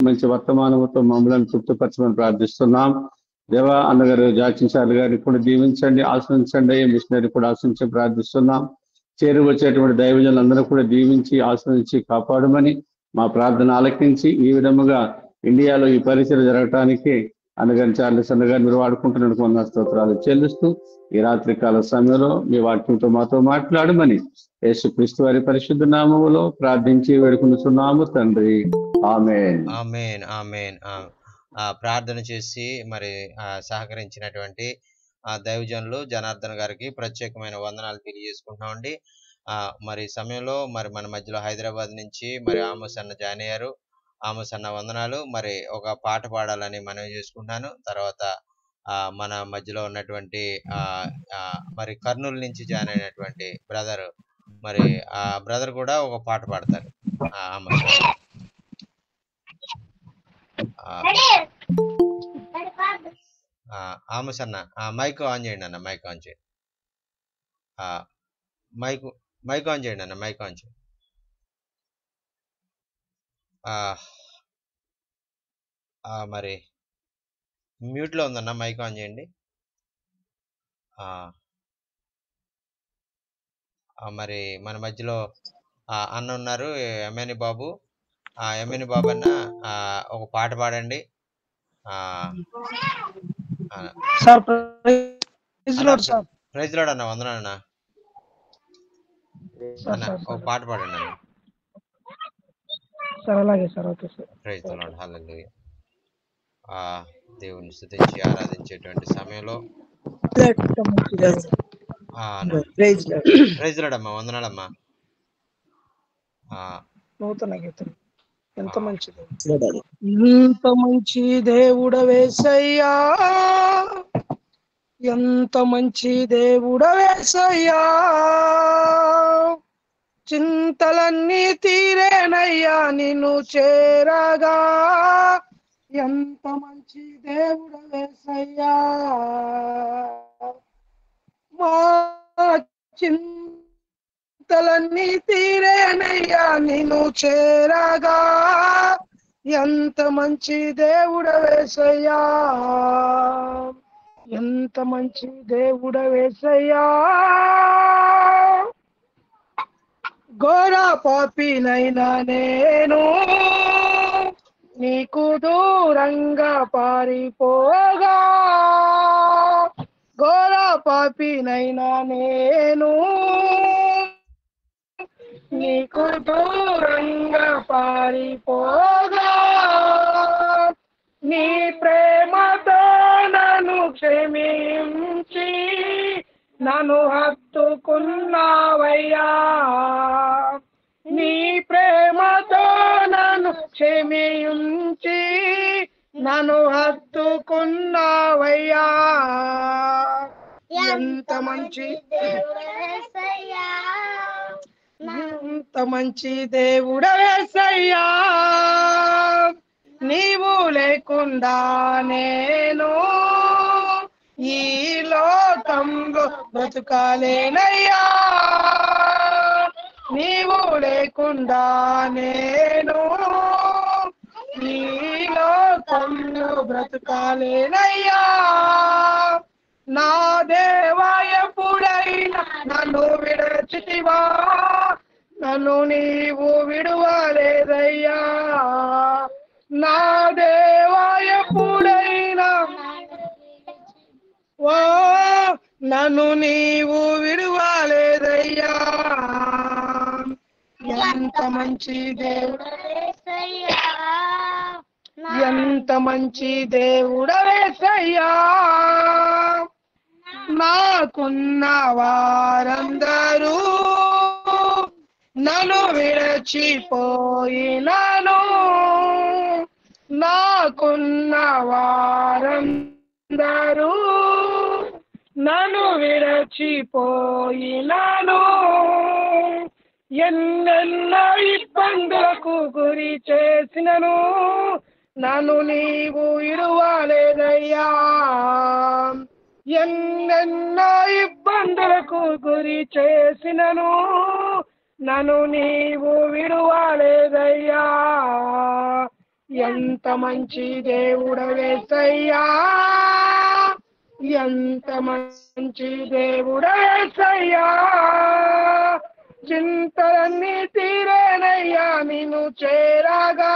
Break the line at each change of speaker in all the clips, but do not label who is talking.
మంచి వర్తమానంతో మమ్మల్ని తృప్తిపరచమని ప్రార్థిస్తున్నాం. దేవా అన్నగారు జాచించారు గారిని కూడా దీవించండి, ఆశ్రయించండి. మిషనరీ కూడా ఆశ్రయించి ప్రార్థిస్తున్నాం. చేరి వచ్చేటువంటి దైవజనులందరూ కూడా దీవించి ఆశ్రయించి కాపాడమని మా ప్రార్థన ఆలకించి ఈ విధముగా ఇండియాలో ఈ పరిచయం జరగటానికి అన్నగారిని చార్లెస్ అన్నగారు మీరు వాడుకుంటున్నందుకు వందన స్తోత్రాలు చెల్లిస్తూ ఈ రాత్రి కాల సమయంలో మీ వాక్యంతో మాతో మాట్లాడమని యేసుక్రీస్తు వారి పరిశుద్ధ నామములో ప్రార్థించి వేడుకుంటున్నాము తండ్రి. ఆమేన్.
ఆమేన్. ఆమేన్. ప్రార్థన చేసి మరి సహకరించినటువంటి దైవజనులు జనార్దన్ గారికి ప్రత్యేకమైన వందనాలు తెలియజేసుకుంటున్నామండి. మరి సమయంలో మరి మన మధ్యలో హైదరాబాద్ నుంచి మరి ఆమోస్ అన్న జాయిన్ అయ్యారు. ఆమోస్ అన్న వందనాలు. మరి ఒక పాట పాడాలని మనవి చేసుకుంటున్నాను. తర్వాత మన మధ్యలో ఉన్నటువంటి మరి కర్నూలు నుంచి జాయిన్ అయినటువంటి బ్రదర్, మరి ఆ బ్రదర్ కూడా ఒక పాట పాడతారు. ఆమోస్ ఆమోస్ అన్న మైక్ ఆన్ చేయండి అన్న, మైక్ ఆన్ చేయండి. మైక్ ఆన్ చేయండి అన్న, మైక్ ఆన్ చేయండి. మరి మ్యూట్ లో ఉందన్న, మైక్ ఆన్ చేయండి. మరి మన మధ్యలో అన్న ఉన్నారు, ఎమ్మెని బాబు. ఎమ్మెని బాబు అన్న ఒక పాట పాడండి. ప్రైజ్ లార్డ్ అన్న, వందనాలు అన్న. ఒక పాట పాడండి అన్న. Praise the Lord. హల్లెలూయా. దేవుని స్తుతించి ఆరాధించేటువంటి సమయంలో ప్రైజ్ లార్డ్ అమ్మా, వందనాలమ్మా.
నూతన గీతం ఎంత మంచిది, ఎంత మంచి దేవుడవేసయ్యా, ఎంత మంచి దేవుడవేసయ్యా, చింతలన్నీ తీరేనయ్యా నిన్ను చేరగా, ఎంత మంచి దేవుడవేసయ్యా, మా చింతలన్నీ తీరేనయ్యా నిన్ను చేరగా, ఎంత మంచి దేవుడవేసయ్యా, ఎంత మంచి దేవుడవేసయ్యా, ఘోర పాపినైనా నేను నీకు దూరంగా పారిపోగా, ఘోర పాపినైనా నేను నీకు దూరంగా పారిపోగా, నీ ప్రేమతో నన్ను క్షమించి నన్ను హత్తుకున్నావయ్యా, నీ ప్రేమతో నన్ను క్షమించి నన్ను హత్తుకున్నావయ్యా, ఎంత మంచి దేవుడవేసయ్యా, ఎంత మంచి దేవుడవేసయ్యా, నీవు లేకుండా నేను ఈ లోకంలో బ్రతుకాలేనయ్యా, నీవు లేకుండా నేను ఈ లోకంలో బ్రతుకాలేనయ్యా, నా దేవా ఎప్పుడైనా నన్ను విడచితివా, నన్ను నీవు విడువలేదయ్యా, నా దేవా ఎప్పుడైనా ఓ నన్ను నీవు విడువలేదయ్యా, ఎంత మంచి దేవుడవేసయ్యా, ఎంత మంచి దేవుడవేసయ్యా, నాకున్న వారందరూ నన్ను విడచిపోయినాను, నాకున్న వారందరూ నన్ను విడచిపోయినాను, ఎన్నెన్నో ఇబ్బందులకు గురి చేసినను నన్ను నీవు విడువలేదయ్యా, ఎన్నెన్నో ఇబ్బందులకు గురి చేసినను నన్ను నీవు విడువలేదయ్యా, ఎంత మంచి దేవుడవేసయ్యా, ఎంత మంచి దేవుడవేసయ్యా, చింతలన్నీ తీరేనయ్యా నిన్ను చేరాగా,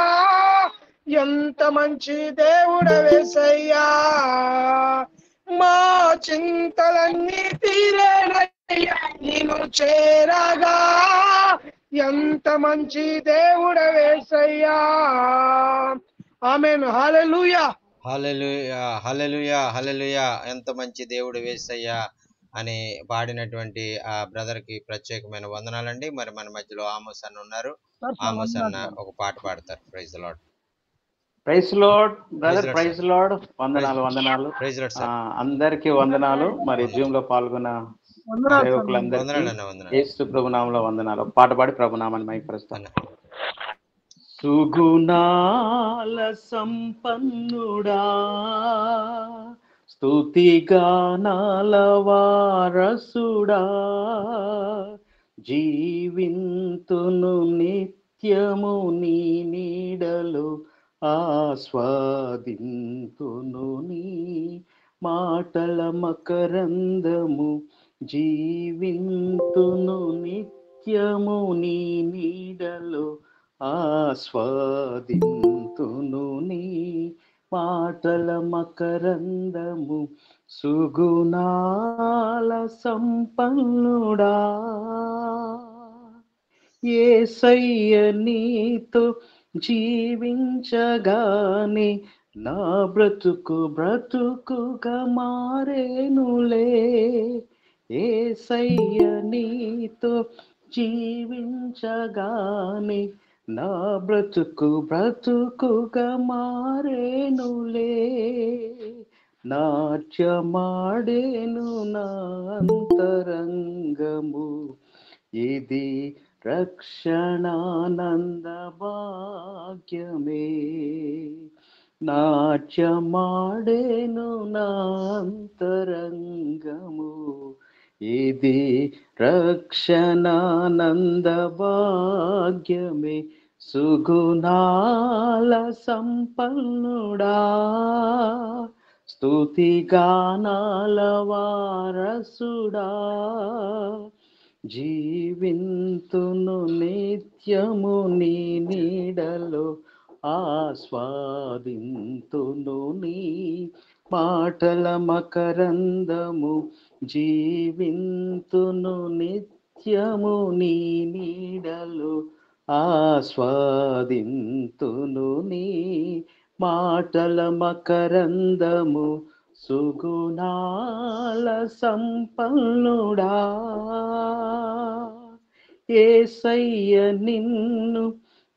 ఎంత మంచి దేవుడవేసయ్యా, మా చింతలన్నీ తీరేనయ్యా నిన్ను చేరాగా, ఎంత మంచి దేవుడవేసయ్యా. ఆమేన్. హల్లెలూయా.
హల్లెలూయా, హల్లెలూయా, హల్లెలూయా. ఎంత మంచి దేవుడు యేసయ్యా అని పాడినటువంటి ఆ బ్రదర్ కి ప్రత్యేకమైన వందనాలండి. మరి మన మధ్యలో ఆమోస్ అన్న ఉన్నారు. ఆమోస్ అన్న ఒక పాట పాడతారు. Praise the Lord.
Praise lord brother,
Lord
praise
sir.
Lord. వందనాలు.
Praise lord sir.
అందరికీ వందనాలు. మరి జూమ్ లో పాల్గొన్న సేవకులందరికీ
వందనాలన్న, వందనాలు
యేసు ప్రభునామంలో వందనాలు. పాట పాడి ప్రభునామాన్ని మైపరుస్తాను.
అన్న.
సుగుణాల సంపన్నుడా, స్తుతిగానాల వారసుడా, జీవింతును నిత్యము నీ నీడలో, ఆస్వాదింతును నీ మాటల మకరందము, జీవింతును నిత్యము నీ నీడలో, ఆస్వాదింతును నీ మాటల మకరందము, సుగుణాల సంపన్నుడా. యేసయ్య నీతో జీవించగానే నా బ్రతుకుగా మారేనులే. యేసయ్య నీతో జీవించగానే నా బ్రతుకుగా మారేనులే. నాట్యమాడేను నా అంతరంగము, ఇది రక్షణానంద భాగ్యమే. నాట్యమాడేను నా అంతరంగము, ఇది రక్షణానంద భాగ్యమే. సుగుణాల సంపన్నుడా, స్తుతిగానాల వారసుడా, జీవింతును నిత్యము నీ నీడలో, ఆస్వాదింతును నీ మాటల మకరందము, జీవింతును నిత్యము నీ నీడలో, ఆస్వాదింతును నీ మాటల మకరందము, సుగుణాల సంపన్నుడా. యేసయ్య నిన్ను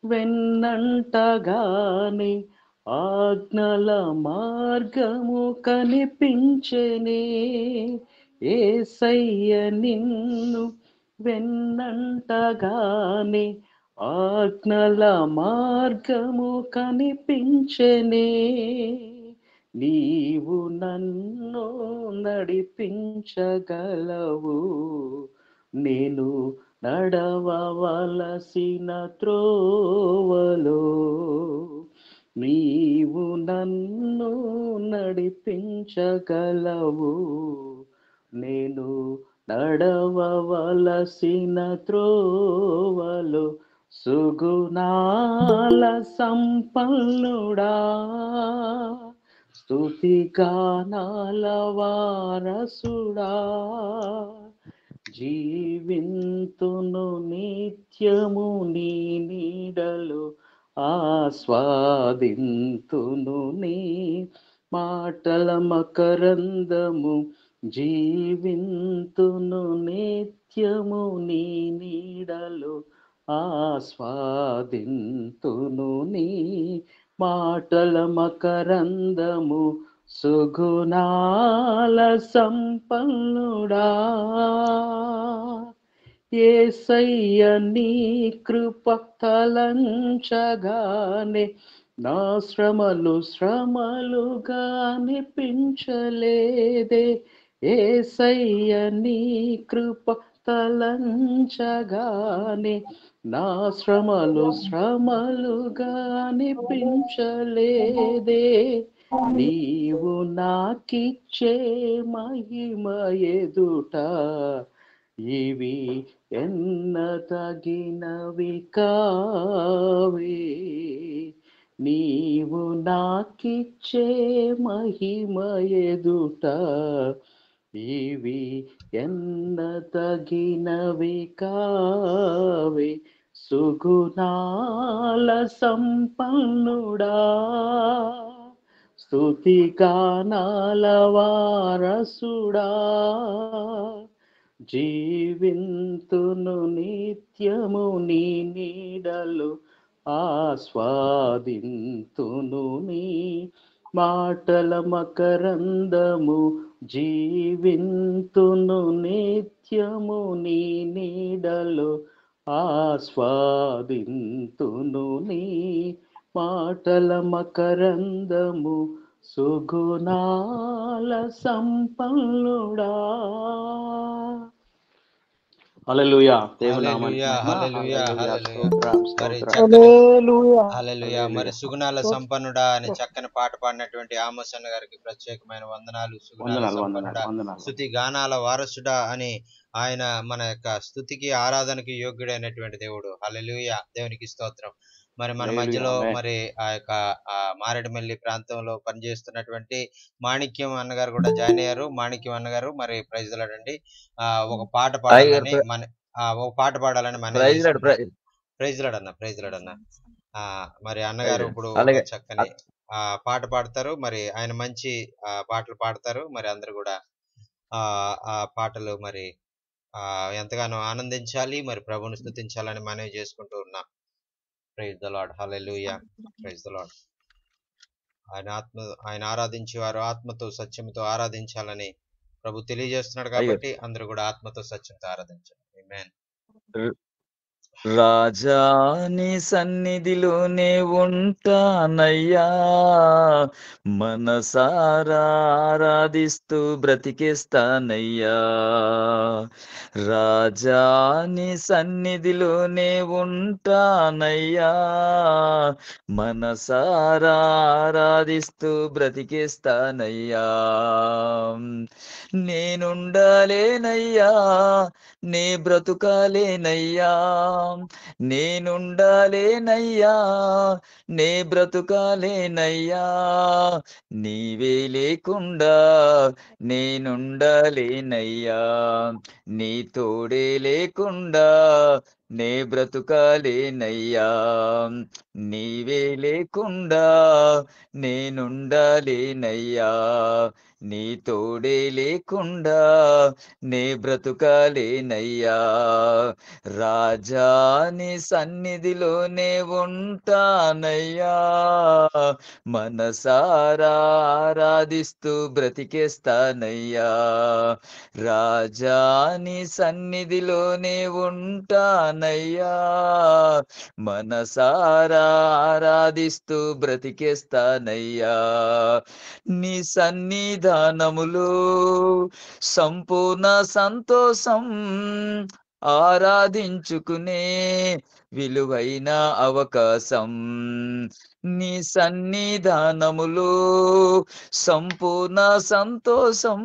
వెన్నంటగానే ఆజ్ఞల మార్గము కనిపించెనే. యేసయ్య నిన్ను వెన్నంటగానే ఆజ్ఞల మార్గము కనిపించెనే. నీవు నన్ను నడిపించగలవు, నేను నడవవలసిన త్రోవలో. నీవు నన్ను నడిపించగలవు, నేను నడవవలసిన త్రోవలో. సుగుణాల సంపన్నుడా, స్తుతిగానాల వారసుడా, జీవింతును నిత్యము నీ నీడలో, ఆస్వాదింతును నీ మాటల మకరందము, జీవింతును నిత్యము నీ నీడలో, ఆస్వాదింతును నీ మాటల మకరందము, సుగుణాల సంపన్నుడా. యేసయ్య నీ కృప తలంచగానే నా శ్రమలుగా అనిపించలేదే. యేసయ్య నీ కృప తలంచగానే నా శ్రమలుగా అనిపించలేదే, నీవు నాకిచ్చే మహిమ ఎదుట ఇవి ఎన్న తగినవి కావే. నీవు నాకిచ్చే మహిమ ఎదుట ఇవి ఎన్న తగినవి కావే. సుగుణాల సంపన్నుడా, స్తుతి గానాల వారసుడా, జీవింతును నిత్యము నీ నీడలు, ఆస్వాదింతును నీ మాటల మకరందము, జీవింతును నిత్యము నీ నీడలు, ఆస్వాదింతును నీ మాటల మకరందము. సుగుణాల సంపన్నుడా. హల్లెలూయా. దేవుని నామానికి
హల్లెలూయా,
మహిమ.
హల్లెలూయా,
హల్లెలూయా.
హల్లెలూయా.
స్తోత్రం,
మరి
స్తోత్రం.
చక్కని
హల్లెలూయా.
హల్లెలూయా. మరి
హల్లెలూయా.
సుగుణాల సంపన్నుడా అనే చక్కని పాట పాడినటువంటి ఆమోస్ అన్న గారికి ప్రత్యేకమైన వందనాలు. సుగుణాల
వందనాలు, వందనాలు,
సంపన్నుడా,
వందనాలు.
స్తుతి గానాల వారసుడా అని ఆయన మన యొక్క స్తుతికి ఆరాధనకి యోగ్యుడైనటువంటి దేవుడు. హల్లెలూయా, దేవునికి స్తోత్రం. మరి మన
హల్లెలూయా.
మధ్యలో
ఆమేన్.
మరి ఆ యొక్క మారేడుమిల్లి ప్రాంతంలో పనిచేస్తున్నటువంటి మాణిక్యం అన్నగారు కూడా జాయిన్ అయ్యారు. మాణిక్యం అన్నగారు మరి ప్రైజ్ లాడండి. ఒక పాట పాడాలని ఒక పాట పాడాలని మనవి చేసుకుంటాం. ప్రైజ్ లాడ్ అన్న, ప్రైజ్ లాడ్ అన్న. మరి అన్నగారు ఇప్పుడు ఒక చక్కని పాట పాడతారు. మరి ఆయన మంచి పాటలు పాడతారు. మరి అందరూ కూడా ఆ పాటలు మరి ఎంతగానో ఆనందించాలి, మరి ప్రభువుని స్తుతించాలని మనవి చేసుకుంటూ ఉన్నాం. Praise the lord. Hallelujah. Praise the lord. ఆయన ఆరాధించే వారు ఆత్మతో సత్యంతో ఆరాధించాలని ప్రభు తెలియజేస్తున్నాడు కాబట్టి అందరూ కూడా ఆత్మతో సత్యంతో ఆరాధించాలి. ఆమేన్.
రాజా నీ సన్నిధిలోనే ఉంటానయ్యా, మనసారా ఆరాధిస్తూ బ్రతికేస్తానయ్యా. రాజా నీ సన్నిధిలోనే ఉంటానయ్యా, మనసారా ఆరాధిస్తూ బ్రతికేస్తానయ్యా. నేనుండాలేనయ్యా, నే బ్రతుకాలేనయ్యా, నేనుండాలేనయ్యా, నే బ్రతుకాలేనయ్యా. నీవే లేకుండా నేనుండాలేనయ్యా, నీ తోడే లేకుండా నే బ్రతుకాలేనయ్యా. నీవే లేకుండా నేనుండాలేనయ్యా, నీ తోడే లేకుండా నే బ్రతుకాలేనయ్యా. రాజా నీ సన్నిధిలోనే ఉంటానయ్యా, మనసారా ఆరాధిస్తూ బ్రతికేస్తానయ్యా. రాజా నీ సన్నిధిలోనే ఉంటానయ్యా, మనసారా ఆరాధిస్తూ బ్రతికేస్తానయ్యా. నీ సన్నిధానములో సంపూర్ణ సంతోషం, ఆరాధించుకునే విలువైన అవకాశం. నీ సన్నిధానములో సంపూర్ణ సంతోషం,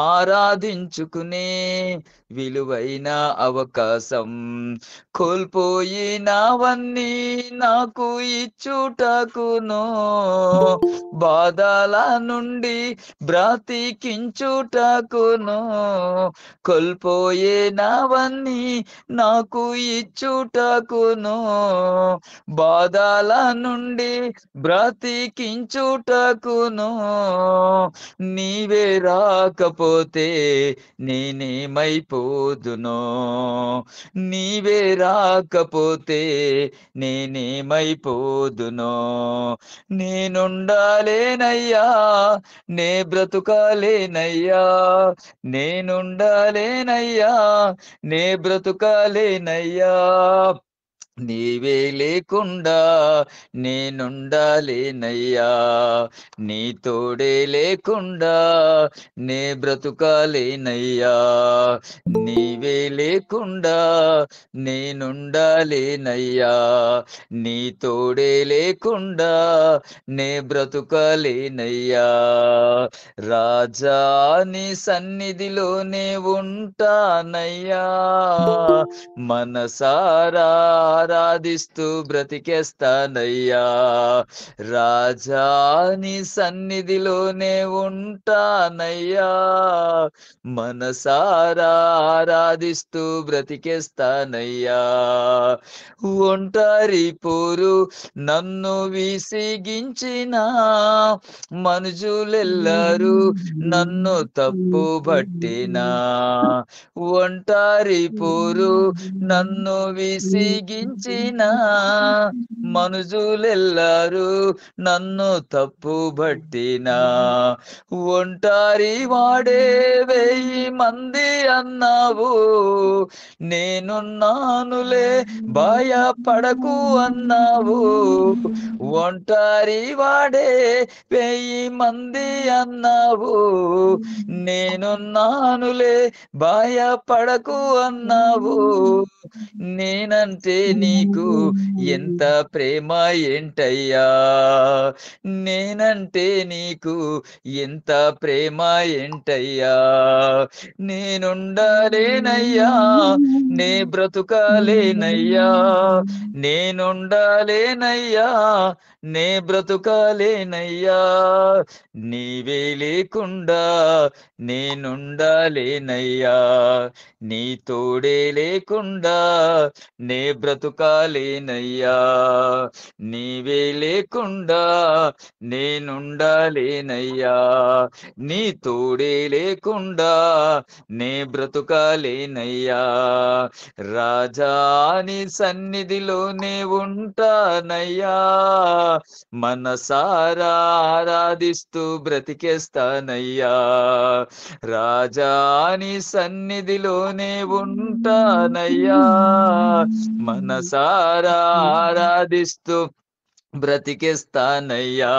ఆరాధించుకునే విలువైన అవకాశం. కోల్పోయినవన్నీ నాకు ఇచ్చుటకును, బాధల నుండి బ్రతికించుటకును. కోల్పోయినవన్నీ నాకు ఇచ్చుటకును, బాధల నుండి బ్రతికించుటకును. నీవే రాకపోతే నేనేమైపోదునో, నీవే రాకపోతే నేనేమైపోదునో. నేనుండాలేనయ్యా, నే బ్రతుకాలేనయ్యా, నేనుండాలేనయ్యా, నే బ్రతుకాలేనయ్యా. నీవే లేకుండా నేనుండాలేనయ్యా, నీ తోడే లేకుండా నే బ్రతుకాలేనయ్యా, నీవే లేకుండా నేనుండాలేనయ్యా, నీ తోడే లేకుండా నే బ్రతుకాలేనయ్యా. రాజా నీ సన్నిధిలోనే ఉంటానయ్యా, మనసారా ఆరాధిస్తూ బ్రతికేస్తానయ్యా. రాజా నీ సన్నిధిలోనే ఉంటానయ్యా, మనసారా ఆరాధిస్తూ బ్రతికేస్తానయ్యా. ఒంటరి పోరు నన్ను విసిగించిన మనుజులెల్లరూ నన్ను తప్పు పట్టినా, ఒంటరి పోరు నన్ను విసిగించిన మనుజులెల్లరూ నన్ను తప్పు పట్టినా, ఒంటరి వాడే 1000 మంది అన్నావు, నేనున్నానులే భయపడకు అన్నావు. ఒంటరి వాడే 1000 మంది అన్నావు, నేనున్నానులే భయపడకు అన్నావు. నేనంటే నీకు ఎంత ప్రేమ ఏంటయ్యా, నేనంటే నీకు ఎంత ప్రేమ ఏంటయ్యా. నేనుండాలేనయ్యా, నే బ్రతుకాలేనయ్యా, నేనుండాలేనయ్యా, నే బ్రతుకాలేనయ్యా. నీవే లేకుండా నేనుండాలేనయ్యా, నీ తోడే లేకుండా నే బ్రతుకాలేనయ్యా, నీవే లేకుండా నేనుండాలేనయ్యా, నీ తోడే లేకుండా నే బ్రతుకాలేనయ్యా. రాజా నీ సన్నిధిలోనే ఉంటానయ్యా, మనసారా ఆరాధిస్తూ బ్రతికేస్తానయ్యా. రాజా నీ సన్నిధిలోనే ఉంటానయ్యా, మనసారా ఆరాధిస్తూ బ్రతికేస్తానయ్యా,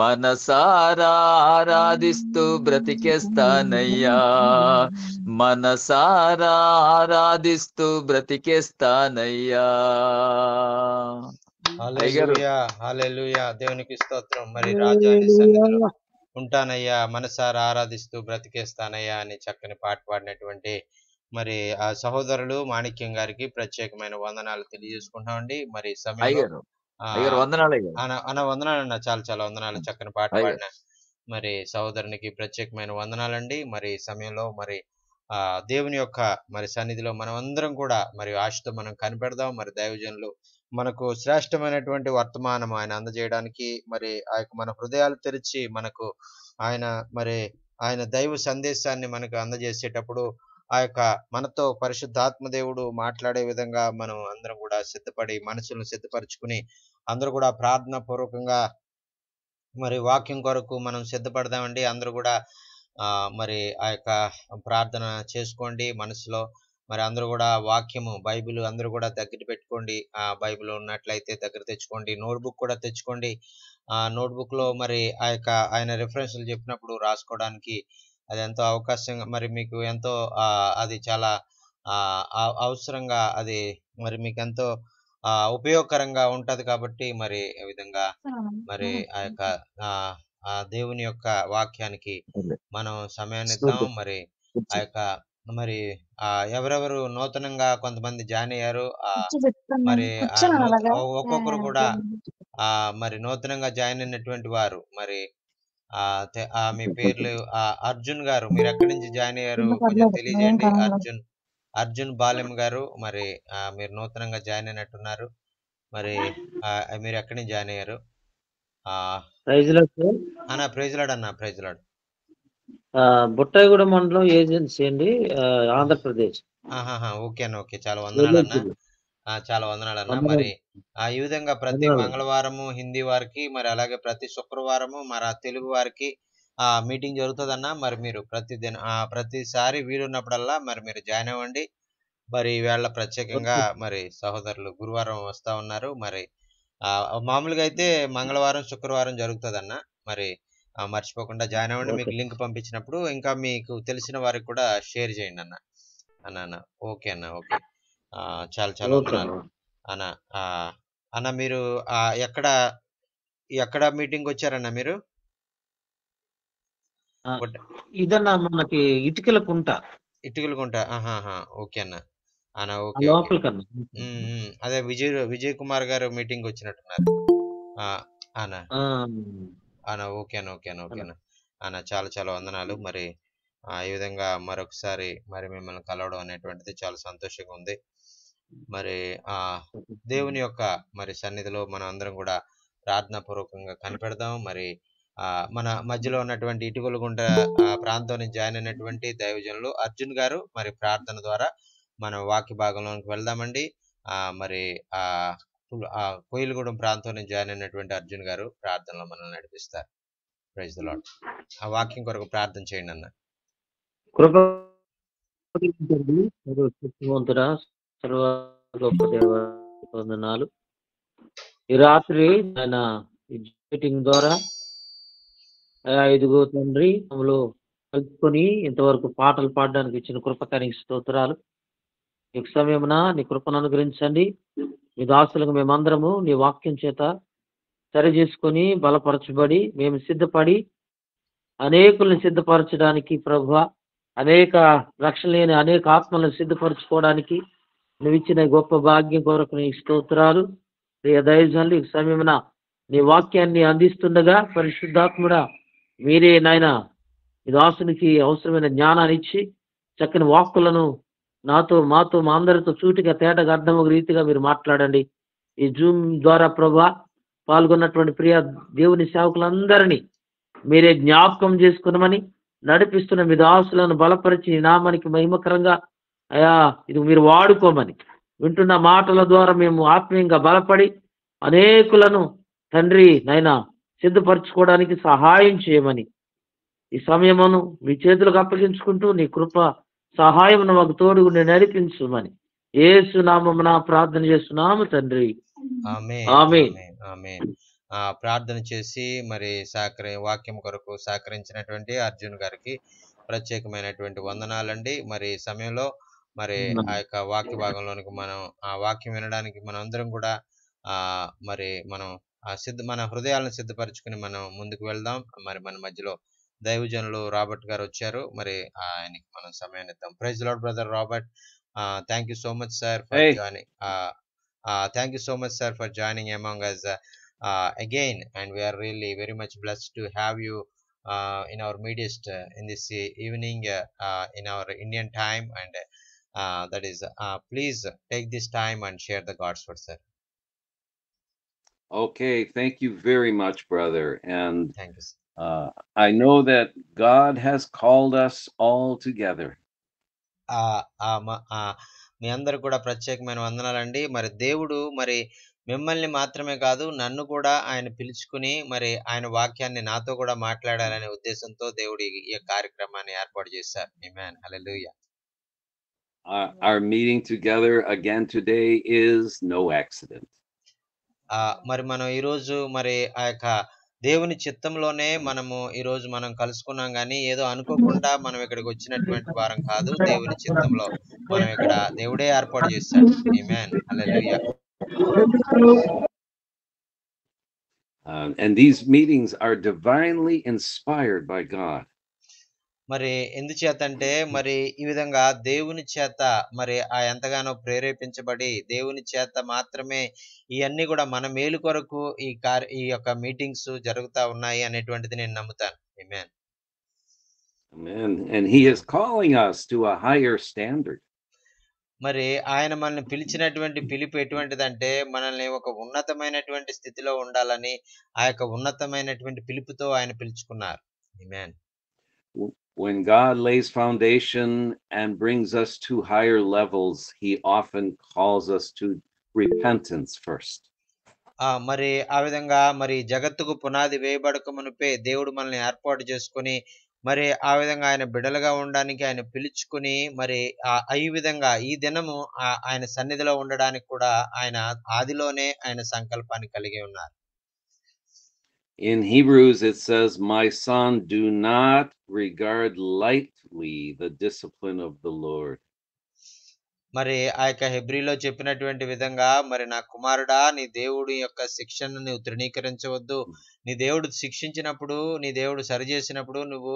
మనసారా ఆరాధిస్తూ బ్రతికేస్తానయ్యా, మనసారా ఆరాధిస్తూ బ్రతికేస్తానయ్యా. అయ్యగారు
హల్లెలూయా, హల్లెలూయా. దేవునికి స్తోత్రం. మరి రాజాని సన్నిధిలో ఉంటానయ్యా, మనసారా ఆరాధిస్తూ బ్రతికేస్తానయ్యా అని చక్కని పాట పాడినటువంటి మరి ఆ సహోదరులు మాణిక్యం గారికి ప్రత్యేకమైన వందనాలు తెలియజేసుకుంటామండి. మరి ఈ సమయంలో
అయ్యగారు
ఆ
అయ్యగారు వందనాలు అయ్యగారు.
అన్న వందనాలన్న, చాలా చాలా వందనాలు. చక్కని పాట
అయ్యగారు
పాడిన మరి సహోదరునికి ప్రత్యేకమైన వందనాలండి. మరి ఈ సమయంలో మరి ఆ దేవుని యొక్క మరి సన్నిధిలో మనం అందరం కూడా మరి ఆశతో మనం కనిపెడదాం. మరి దైవజనులు మనకు శ్రేష్టమైనటువంటి వర్తమానం ఆయన అందజేయడానికి మరి ఆ యొక్క మన హృదయాలు తెరిచి మనకు ఆయన మరి ఆయన దైవ సందేశాన్ని మనకు అందజేసేటప్పుడు ఆ యొక్క మనతో పరిశుద్ధాత్మ దేవుడు మాట్లాడే విధంగా మనం అందరం కూడా సిద్ధపడి మనసులను సిద్ధపరచుకుని అందరూ కూడా ప్రార్థన పూర్వకంగా మరి వాక్యం కొరకు మనం సిద్ధపడదామండి. అందరూ కూడా మరి ఆ యొక్క ప్రార్థన చేసుకోండి మనసులో. మరి అందరూ కూడా వాక్యము బైబిల్ అందరూ కూడా దగ్గర పెట్టుకోండి. బైబిల్ ఉన్నట్లయితే దగ్గర తెచ్చుకోండి. నోట్బుక్ కూడా తెచ్చుకోండి. నోట్బుక్ లో మరి ఆ యొక్క ఆయన రిఫరెన్స్లు చెప్పినప్పుడు రాసుకోవడానికి అది ఎంతో అవకాశంగా మరి మీకు ఎంతో అది చాలా అవసరంగా అది మరి మీకు ఎంతో ఉపయోగకరంగా ఉంటది కాబట్టి మరి ఈ విధంగా మరి ఆ యొక్క ఆ దేవుని యొక్క వాక్యానికి మనం సమయాన్ని ఇద్దాం. మరి ఆ యొక్క మరి ఎవరెవరు నూతనంగా కొంతమంది జాయిన్ అయ్యారు, మరి ఒక్కొక్కరు కూడా మరి నూతనంగా జాయిన్ అయినటువంటి వారు మరి మీ పేర్లు అర్జున్ గారు, మీరు ఎక్కడి నుంచి జాయిన్ అయ్యారు కొంచెం తెలియజేయండి. అర్జున్ బాలెం గారు, మరి మీరు నూతనంగా జాయిన్ అయినట్టున్నారు. మరి మీరు ఎక్కడి నుంచి జాయిన్ అయ్యారు?
Praise lord sir.
అన్న ప్రైజ్ లార్డ్ అన్న, ప్రైజ్ లార్డ్.
బుట్టాయిగూడ మండలం ఏజెన్సీ అండి, ఆంధ్రప్రదేశ్.
ఓకే అన్న, ఓకే. చాలా వందనాలన్న, చాలా వందనాలన్న. మరి ఈ విధంగా ప్రతి మంగళవారము హిందీ వారికి, మరి అలాగే ప్రతి శుక్రవారము మరి తెలుగు వారికి మీటింగ్ జరుగుతుందన్న. మరి మీరు ప్రతిసారి వీలున్నప్పుడల్లా మరి మీరు జాయిన్ అవ్వండి. మరి ఈవేళ ప్రత్యేకంగా మరి సహోదరులు గురువారం వస్తా ఉన్నారు. మరి మామూలుగా అయితే మంగళవారం, శుక్రవారం జరుగుతుందన్న. మరి మర్చిపోకుండా జాయిన్ అవ్వండి. మీకు లింక్ పంపించినప్పుడు ఇంకా మీకు తెలిసిన వారికి కూడా షేర్ చేయండి అన్న. అన్న ఓకే అన్న, ఓకే. చాలా చాలా వందనాలు అన్న. అన్న మీరు ఎక్కడ మీటింగ్ వచ్చారన్న మీరు?
ఇదన్నా మనకి ఇటుకల కుంట.
ఓకే అన్న. అన్న ఓకే. అదే విజయ్ కుమార్ గారు మీటింగ్ వచ్చినట్టున్నారు అన్న. ఓకే అన్న, ఓకే అన్న, ఓకే అన్న. అన్న చాలా చాలా వందనాలు. మరి ఈ విధంగా మరొకసారి మరి మిమ్మల్ని కలవడం అనేటువంటిది చాలా సంతోషంగా ఉంది. మరి దేవుని యొక్క మరి సన్నిధిలో మనం అందరం కూడా ప్రార్థనా పూర్వకంగా కనిపెడదాం. మరి మన మధ్యలో ఉన్నటువంటి ఇటుకలగుంట ప్రాంతం నుంచి జాయిన్ అయినటువంటి దైవజనులు అర్జున్ గారు మరి ప్రార్థన ద్వారా మనం వాక్య భాగంలోకి వెళ్దామండి. మరి కోయిలగూడెం ప్రాంతం నుంచి జాయిన్ అయినటువంటి అర్జున్ గారు ప్రార్థనలో మనల్ని నడిపిస్తారు. Praise the lord. ఆ వాక్యం కొరకు ప్రార్థన చేయండి అన్న.
వందనాలు. ఈ రాత్రి ఆయన మీటింగ్ ద్వారా ఇదిగో తండ్రి మమ్మల్ని కలుపుకొని ఇంతవరకు పాటలు పాడడానికి ఇచ్చిన కృపకానికి స్తోత్రాలు. ఈ సమయమున నీ కృపను అనుగ్రహించండి. మీ దాసులకు మేమందరము నీ వాక్యం చేత సరి చేసుకొని బలపరచబడి మేము సిద్ధపడి అనేకుల్ని సిద్ధపరచడానికి ప్రభువా, అనేక రక్షణ లేని అనేక ఆత్మలను సిద్ధపరచుకోవడానికి నువ్వు ఇచ్చిన గొప్ప భాగ్యం కొరకు నీ స్తోత్రాలు. ప్రియ దైవజనులు ఈ సమయమున నీ వాక్యాన్ని అందిస్తుండగా పరిశుద్ధాత్ముడా మీరే నాయన ఈ దాసునికి అవసరమైన జ్ఞానాన్ని ఇచ్చి చక్కని వాక్కులను నాతో మాతో మా అందరితో సూటిగా తేటగా అర్థమయ్యే రీతిగా మీరు మాట్లాడండి. ఈ జూమ్ ద్వారా ప్రభా పాల్గొన్నటువంటి ప్రియ దేవుని సేవకులందరినీ మీరే జ్ఞాపకం చేసుకున్నామని నడిపిస్తున్న మీ దాసులను బలపరిచి నామానికి మహిమకరంగా అయా ఇది మీరు వాడుకోమని వింటున్న మాటల ద్వారా మేము ఆత్మీయంగా బలపడి అనేకులను తండ్రి నైనా సిద్ధపరచుకోవడానికి సహాయం చేయమని ఈ సమయమును మీ చేతులకు అప్పగించుకుంటూ నీ కృప సహాయమును మాకు తోడుగుండి నడిపించుమని యేసు నామమున ప్రార్థన చేస్తున్నాము తండ్రి.
ఆమేన్. ప్రార్థన చేసి మరి వాక్యం కొరకు సహకరించినటువంటి అర్జున్ గారికి ప్రత్యేకమైనటువంటి వందనాలండి. మరి ఈ సమయంలో మరి ఆ యొక్క వాక్య భాగంలోనికి మనం ఆ వాక్యం వినడానికి మనం అందరం కూడా మరి మనం మన హృదయాలను సిద్ధపరచుకుని మనం ముందుకు వెళ్దాం. మరి మన మధ్యలో దైవజనులు రాబర్ట్ గారు వచ్చారు. మరి ఆయనకి మనం సమయాన్ని ఇద్దాం. Praise lord brother Robert. Thank you so much sir for joining. Thank you so much sir for joining among us again, and we are really very much blessed to have you in our midst in this evening in our Indian time, and that is please take this time and share the God's word, sir.
Okay, thank you very much, brother. And
thank you, sir.
I know that God has called us all together.
మీ అందరు కూడా ప్రత్యేకమైన వందనాలండి. మరి దేవుడు మరి మిమ్మల్ని మాత్రమే కాదు నన్ను కూడా ఆయన పిలుచుకుని మరి ఆయన వాక్యాన్ని నాతో కూడా మాట్లాడాలనే ఉద్దేశంతో దేవుడు ఈ కార్యక్రమాన్ని ఏర్పాటు చేశారు. ఆమేన్. హల్లెలూయా.
Our meeting together again today is no accident.
మరి మనం ఈరోజు మరి ఆ యొక్క దేవుని చిత్తంలోనే మనము ఈరోజు మనం కలుసుకున్నాం, కానీ ఏదో అనుకోకుండా మనం ఇక్కడికి వచ్చినటువంటి వారం కాదు. దేవుని చిత్తంలో మనం ఇక్కడ దేవుడే ఏర్పాటు చేశాడు. ఆమేన్. హల్లెలూయా.
And these meetings are divinely inspired by God.
మరి ఎందుచేతంటే మరి ఈ విధంగా దేవుని చేత మరి ఎంతగానో ప్రేరేపించబడి దేవుని చేత మాత్రమే ఇవన్నీ కూడా మన మేలు కొరకు ఈ యొక్క మీటింగ్స్ జరుగుతా ఉన్నాయి అనేటువంటిది నేను నమ్ముతాను. ఆమేన్.
Amen. And he is calling us to a higher standard.
మరి ఆయన మనల్ని పిలిచినటువంటి పిలుపు ఎటువంటిదంటే మనల్ని ఒక ఉన్నతమైనటువంటి స్థితిలో ఉండాలని ఆ యొక్క ఉన్నతమైనటువంటి పిలుపుతో ఆయన పిలుచుకున్నారు. ఆమేన్.
When God lays foundation and brings us to higher levels, he often calls us to repentance first.
మరి ఆ విధంగా మరి జగత్తుకు పునాది వేయబడక మునిపే దేవుడు మనల్ని ఏర్పాటు చేసుకొని మరి ఆ విధంగా ఆయన బిడ్డలుగా ఉండడానికి ఆయన పిలుచుకుని మరి ఈ విధంగా ఈ దినము ఆయన సన్నిధిలో ఉండడానికి కూడా ఆయన ఆదిలోనే ఆయన సంకల్పాన్ని కలిగి ఉన్నారు.
In Hebrews, it says, "My son, do not regard lightly the discipline of the Lord."
మరి ఆ యొక్క హెబ్రీలో చెప్పినటువంటి విధంగా మరి నా కుమారుడా నీ దేవుడి యొక్క శిక్షను నువ్వు తృణీకరించవద్దు. నీ దేవుడు శిక్షించినప్పుడు నీ దేవుడు సరి చేసినప్పుడు నువ్వు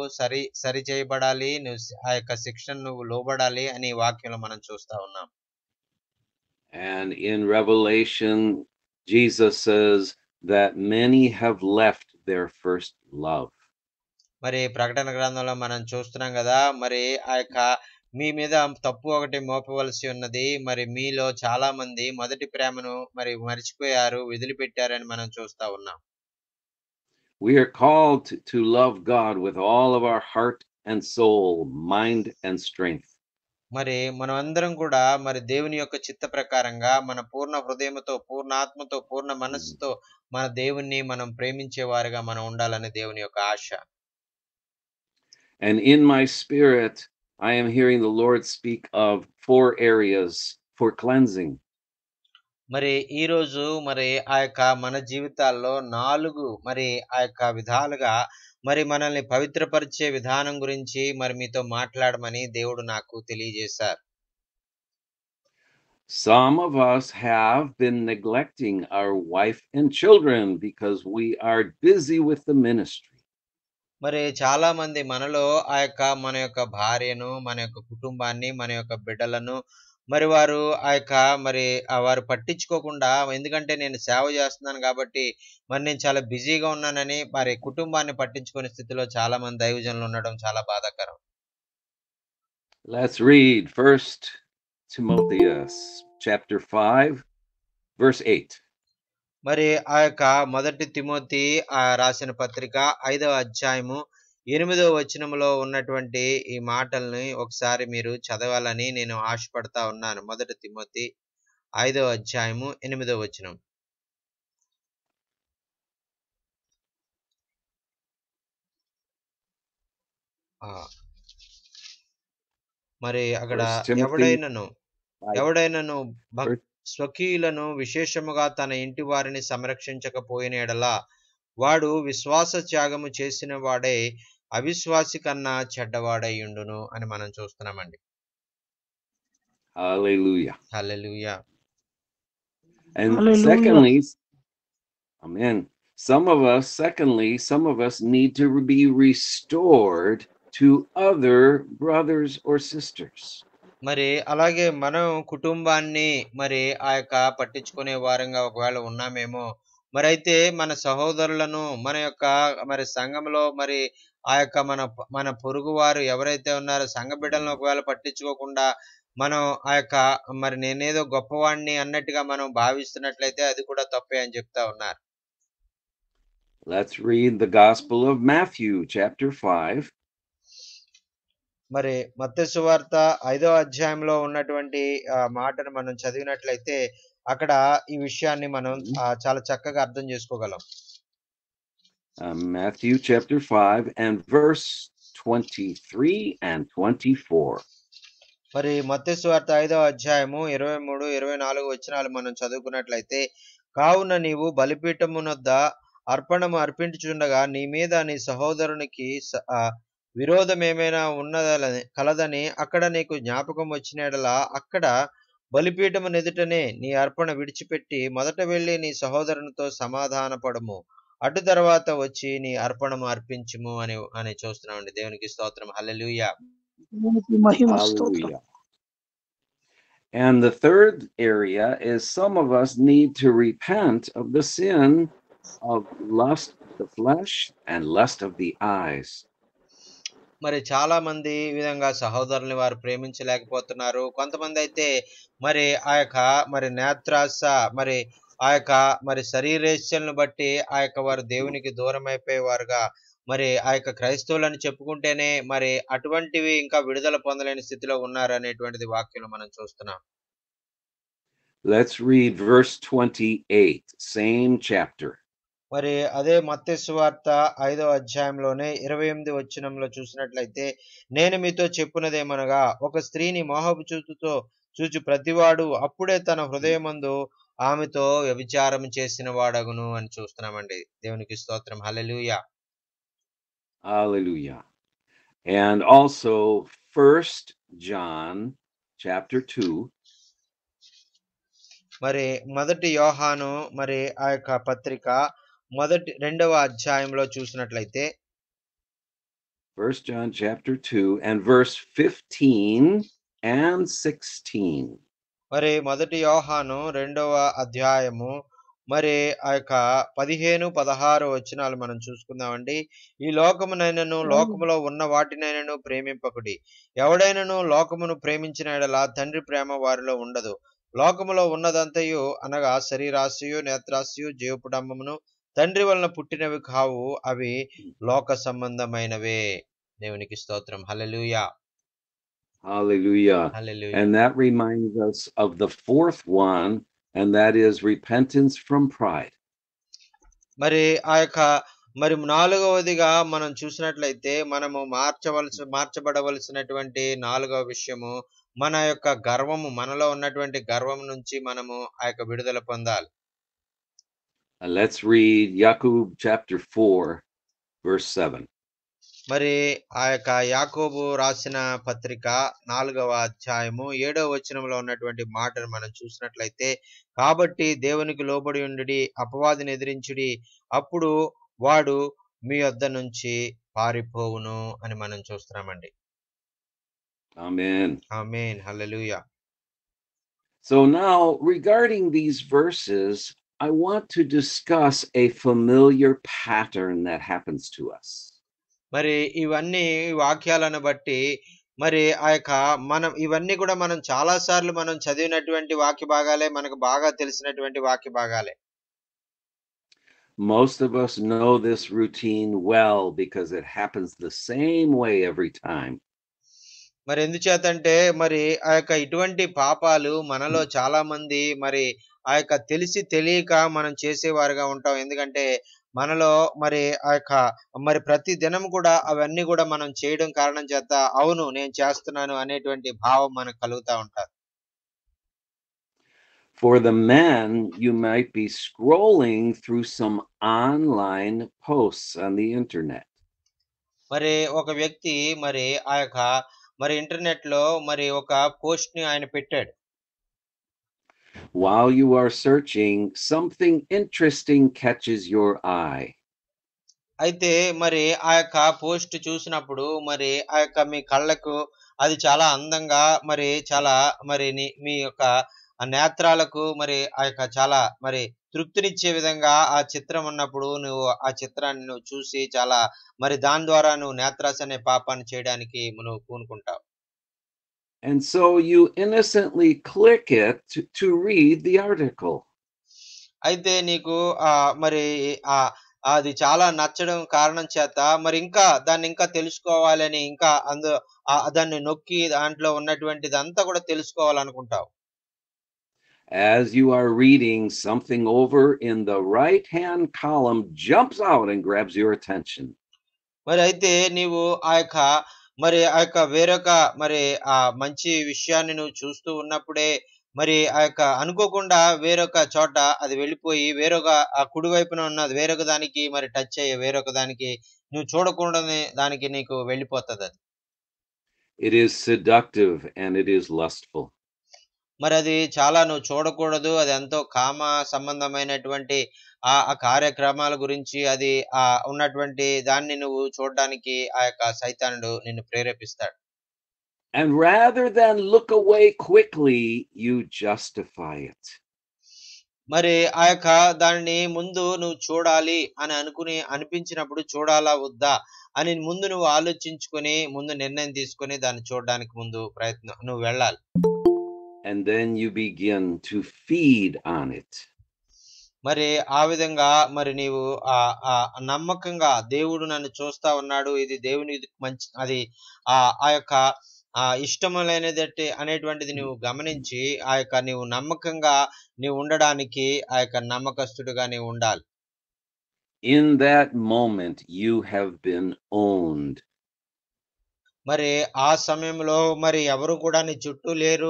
సరి చేయబడాలి, నువ్వు ఆ యొక్క శిక్షను నువ్వు లోబడాలి అని వాక్యంలో మనం చూస్తా ఉన్నాం.
And in Revelation, Jesus says that many have left their first love.
మరి ప్రకటన గ్రంథంలో మనం చూస్తున్నాం కదా, మరి ఆ యొక్క మీ మీద తప్పు ఒకటి మోపవలసి ఉన్నది, మరి మీలో చాలా మంది మొదటి ప్రేమను మరి మర్చిపోయారు, వదిలిపెట్టారని మనం చూస్తా ఉన్నాం.
We are called to love God with all of our heart and soul, mind and strength.
మరి మనం అందరం కూడా మరి దేవుని యొక్క చిత్త ప్రకారంగా మన పూర్ణ హృదయముతో, పూర్ణ ఆత్మతో, పూర్ణ మనస్సుతో మన దేవుణ్ణి మనం ప్రేమించేవారుగా మనం ఉండాలని దేవుని యొక్క ఆశ.
And in my spirit, I am hearing the Lord speak of 4 areas for cleansing.
మరి ఈ రోజు మరి ఆ యొక్క మన జీవితాల్లో 4 మరి ఆ యొక్క విధాలుగా మరి మనల్ని పవిత్రపరిచే విధానం గురించి మరి మీతో మాట్లాడమని దేవుడు నాకు తెలియజేశారు.
Some of us have been neglecting our wife and children because we are busy with the ministry.
మరి చాలా మంది మనలో ఆ యొక్క మన యొక్క భార్యను, మన యొక్క కుటుంబాన్ని, మన యొక్క బిడ్డలను మరి వారు ఆ యొక్క మరి వారు పట్టించుకోకుండా, ఎందుకంటే నేను సేవ చేస్తున్నాను కాబట్టి మరి నేను చాలా బిజీగా ఉన్నానని మరి కుటుంబాన్ని పట్టించుకునే స్థితిలో చాలా మంది దైవజనులు ఉండడం చాలా బాధాకరం.
Let's read 1 Timothy chapter 5 verse 8.
మరి ఆ యొక్క మొదటి తిమోతి రాసిన పత్రిక 5వ అధ్యాయము 8వ వచనములో ఉన్నటువంటి ఈ మాటల్ని ఒకసారి మీరు చదవాలని నేను ఆశపడతా ఉన్నాను. మొదటి తిమోతి 5వ అధ్యాయము 8వ వచనం. మరి అక్కడ ఎవడైనను స్వకీయులను విశేషముగా తన ఇంటి వారిని సంరక్షించకపోయిన ఎడల వాడు విశ్వాస త్యాగము చేసిన వాడే అవిశ్వాసి కన్నా చెడ్డవాడయ్యుండును అని మనం చూస్తున్నామండి.
Hallelujah.
Hallelujah.
And
Hallelujah.
secondly, amen. Some of us need to be restored to other brothers or sisters.
మరి అలాగే మనం కుటుంబాన్ని మరి ఆ యొక్క పట్టించుకునే వారంగా ఒకవేళ ఉన్నామేమో, మరి అయితే మన సహోదరులను మన యొక్క మరి సంఘంలో మరి ఆ యొక్క మన పొరుగు వారు ఎవరైతే ఉన్నారో సంఘ బిడ్డలను ఒకవేళ పట్టించుకోకుండా మనం ఆ యొక్క మరి నేనేదో గొప్పవాడిని అన్నట్టుగా మనం భావిస్తున్నట్లయితే అది కూడా తప్పే అని చెప్తా ఉన్నారు.
Let's read the Gospel of Matthew chapter 5.
మరి మత్తయి సువార్త 5వ అధ్యాయంలో ఉన్నటువంటి మాటను మనం చదివినట్లయితే అక్కడ ఈ విషయాన్ని మనం చాలా చక్కగా అర్థం చేసుకోగలం.
Matthew chapter 5 and verse 23 and 24.
మరి మత్తయి సువార్త 5వ అధ్యాయము 23, 24 వచనాలు మనం చదువుకున్నట్లయితే, కావున నీవు బలిపీఠమునొద్ద అర్పణము అర్పించుచుండగా నీ మీద నీ సహోదరునికి విరోధం ఏమైనా కలదని అక్కడ నీకు జ్ఞాపకం వచ్చినట్లా అక్కడ బలిపీఠము ఎదుటనే నీ అర్పణ విడిచిపెట్టి మొదట వెళ్ళి నీ సహోదరునితో సమాధాన పడము, అటు తర్వాత వచ్చి నీ అర్పణము అర్పించుము అని చూస్తున్నామండి. దేవునికి స్తోత్రం. హల్లెలూయా.
Hallelujah. And the third area is some of us need to repent of the sin of lust of the flesh and lust of the eyes.
మరి చాలా మంది ఈ విధంగా సహోదరుల్ని వారు ప్రేమించలేకపోతున్నారు. కొంతమంది అయితే మరి ఆ యొక్క మరి నేత్రాస మరి ఆ యొక్క మరి శరీరేచ్ఛలను బట్టి ఆ యొక్క వారు దేవునికి దూరం అయిపోయేవారుగా మరి ఆ యొక్క క్రైస్తవులని చెప్పుకుంటేనే మరి అటువంటివి ఇంకా విడుదల పొందలేని స్థితిలో ఉన్నారు అనేటువంటిది వాక్యంలో మనం చూస్తున్నాం.
Let's read verse 28, same chapter.
మరి అదే మత్తయి సువార్త 5వ అధ్యాయంలోనే 28 వచనంలో చూసినట్లయితే, నేను మీతో చెప్పున్నదేమనగా, ఒక స్త్రీని మోహపు చూపుతో చూచు ప్రతివాడు అప్పుడే తన హృదయమందు ఆమెతో వ్యభిచారం చేసిన వాడగును అని చూస్తున్నామండి. దేవునికి స్తోత్రం. హల్లెలూయా.
Hallelujah. And also 1 John chapter 2,
మరి మొదటి యోహాను మరి ఆ యొక్క పత్రిక 2వ అధ్యాయంలో చూసినట్లయితే
1 John chapter 2 and verse 15 and 16.
మరి మొదటి యోహాను 2వ అధ్యాయము మరి ఆ యొక్క 15, 16 వచనాలు మనం చూసుకుందామండి. ఈ లోకమునైనను లోకములో ఉన్న వాటినైనను ప్రేమింపకుడి. ఎవడైనను లోకమును ప్రేమించిన యెడల తండ్రి ప్రేమ వారిలో ఉండదు. లోకములో ఉన్నదంతయు అనగా శరీరాశయు, నేత్రాశయు, జీవపుడంబమును తండ్రి వలన పుట్టినవి కావు, అవి లోక సంబంధమైనవే. దేవునికి స్తోత్రం. హల్లెలూయా.
Hallelujah.
Hallelujah.
And that reminds us of the fourth one, and that is repentance from pride.
మరి ఆ యొక్క మరి 4వదిగా మనం చూసినట్లయితే మనము మార్చబడవలసినటువంటి 4వ విషయము మన యొక్క గర్వము, మనలో ఉన్నటువంటి గర్వం నుంచి మనము ఆ యొక్క విడుదల పొందాలి.
Let's read Jacob chapter 4, verse 7.
మరి ఆ యొక్క యాకోబు రాసిన పత్రిక 4వ అధ్యాయము 7వ వచనంలో ఉన్నటువంటి మాటను మనం చూసినట్లయితే, కాబట్టి దేవునికి లోబడి ఉండుడి, అపవాదిని ఎదిరించుడి, అప్పుడు వాడు మీ వద్ద నుంచి పారిపోవును అని మనం చూస్తున్నామండి.
Amen.
Amen. Hallelujah.
So now, regarding these verses, I want to discuss a familiar pattern that happens to us.
మరి ఇవన్నీ వాక్యాలను బట్టి మరి ఆ యొక్క ఇవన్నీ కూడా మనం చాలా సార్లు మనం చదివినటువంటి వాక్య భాగాలే, మనకు బాగా తెలిసినటువంటి వాక్య భాగాలే.
Most of us know this routine well because it happens the same way every time.
మరి ఎందుచేతంటే మరి ఆ యొక్క ఇటువంటి పాపాలు మనలో చాలా మంది మరి ఆ యొక్క తెలిసి తెలియక మనం చేసేవారుగా ఉంటాం. ఎందుకంటే మనలో మరి ఆ యొక్క మరి ప్రతి దినం కూడా అవన్నీ కూడా మనం చేయడం కారణం చేత అవును నేను చేస్తున్నాను అనేటువంటి భావం మనకు కలుగుతా ఉంటారు.
For the men, you might be scrolling through some online posts on the internet.
మరి ఒక వ్యక్తి మరి ఆ యొక్క మరి ఇంటర్నెట్ లో మరి ఒక పోస్ట్ ని ఆయన పెట్టాడు.
While you are searching, something interesting catches your eye.
అయితే మరి ఆ యొక్క పోస్ట్ చూసినప్పుడు మరి ఆ యొక్క మీ కళ్ళకు అది చాలా అందంగా మరి చాలా మరి మీ యొక్క నేత్రాలకు మరి ఆ యొక్క చాలా మరి తృప్తినిచ్చే విధంగా ఆ చిత్రం ఉన్నప్పుడు నువ్వు ఆ చిత్రాన్ని నువ్వు చూసి చాలా మరి దాని ద్వారా నువ్వు నేత్రాస అనే పాపాన్ని చేయడానికి నువ్వు పూనుకుంటావు.
And so you innocently click it to read the article.
అయితే నీకు మరి అది చాలా నచ్చడం కారణం చేత మరి ఇంకా దాన్ని ఇంకా తెలుసుకోవాలని ఇంకా దాన్ని నొక్కి దాంట్లో ఉన్నటువంటిదంతా కూడా తెలుసుకోవాలనుకుంటావు.
As you are reading, something over in the right-hand column jumps out and grabs your attention.
మరి అయితే నీవు ఆ యొక్క వేరొక మరి ఆ మంచి విషయాన్ని నువ్వు చూస్తూ ఉన్నప్పుడే మరి ఆ యొక్క అనుకోకుండా వేరొక చోట అది వెళ్ళిపోయి వేరొక ఆ కుడివైపున ఉన్నది వేరొక దానికి మరి టచ్ అయ్యే వేరొక దానికి నువ్వు చూడకూడని దానికి నీకు వెళ్ళిపోతుంది. అది
It is seductive and it is lustful.
మరి అది చాలా నువ్వు చూడకూడదు, అది ఎంతో కామ సంబంధమైనటువంటి ఆ కార్యక్రమాల గురించి అది ఉన్నటువంటి దాన్ని నువ్వు చూడడానికి ఆ యొక్క సైతానుడు నిన్ను ప్రేరేపిస్తాడు.
And rather than look away quickly, you justify it.
మరి ఆ యొక్క దానిని ముందు నువ్వు చూడాలి అని అనిపించినప్పుడు చూడాలా వద్దా అని ముందు నువ్వు ఆలోచించుకొని ముందు నిర్ణయం తీసుకొని దాన్ని చూడడానికి ముందు నువ్వు వెళ్ళాలి.
And then you begin to feed on it.
మరి ఆ విధంగా మరి నీవు నమ్మకంగా దేవుడు నన్ను చూస్తా ఉన్నాడు, ఇది దేవుని మంచి అది ఆ యొక్క ఇష్టములైనది అనేటువంటిది నువ్వు గమనించి ఆ యొక్క నీవు నమ్మకంగా నీవు ఉండడానికి ఆ యొక్క నమ్మకస్తుడుగా నీవు ఉండాలి.
In that moment, you have been owned.
మరి ఆ సమయంలో మరి ఎవరు కూడా నీ చుట్టూ లేరు.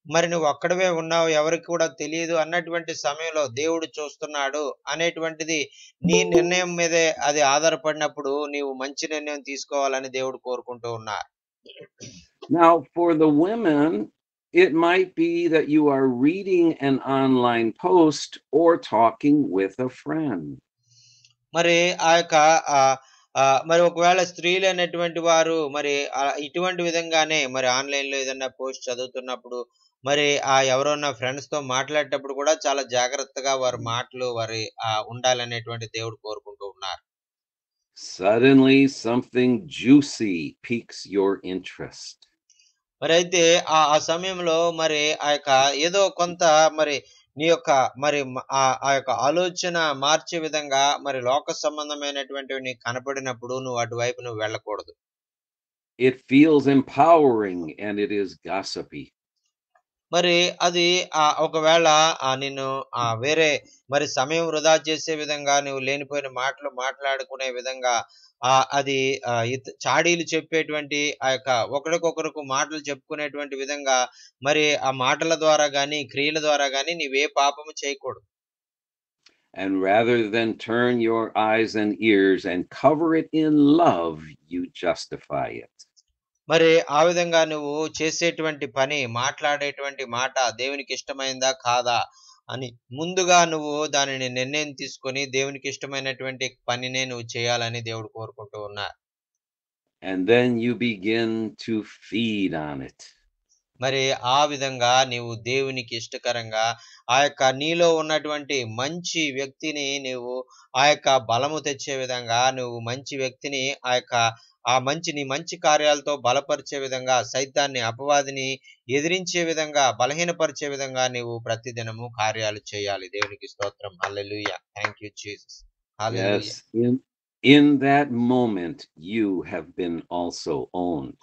మరి నువ్వు ఒక్కడివే ఉన్నావు. ఎవరికి కూడా తెలియదు అన్నటువంటి సమయంలో దేవుడు చూస్తున్నాడు అనేటువంటిది నీ నిర్ణయం మీదే అది ఆధారపడినప్పుడు నీవు మంచి నిర్ణయం తీసుకోవాలని దేవుడు కోరుకుంటూ ఉన్నారు.
Now, for the women, it might be that you are reading an online post or talking with a friend.
మరి ఆ యొక్క మరి ఒకవేళ స్త్రీలు అనేటువంటి వారు మరి ఇటువంటి విధంగానే మరి ఆన్‌లైన్‌లో ఏదన్నా పోస్ట్ చదువుతున్నప్పుడు మరి ఎవరన్నా ఫ్రెండ్స్‌తో మాట్లాడేటప్పుడు కూడా చాలా జాగ్రత్తగా వారి మాటలు ఉండాలనేటువంటి దేవుడు కోరుకుంటూ ఉన్నారు.
Suddenly, something juicy piques your interest.
మరైతే ఆ సమయంలో మరి ఏదో కొంత మరి నీ యొక్క మరి ఆ యొక్క ఆలోచన మార్చే విధంగా మరి లోక సంబంధమైనటువంటివి నీకు కనపడినప్పుడు నువ్వు అటువైపు నువ్వు వెళ్ళకూడదు.
It feels empowering and it is gossipy.
మరి అది ఒకవేళ నిన్ను వేరే మరి సమయం వృధా చేసే విధంగా నువ్వు లేనిపోయిన మాటలు మాట్లాడుకునే విధంగా అది చాడీలు చెప్పేటువంటి ఆ యొక్క ఒకరికొకరికి మాటలు చెప్పుకునేటువంటి విధంగా మరి ఆ మాటల ద్వారా గాని క్రియల ద్వారా గాని నీవే పాపము చేయకూడదు.
And rather than turn your eyes and ears and cover it in love, you justify it.
మరి ఆ విధంగా నువ్వు చేసేటువంటి పని మాట్లాడేటువంటి మాట దేవునికి ఇష్టమైందా కాదా అని ముందుగా నువ్వు దానిని నిర్ణయం తీసుకొని దేవునికి ఇష్టమైనటువంటి పనినే నువ్వు చేయాలని దేవుడు కోరుకుంటూ ఉన్నారు.
And then you begin to feed on it.
మరి ఆ విధంగా నీవు దేవునికి ఇష్టకరంగా ఆ యొక్క నీలో ఉన్నటువంటి మంచి వ్యక్తిని నీవు ఆ యొక్క బలము తెచ్చే విధంగా నువ్వు మంచి వ్యక్తిని నీ మంచి కార్యాలతో బలపరిచే విధంగా సైతాన్ని అపవాదిని ఎదిరించే విధంగా బలహీనపరిచే విధంగా నీవు ప్రతిదినము కార్యాలు చేయాలి. దేవునికి స్తోత్రం. Hallelujah. Thank you Jesus. Hallelujah.
Yes, in that moment you have been also owned.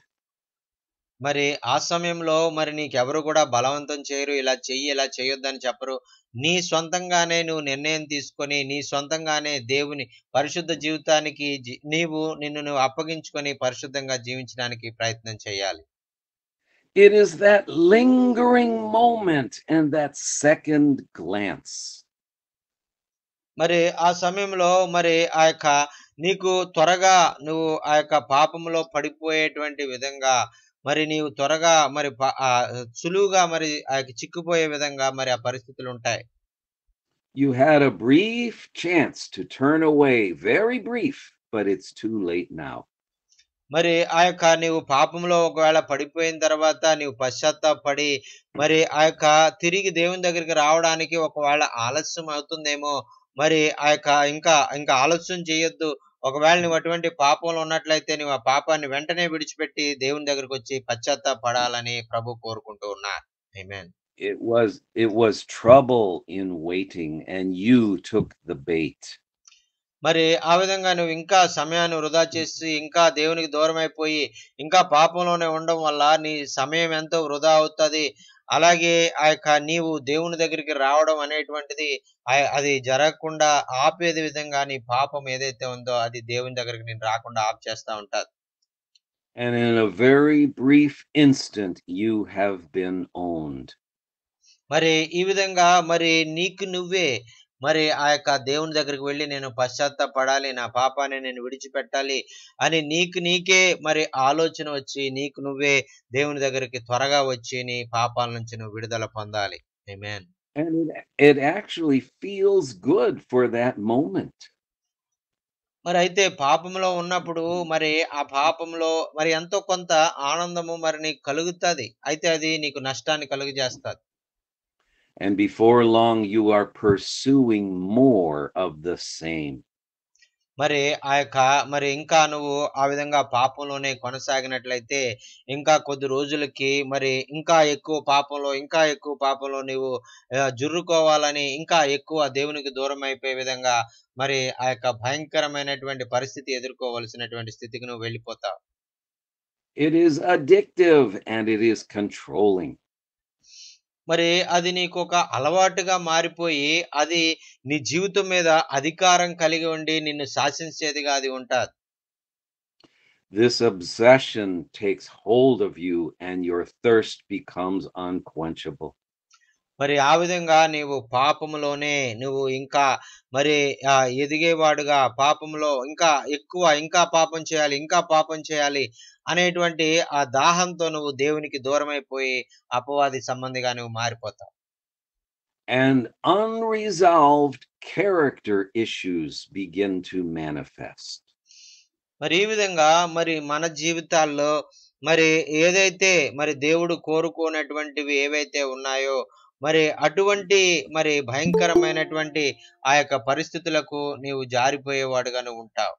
మరి ఆ సమయంలో మరి నీకెవరు కూడా బలవంతం చేయరు. ఇలా చెయ్యి ఇలా చేయొద్దని చెప్పరు. నీ సొంతంగానే నువ్వు నిర్ణయం తీసుకొని నీ సొంతంగానే దేవుని పరిశుద్ధ జీవితానికి నిన్ను నువ్వు అప్పగించుకొని పరిశుద్ధంగా జీవించడానికి ప్రయత్నం చేయాలి.
It is that lingering moment and that second glance.
మరి ఆ సమయంలో మరి నీకు త్వరగా నువ్వు పాపములో పడిపోయేటువంటి విధంగా మరి నీవు త్వరగా మరి సులువుగా మరి చిక్కుపోయే విధంగా మరి ఆ పరిస్థితులు ఉంటాయి.
You had a brief chance to turn away, very brief, but it's too late now.
మరి నీవు పాపంలో ఒకవేళ పడిపోయిన తర్వాత నీవు పశ్చాత్తాపడి మరి తిరిగి దేవుని దగ్గరికి రావడానికి ఒకవేళ ఆలస్యం అవుతుందేమో. మరి ఇంకా ఆలస్యం చేయొద్దు. ఒకవేళ నువ్వు అటువంటి పాపంలో ఉన్నట్లయితే నువ్వు ఆ పాపాన్ని వెంటనే విడిచిపెట్టి దేవుని దగ్గరికి వచ్చి పశ్చాత్తాపడాలని ప్రభు కోరుకుంటూ ఉన్నారు. ఆమేన్.
It was trouble in waiting and you took the bait.
మరి ఆ విధంగా నువ్వు ఇంకా సమయాన్ని వృధా చేసి ఇంకా దేవునికి దూరం అయిపోయి ఇంకా పాపంలోనే ఉండడం వల్ల నీ సమయం ఎంతో వృధా అవుతుంది. అలాగే నీవు దేవుని దగ్గరికి రావడం అనేటువంటిది అది జరగకుండా ఆపేది విధంగా నీ పాపం ఏదైతే ఉందో అది దేవుని దగ్గరికి నేను రాకుండా ఆప్ చేస్తా ఉంటాది.
And in a very brief instant you have been owned.
మరి ఈ విధంగా మరి నీకు నువ్వే మరి దేవుని దగ్గరికి వెళ్ళి నేను పశ్చాత్తాపడాలి, నా పాపాన్ని నేను విడిచిపెట్టాలి అని నీకే మరి ఆలోచన వచ్చి నీకు నువ్వే దేవుని దగ్గరికి త్వరగా వచ్చి నీ పాపాల నుంచి నువ్వు విడుదల పొందాలి. ఆమేన్.
And it actually feels good for that moment.
మరి అయితే పాపంలో ఉన్నప్పుడు మరి ఆ పాపంలో మరి ఎంతో కొంత ఆనందము మరి నీకు కలుగుతుంది. అయితే అది నీకు నష్టాన్ని కలుగజేస్తుంది.
And before long you are pursuing more of the same.
మరి మరి ఇంకా నువ్వు ఆ విధంగా పాపంలోనే కొనసాగినట్లయితే ఇంకా కొద్ది రోజులకి మరి ఇంకా ఎక్కువ పాపంలో నీవు జుర్రుకోవాలని ఇంకా ఎక్కువ దేవునికి దూరం అయిపోయే విధంగా మరి భయంకరమైనటువంటి పరిస్థితి ఎదుర్కోవలసినటువంటి స్థితికి నువ్వు వెళ్ళిపోతావు.
It is addictive and it is controlling.
మరి అది నీకు ఒక అలవాటుగా మారిపోయి అది నీ జీవితం మీద అధికారం కలిగి ఉండి నిన్ను శాసించేదిగా అది ఉంటాది.
This obsession takes hold of you and your thirst becomes unquenchable.
మరి ఆ విధంగా నీవు పాపములోనే నువ్వు ఇంకా మరి ఎదిగేవాడుగా పాపంలో ఇంకా పాపం చేయాలి, ఇంకా పాపం చేయాలి అనేటువంటి ఆ దాహంతో నువ్వు దేవునికి దూరమైపోయి అపవాది సంబంధిగా నువ్వు మారిపోతావు.
And unresolved character issues begin to manifest.
మరి ఈ విధంగా మరి మన జీవితాల్లో మరి ఏదైతే మరి దేవుడు కోరుకోనటువంటివి ఏవైతే ఉన్నాయో మరి అటువంటి మరి భయంకరమైనటువంటి ఆ యొక్క పరిస్థితులకు నీవు జారిపోయేవాడుగా నువ్వు ఉంటావు.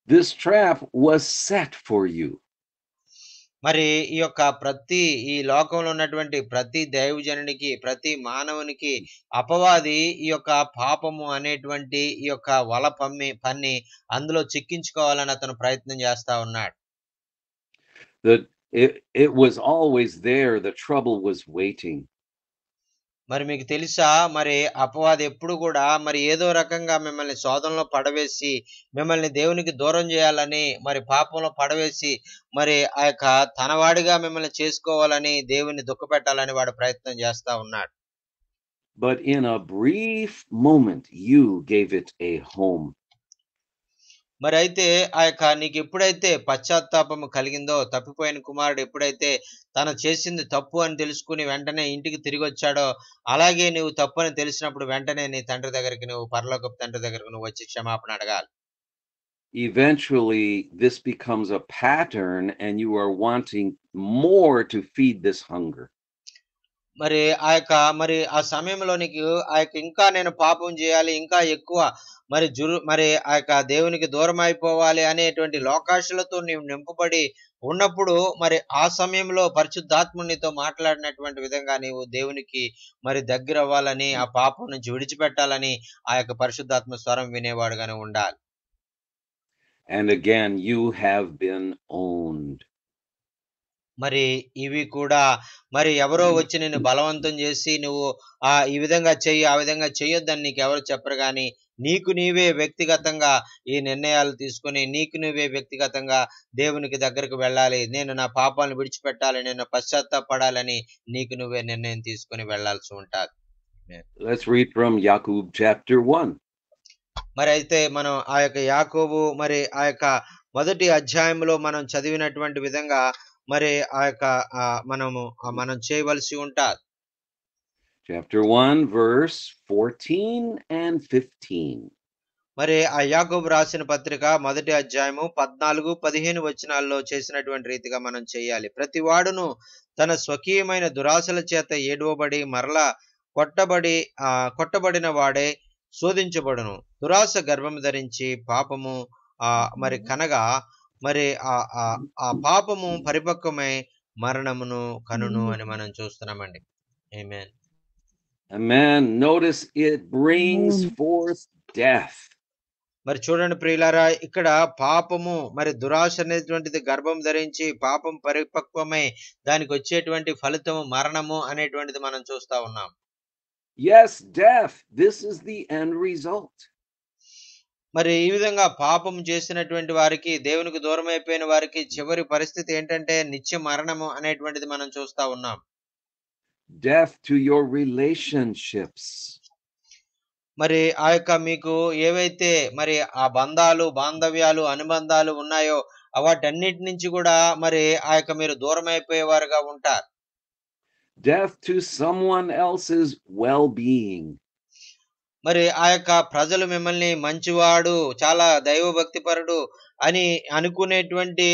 This trap was set for you.
మరి ఈ లోకంలో ఉన్నటువంటి ప్రతి దైవజనునికి ప్రతి మానవునికి అపవాది ఈ యొక్క పాపము అనేటువంటి ఈ యొక్క వల పన్ని అందులో చిక్కించుకోవాలని అతను ప్రయత్నం చేస్తా ఉన్నాడు.
It was always there. The trouble was waiting.
మరి మీకు తెలుసా మరి అపవాది ఎప్పుడు కూడా మరి ఏదో రకంగా మిమ్మల్ని శోధనలో పడవేసి మిమ్మల్ని దేవునికి దూరం చేయాలని మరి పాపంలో పడవేసి మరి ఆ యొక్క తనవాడిగా మిమ్మల్ని చేసుకోవాలని దేవుని దుఃఖపెట్టాలని వాడు ప్రయత్నం చేస్తా ఉన్నాడు.
But in a brief moment you gave it a home.
మరి అయితే ఆ యొక్క నీకు ఎప్పుడైతే పశ్చాత్తాపము కలిగిందో తప్పిపోయిన కుమారుడు ఎప్పుడైతే తను చేసింది తప్పు అని తెలుసుకుని వెంటనే ఇంటికి తిరిగి వచ్చాడో అలాగే నువ్వు తప్పు అని తెలిసినప్పుడు వెంటనే నీ తండ్రి దగ్గరికి నువ్వు పరలోకపు తండ్రి దగ్గరకు నువ్వు వచ్చి క్షమాపణ అడగాలి.
Eventually this becomes a pattern and you are wanting more to feed this hunger.
మరి ఆ సమయంలో నీకు ఇంకా నేను పాపం చేయాలి ఇంకా ఎక్కువ మరి ఆ యొక్క దేవునికి దూరం అయిపోవాలి అనేటువంటి లోకాశలతో నీవు నింపబడి ఉన్నప్పుడు మరి ఆ సమయంలో పరిశుద్ధాత్మునితో మాట్లాడినటువంటి విధంగా నీవు దేవునికి మరి దగ్గర అవ్వాలని ఆ పాపం నుంచి విడిచిపెట్టాలని ఆ యొక్క పరిశుద్ధాత్మ స్వరం వినేవాడుగానే ఉండాలి.
And again you have been owned.
మరి ఇవి కూడా మరి ఎవరో వచ్చి నిన్ను బలవంతం చేసి నువ్వు ఈ విధంగా చెయ్యి ఆ విధంగా చెయ్యొద్దని నీకు ఎవరు చెప్పరు కానీ నీకు నీవే వ్యక్తిగతంగా ఈ నిర్ణయాలు తీసుకుని నీకు నువ్వే వ్యక్తిగతంగా దేవునికి దగ్గరకు వెళ్ళాలి, నేను నా పాపాలను విడిచిపెట్టాలి, నేను పశ్చాత్తాపడాలని నీకు నువ్వే నిర్ణయం తీసుకుని వెళ్లాల్సి ఉంటుంది.
Let's read from Jacob chapter 1.
మరి అయితే మనం ఆ యొక్క యాకోబు మరి ఆ యొక్క మొదటి అధ్యాయంలో మనం చదివినటువంటి విధంగా మరి ఆ యొక్క మనం చేయవలసి ఉంటుంది.
Chapter 1 verse 14 and 15.
మరి ఆ యాకోబు రాసిన పత్రిక మొదటి అధ్యాయము 14-15 వచనాల్లో చేసినటువంటి రీతిగా మనం చేయాలి. ప్రతి వాడును తన స్వకీయమైన దురాశల చేత ఏడవబడి మరలా కొట్టబడిన వాడే శోధించబడును. దురాశ గర్భము ధరించి పాపము మరి కనగా మరి ఆ పాపము పరిపక్వమై మరణమును కనును అని మనం చూస్తున్నామండి. ఆమేన్.
Amen. Notice it brings forth death.
మరి చూడండి ప్రియులారా, ఇక్కడ పాపము మరి దురాశ అనేటువంటిది గర్భం ధరించి పాపం పరిపక్వమై దానికి వచ్చేటువంటి ఫలితము మరణము అనేటువంటిది మనం చూస్తా ఉన్నాం.
Yes, death. This is the end result.
మరి ఈ విధంగా పాపం చేసినటువంటి వారికి దేవునికి దూరం అయిపోయిన వారికి చివరి పరిస్థితి ఏంటంటే నిత్య మరణము అనేటువంటిది మనం చూస్తా ఉన్నాం.
Death to your relationships.
మరి ఆ యొక్క మీకు ఏవైతే మరి ఆ బంధాలు బాంధవ్యాలు అనుబంధాలు ఉన్నాయో వాటన్నిటి నుంచి కూడా మరి ఆ యొక్క మీరు దూరం అయిపోయేవారుగా ఉంటారు.
Death to someone else's well-being.
మరి ఆ యొక్క ప్రజలు మిమ్మల్ని మంచివాడు చాలా దైవభక్తిపరుడు అని అనుకునేటువంటి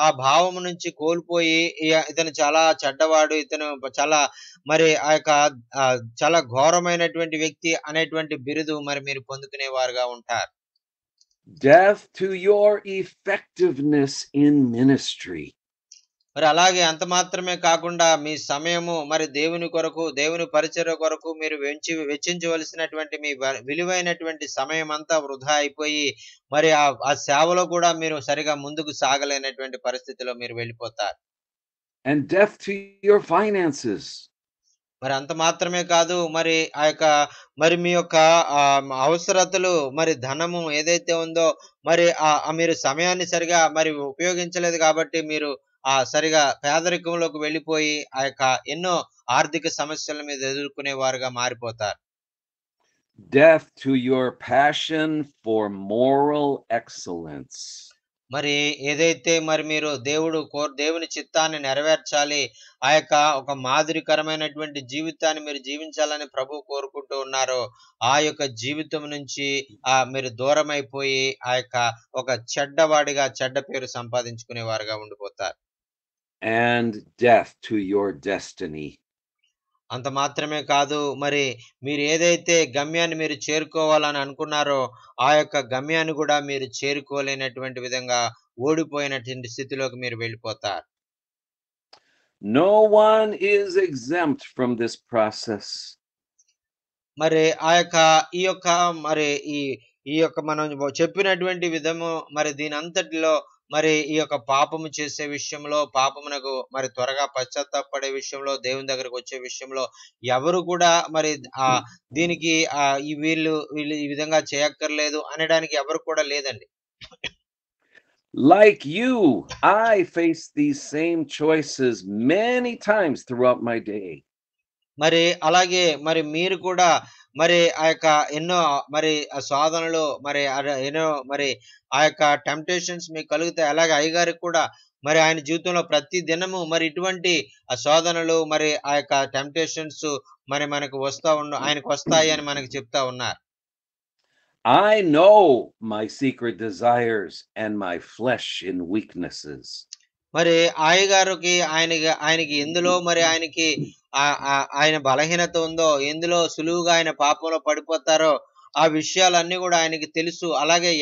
ఆ భావం నుంచి కోల్పోయి ఇతను చాలా చెడ్డవాడు, ఇతను చాలా మరి ఆ యొక్క చాలా ఘోరమైనటువంటి వ్యక్తి అనేటువంటి బిరుదు మరి మీరు పొందుకునేవారుగా ఉంటారు.
Death to your effectiveness in ministry.
మరి అలాగే అంత మాత్రమే కాకుండా మీ సమయము మరి దేవుని కొరకు దేవుని పరిచర్య కొరకు మీరు వెచ్చించవలసినటువంటి మీ విలువైనటువంటి సమయం అంతా వృధా అయిపోయి మరి ఆ సేవలో కూడా మీరు సరిగా ముందుకు సాగలేనటువంటి పరిస్థితిలో మీరు వెళ్ళిపోతారు.
And death to your finances.
మరి అంత మాత్రమే కాదు, మరి ఆ యొక్క మరి మీ యొక్క అవసరతలు, మరి ధనము ఏదైతే ఉందో, మరి మీరు సమయాన్ని సరిగా మరి ఉపయోగించలేదు కాబట్టి మీరు సరిగా పేదరికంలోకి వెళ్ళిపోయి ఆ యొక్క ఎన్నో ఆర్థిక సమస్యల మీద ఎదుర్కొనే వారుగా మారిపోతారు.
Death to your passion for moral excellence.
మరి ఏదైతే మరి మీరు దేవుని చిత్తాన్ని నెరవేర్చాలి, ఆ యొక్క ఒక మాదిరికరమైనటువంటి జీవితాన్ని మీరు జీవించాలని ప్రభు కోరుకుంటూ ఉన్నారో, ఆ యొక్క జీవితం నుంచి మీరు దూరమైపోయి ఆ యొక్క ఒక చెడ్డవాడిగా చెడ్డ పేరు సంపాదించుకునే వారుగా ఉండిపోతారు.
And death to your destiny.
అంత మాత్రమే కాదు, మరి మీరు ఏదైతే గమ్యాన్ని మీరు చేరుకోవాలని అనుకున్నారో, ఆ యొక్క గమ్యాన్ని కూడా మీరు చేరుకోలేనటువంటి విధంగా ఓడిపోయినటువంటి స్థితిలోకి మీరు వెళ్ళిపోతారు.
No one is exempt from this process.
మరి ఈ యొక్క మనం చెప్పినటువంటి విధము, మరి దీని అంతటిలో మరి ఈ యొక్క పాపము చేసే విషయంలో, పాపమునకు మరి త్వరగా పశ్చాత్తాపడే విషయంలో, దేవుని దగ్గరకు వచ్చే విషయంలో ఎవరు కూడా మరి దీనికి వీళ్ళు ఈ విధంగా చేయక్కర్లేదు అనడానికి ఎవరు కూడా లేదండి.
Like you, I face these same choices many times throughout my day.
మరి అలాగే మరి మీరు కూడా మరి ఆ యొక్క ఎన్నో మరి శోధనలు, మరి ఎన్నో మరి ఆ యొక్క టెంప్టేషన్స్ మీకు కలుగుతాయి. అలాగే అయ్యగారికి కూడా మరి ఆయన జీవితంలో ప్రతి దినము మరి ఇటువంటి శోధనలు, మరి ఆ యొక్క టెంప్టేషన్స్ మరి మనకు ఆయనకు వస్తాయి అని మనకు చెప్తా ఉన్నారు.
I know my secret desires and my flesh in weaknesses.
మరి అయ్యగారికి ఆయనకి ఎందులో మరి ఆయన బలహీనత ఉందో, ఎందులో సులువుగా ఆయన పాపంలో పడిపోతారో ఆ విషయాలన్నీ కూడా ఆయనకి తెలుసు. అలాగే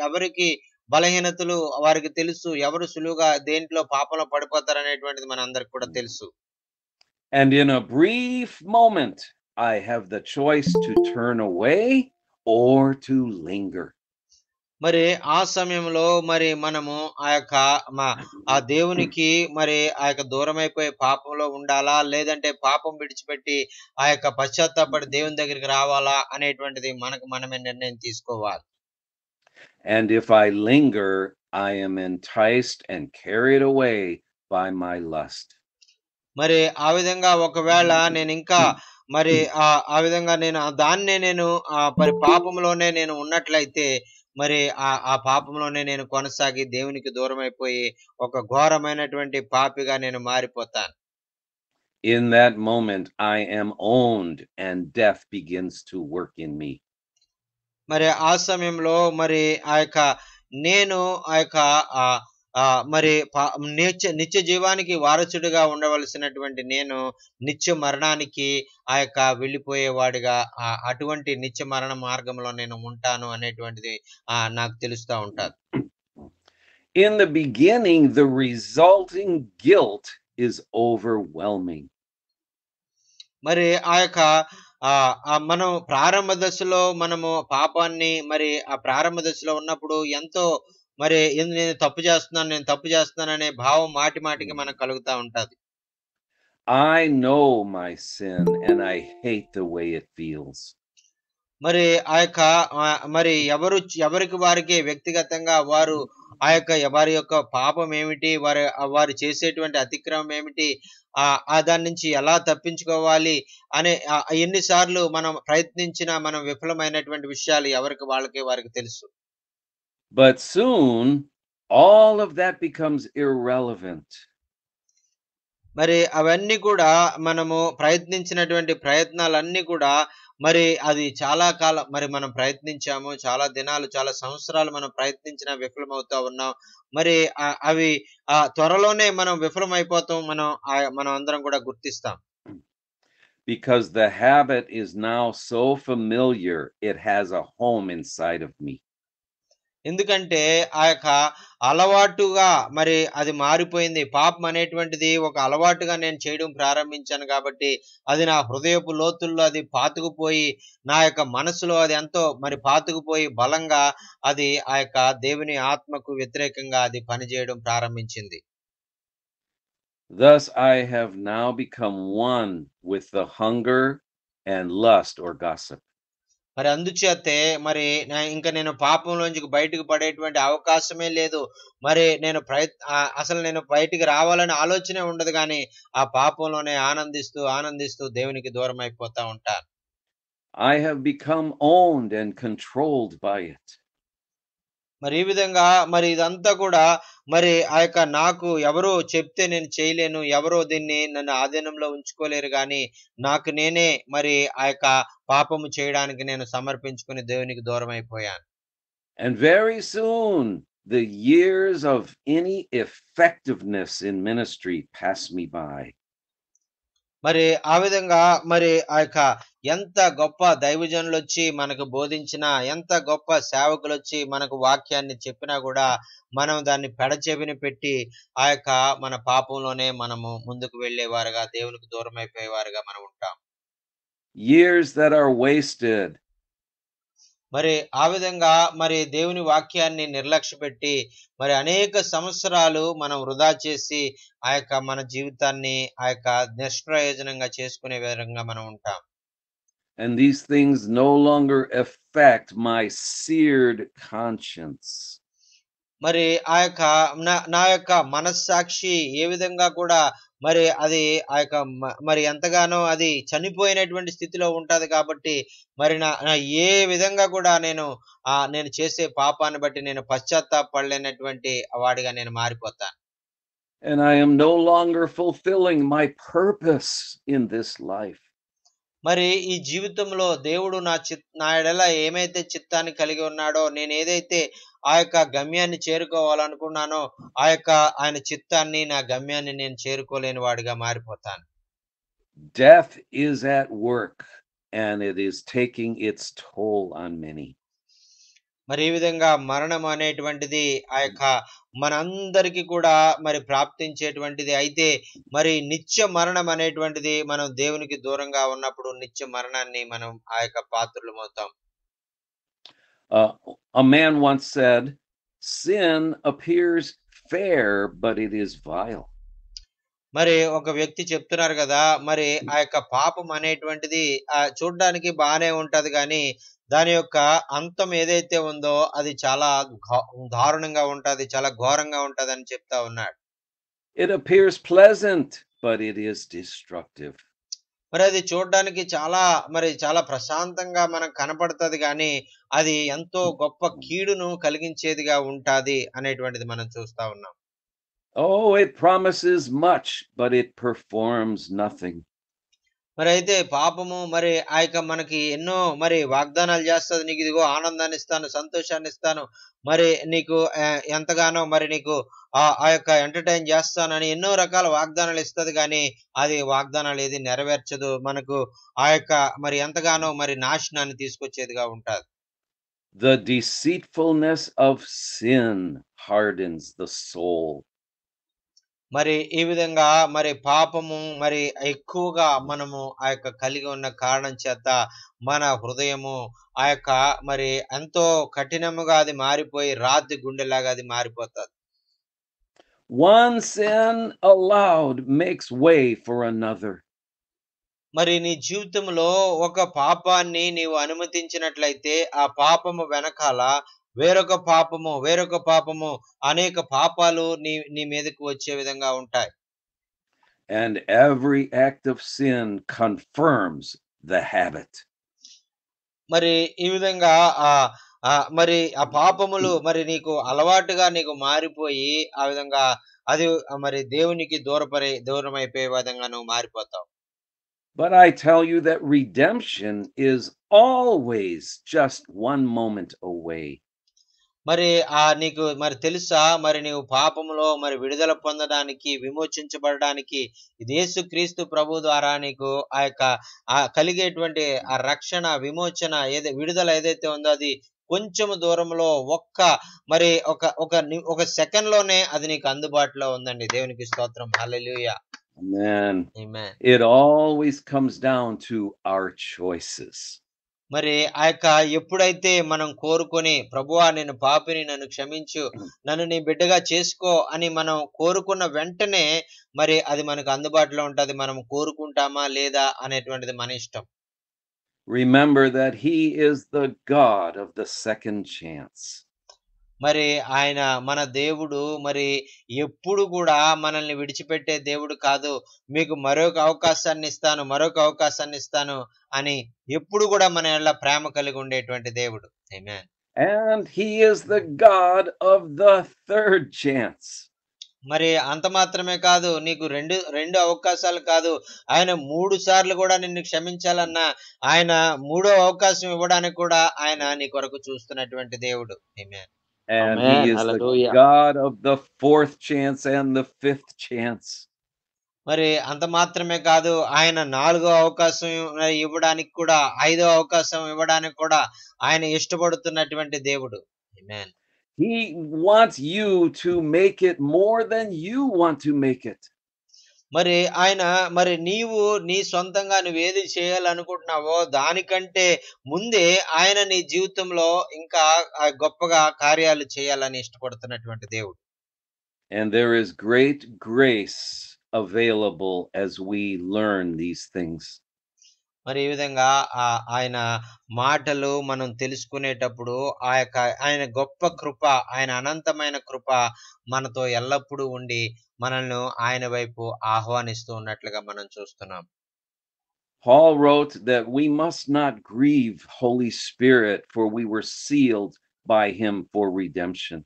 ఎవరికి బలహీనతలు వారికి తెలుసు, ఎవరు సులువుగా దేంట్లో పాపంలో పడిపోతారు అనేటువంటిది మనందరికి కూడా తెలుసు.
And in a brief moment I have the choice to turn away or to linger.
మరి ఆ సమయంలో మరి మనము ఆ దేవునికి మరి ఆ యొక్క దూరమైపోయే పాపంలో ఉండాలా, లేదంటే పాపం విడిచిపెట్టి ఆ యొక్క పశ్చాత్తాపడి దేవుని దగ్గరికి రావాలా అనేటువంటిది మనమే నిర్ణయం తీసుకోవాలి.
And if I linger, I am enticed and carried away by my lust.
మరి ఆ విధంగా ఒకవేళ నేను ఇంకా మరి ఆ విధంగా నేను మరి పాపంలోనే నేను ఉన్నట్లయితే, మరి ఆ పాపంలోనే నేను కొనసాగి దేవునికి దూరం అయిపోయి ఒక ఘోరమైనటువంటి పాపిగా నేను మారిపోతాను.
In that moment I am owned and death begins to work in me.
మరి ఆ సమయంలో మరి నేను మరి నిత్య జీవానికి వారసుడిగా ఉండవలసినటువంటి నేను నిత్య మరణానికి వెళ్ళిపోయేవాడిగా, అటువంటి నిత్య మరణ మార్గంలో నేను ఉంటాను అనేటువంటిది నాకు తెలుస్తూ ఉంటారు.
In the beginning, the resulting guilt is overwhelming.
మరి మనం ప్రారంభ దశలో మనము పాపాన్ని మరి ఆ ప్రారంభ దశలో ఉన్నప్పుడు ఎంతో మరి నేను తప్పు చేస్తున్నాను అనే భావం మాటికి మనకు కలుగుతా ఉంటది.
I know my sin and I hate the way it feels.
మరి మరి ఎవరికి వారికి వ్యక్తిగతంగా వారు వారి యొక్క పాపం ఏమిటి, వారు చేసేటువంటి అతిక్రమం ఏమిటి, దాని నుంచి ఎలా తప్పించుకోవాలి అనే ఎన్నిసార్లు మనం ప్రయత్నించినా మనం విఫలమైనటువంటి విషయాలు వారికి తెలుసు.
But soon all of that becomes irrelevant.
మరి అవన్నీ కూడా మనము ప్రయత్నించినటువంటి ప్రయత్నాలన్నీ కూడా మరి అది చాలా కాలం మరి మనం ప్రయత్నించాము, చాలా దినాలు చాలా సంవత్సరాలు మనం ప్రయత్నించినా విఫలమవుతా ఉన్నాం. మరి అవి త్వరలోనే మనం విఫలమైపోతాం, మనం అందరం కూడా గుర్తిస్తాం.
Because the habit is now so familiar, it has a home inside of me.
ఎందుకంటే అలవాటుగా మరి అది మారిపోయింది. పాపం అనేటువంటిది ఒక అలవాటుగా నేను చేయడం ప్రారంభించాను కాబట్టి అది నా హృదయపు లోతుల్లో అది పాతుకుపోయి, నా యొక్క మనసులో అది ఎంతో మరి పాతుకుపోయి బలంగా అది దేవుని ఆత్మకు వ్యతిరేకంగా అది పనిచేయడం ప్రారంభించింది.
Thus I have now become one with the hunger and lust or gossip.
మరి అందుచేతే మరి ఇంకా నేను పాపంలోంచి బయటకు పడేటువంటి అవకాశమే లేదు. మరి నేను అసలు నేను బయటికి రావాలని ఆలోచనే ఉండదు గానీ, ఆ పాపంలోనే ఆనందిస్తూ, ఆనందిస్తూ దేవునికి దూరం అయిపోతా ఉంటాను.
I have become owned and controlled by it.
మరి ఈ విధంగా మరి ఇదంతా కూడా మరి ఆ యొక్క నాకు ఎవరో చెప్తే నేను చేయలేను, ఎవరో దీన్ని నన్ను ఆధీనంలో ఉంచుకోలేరు గానీ, నాకు నేనే మరి ఆ యొక్క పాపము చేయడానికి నేను సమర్పించుకుని దేవునికి దూరం అయిపోయాను.
And very soon the years of any effectiveness in ministry pass me by.
మరి ఆ విధంగా మరి ఆ యొక్క ఎంత గొప్ప దైవజనులొచ్చి మనకు బోధించినా, ఎంత గొప్ప సేవకులొచ్చి మనకు వాక్యాన్ని చెప్పినా కూడా మనం దాన్ని పెడచెవిన పెట్టి ఆ యొక్క మన పాపంలోనే మనము ముందుకు వెళ్ళేవారుగా, దేవునికి దూరం అయిపోయేవారుగా మనం ఉంటాం.
Years that are wasted.
మరి ఆ విధంగా మరి దేవుని వాక్యాన్ని నిర్లక్ష్యపెట్టి మరి అనేక సంవత్సరాలు మనం వృధా చేసి ఆ యొక్క మన జీవితాన్ని ఆ యొక్క నిష్ప్రయోజనంగా చేసుకునే విధంగా మనం ఉంటాం.
And these things no longer affect my seared conscience.
మరి ఆ యొక్క నా యొక్క మనస్సాక్షి ఏ విధంగా కూడా మరి అది ఆ యొక్క మరి ఎంతగానో అది చనిపోయినటువంటి స్థితిలో ఉంటది కాబట్టి మరి నా ఏ విధంగా కూడా నేను చేసే పాపాన్ని బట్టి నేను పశ్చాత్తాపడలేనటువంటి వాడిగా నేను మారిపోతాను.
And I am no longer fulfilling my purpose in this life.
మరి ఈ జీవితంలో దేవుడు నా ఎడల ఏమైతే చిత్తాన్ని కలిగి ఉన్నాడో, నేను ఏదైతే ఆ యొక్క గమ్యాన్ని చేరుకోవాలనుకున్నానో ఆ యొక్క ఆయన చిత్తాన్ని, నా గమ్యాన్ని నేను చేరుకోలేని వాడిగా మారిపోతాను.
Death is at work and it is taking its toll on many.
మరి ఈ విధంగా మరణం అనేటువంటిది ఆ యొక్క మనందరికీ కూడా మరి ప్రాప్తించేటువంటిది. అయితే మరి నిత్య మరణం అనేటువంటిది మనం దేవునికి దూరంగా ఉన్నప్పుడు నిత్య మరణాన్ని మనం ఆ యొక్క పాత్రులమవుతాం.
A man once said, sin appears fair, but it is vile.
మరి ఒక వ్యక్తి చెప్తున్నారు కదా, మరి ఆ యొక్క పాపం అనేటువంటిది చూడ్డానికి బానే ఉంటది గాని దాని యొక్క అంతం ఏదైతే ఉందో అది చాలా దారుణంగా ఉంటది, చాలా ఘోరంగా ఉంటదని చెప్తా ఉన్నాడు.
It appears pleasant, but it is destructive.
మరి అది చూడడానికి చాలా ప్రశాంతంగా మనకు కనపడుతది గాని అది ఎంతో గొప్ప కీడును కలిగించేదిగా ఉంటాది అనేటువంటిది మనం చూస్తా ఉన్నాం.
Oh, it promises much, but it performs nothing.
మరి అయితే పాపము మరి ఆ యొక్క మనకి ఎన్నో మరి వాగ్దానాలు చేస్తుంది. నీకు ఇదిగో ఆనందాన్ని ఇస్తాను, సంతోషాన్ని ఇస్తాను, మరి నీకు ఎంతగానో మరి నీకు ఆ యొక్క ఎంటర్టైన్ చేస్తానని ఎన్నో రకాల వాగ్దానాలు ఇస్తుంది కానీ అది వాగ్దానాలు ఏది నెరవేర్చదు. మనకు ఆ యొక్క మరి ఎంతగానో మరి నాశనాన్ని తీసుకొచ్చేదిగా ఉంటుంది.
The deceitfulness of sin hardens the soul.
మరి ఈ విధంగా మరి పాపము మరి ఎక్కువగా మనము ఆ యొక్క కలిగి ఉన్న కారణం చేత మన హృదయము ఆ యొక్క మరి ఎంతో కఠినముగా అది మారిపోయి రాతి గుండెలాగా అది మారిపోతుంది.
One sin allowed makes way for another.
మరి నీ జీవితంలో ఒక పాపాన్ని నీవు అనుమతించినట్లయితే ఆ పాపము వెనకాల వేరొక పాపము అనేక పాపాలు నీ మీదకు వచ్చే విధంగా ఉంటాయి.
And every act of sin confirms the habit.
మరి ఈ విధంగా మరి ఆ పాపములు మరి నీకు అలవాటుగా నీకు మారిపోయి ఆ విధంగా అది మరి దేవునికి దూరమైపోయే విధంగా నువ్వు మారిపోతావు.
But I tell you that redemption is always just one moment away.
మరి నీకు మరి తెలుసా, మరి నీవు పాపములో మరి విడుదల పొందడానికి, విమోచించబడడానికి యేసుక్రీస్తు ప్రభు ద్వారా నీకు ఆ యొక్క కలిగేటువంటి ఆ రక్షణ, విమోచన విడుదల ఏదైతే ఉందో అది కొంచెం దూరంలో మరి ఒక సెకండ్ లోనే అది నీకు అందుబాటులో ఉందండి. దేవునికి స్తోత్రం. హల్లెలూయా.
Amen.
Amen.
It always comes down to our choices.
మరి ఆ యొక్క ఎప్పుడైతే మనం కోరుకొని ప్రభువా నేను పాపిని నన్ను క్షమించు, నన్ను నీ బిడ్డగా చేసుకో అని మనం కోరుకున్న వెంటనే మరి అది మనకు అందుబాటులో ఉంటది. మనం కోరుకుంటామా లేదా అనేటువంటిది మన ఇష్టం.
Remember that He is the God of the second chance.
మరి ఆయన మన దేవుడు మరి ఎప్పుడు కూడా మనల్ని విడిచిపెట్టే దేవుడు కాదు. మీకు మరొక అవకాశాన్ని ఇస్తాను, మరొక అవకాశాన్ని ఇస్తాను అని ఎప్పుడు కూడా మన యెడల ప్రేమ కలిగి ఉండేటువంటి దేవుడు. ఆమేన్.
And He is the God of the third chance.
మరి అంత మాత్రమే కాదు, నీకు రెండు అవకాశాలు కాదు, ఆయన 3 సార్లు కూడా నిన్ను క్షమించాలన్నా ఆయన మూడో అవకాశం ఇవ్వడానికి కూడా ఆయన నీ కొరకు చూస్తున్నటువంటి దేవుడు. ఆమేన్.
And
Amen.
He is the
Hallelujah.
God of the fourth chance and the fifth chance.
మరి అంత మాత్రమే కాదు, ఆయన 4వ అవకాశం ఇవ్వడానికి కూడా, 5వ అవకాశం ఇవ్వడానికి కూడా ఆయన ఇష్టపడుతున్నటువంటి దేవుడు. ఆమేన్.
He wants you to make it more than you want to make it.
మరి ఆయన మరి నీవు నీ సొంతంగా నువ్వేది చేయాలనుకుంటున్నావో దానికంటే ముందే ఆయన నీ జీవితంలో ఇంకా గొప్పగా కార్యాలు చేయాలని ఇష్టపడుతున్నటువంటి దేవుడు.
And there is great grace available as we learn these things.
మరి ఈ విధంగా ఆయన మాటలు మనం తెలుసుకునేటప్పుడు ఆయన గొప్ప కృప, ఆయన అనంతమైన కృప మనతో ఎల్లప్పుడూ ఉండి మనల్ని ఆయన వైపు ఆహ్వానిస్తూ ఉన్నట్లుగా మనం చూస్తున్నాం.
Paul wrote that we must not grieve Holy Spirit, for we were sealed by Him for redemption.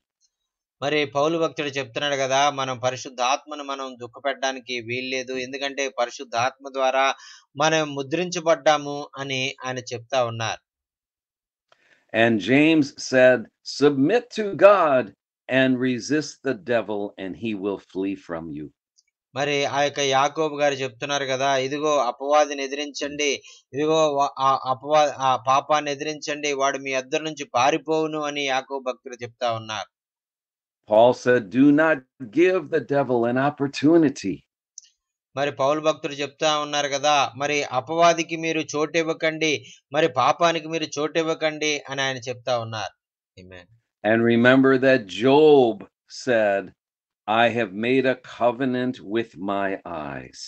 మరి పౌలు భక్తుడు చెప్తున్నాడు కదా, మనం పరిశుద్ధాత్మను మనం దుఃఖపెట్టడానికి వీల్లేదు, ఎందుకంటే పరిశుద్ధాత్మ ద్వారా మనం ముద్రించబడ్డాము అని ఆయన చెప్తా ఉన్నారు.
And James said, submit to God and resist the devil and he will flee from you.
మరి ఆ యొక్క యాకోబు గారు చెప్తున్నారు కదా, ఇదిగో అపవాదిని ఎదిరించండి, ఇదిగో ఆ పాపాన్ని ఎదిరించండి, వాడు మీ అద్దరి నుంచి పారిపోవును అని యాకోబు భక్తుడు చెప్తా ఉన్నారు.
Paul said, do not give the devil an opportunity.
మరి పౌలు భక్తుడు చెప్తా ఉన్నారు కదా, మరి అపవాదికి మీరు చోటివ్వకండి, మరి పాపానికి మీరు చోటివ్వకండి అని ఆయన చెప్తా ఉన్నారు. ఆమేన్.
And remember that Job said, I have made a covenant with my eyes.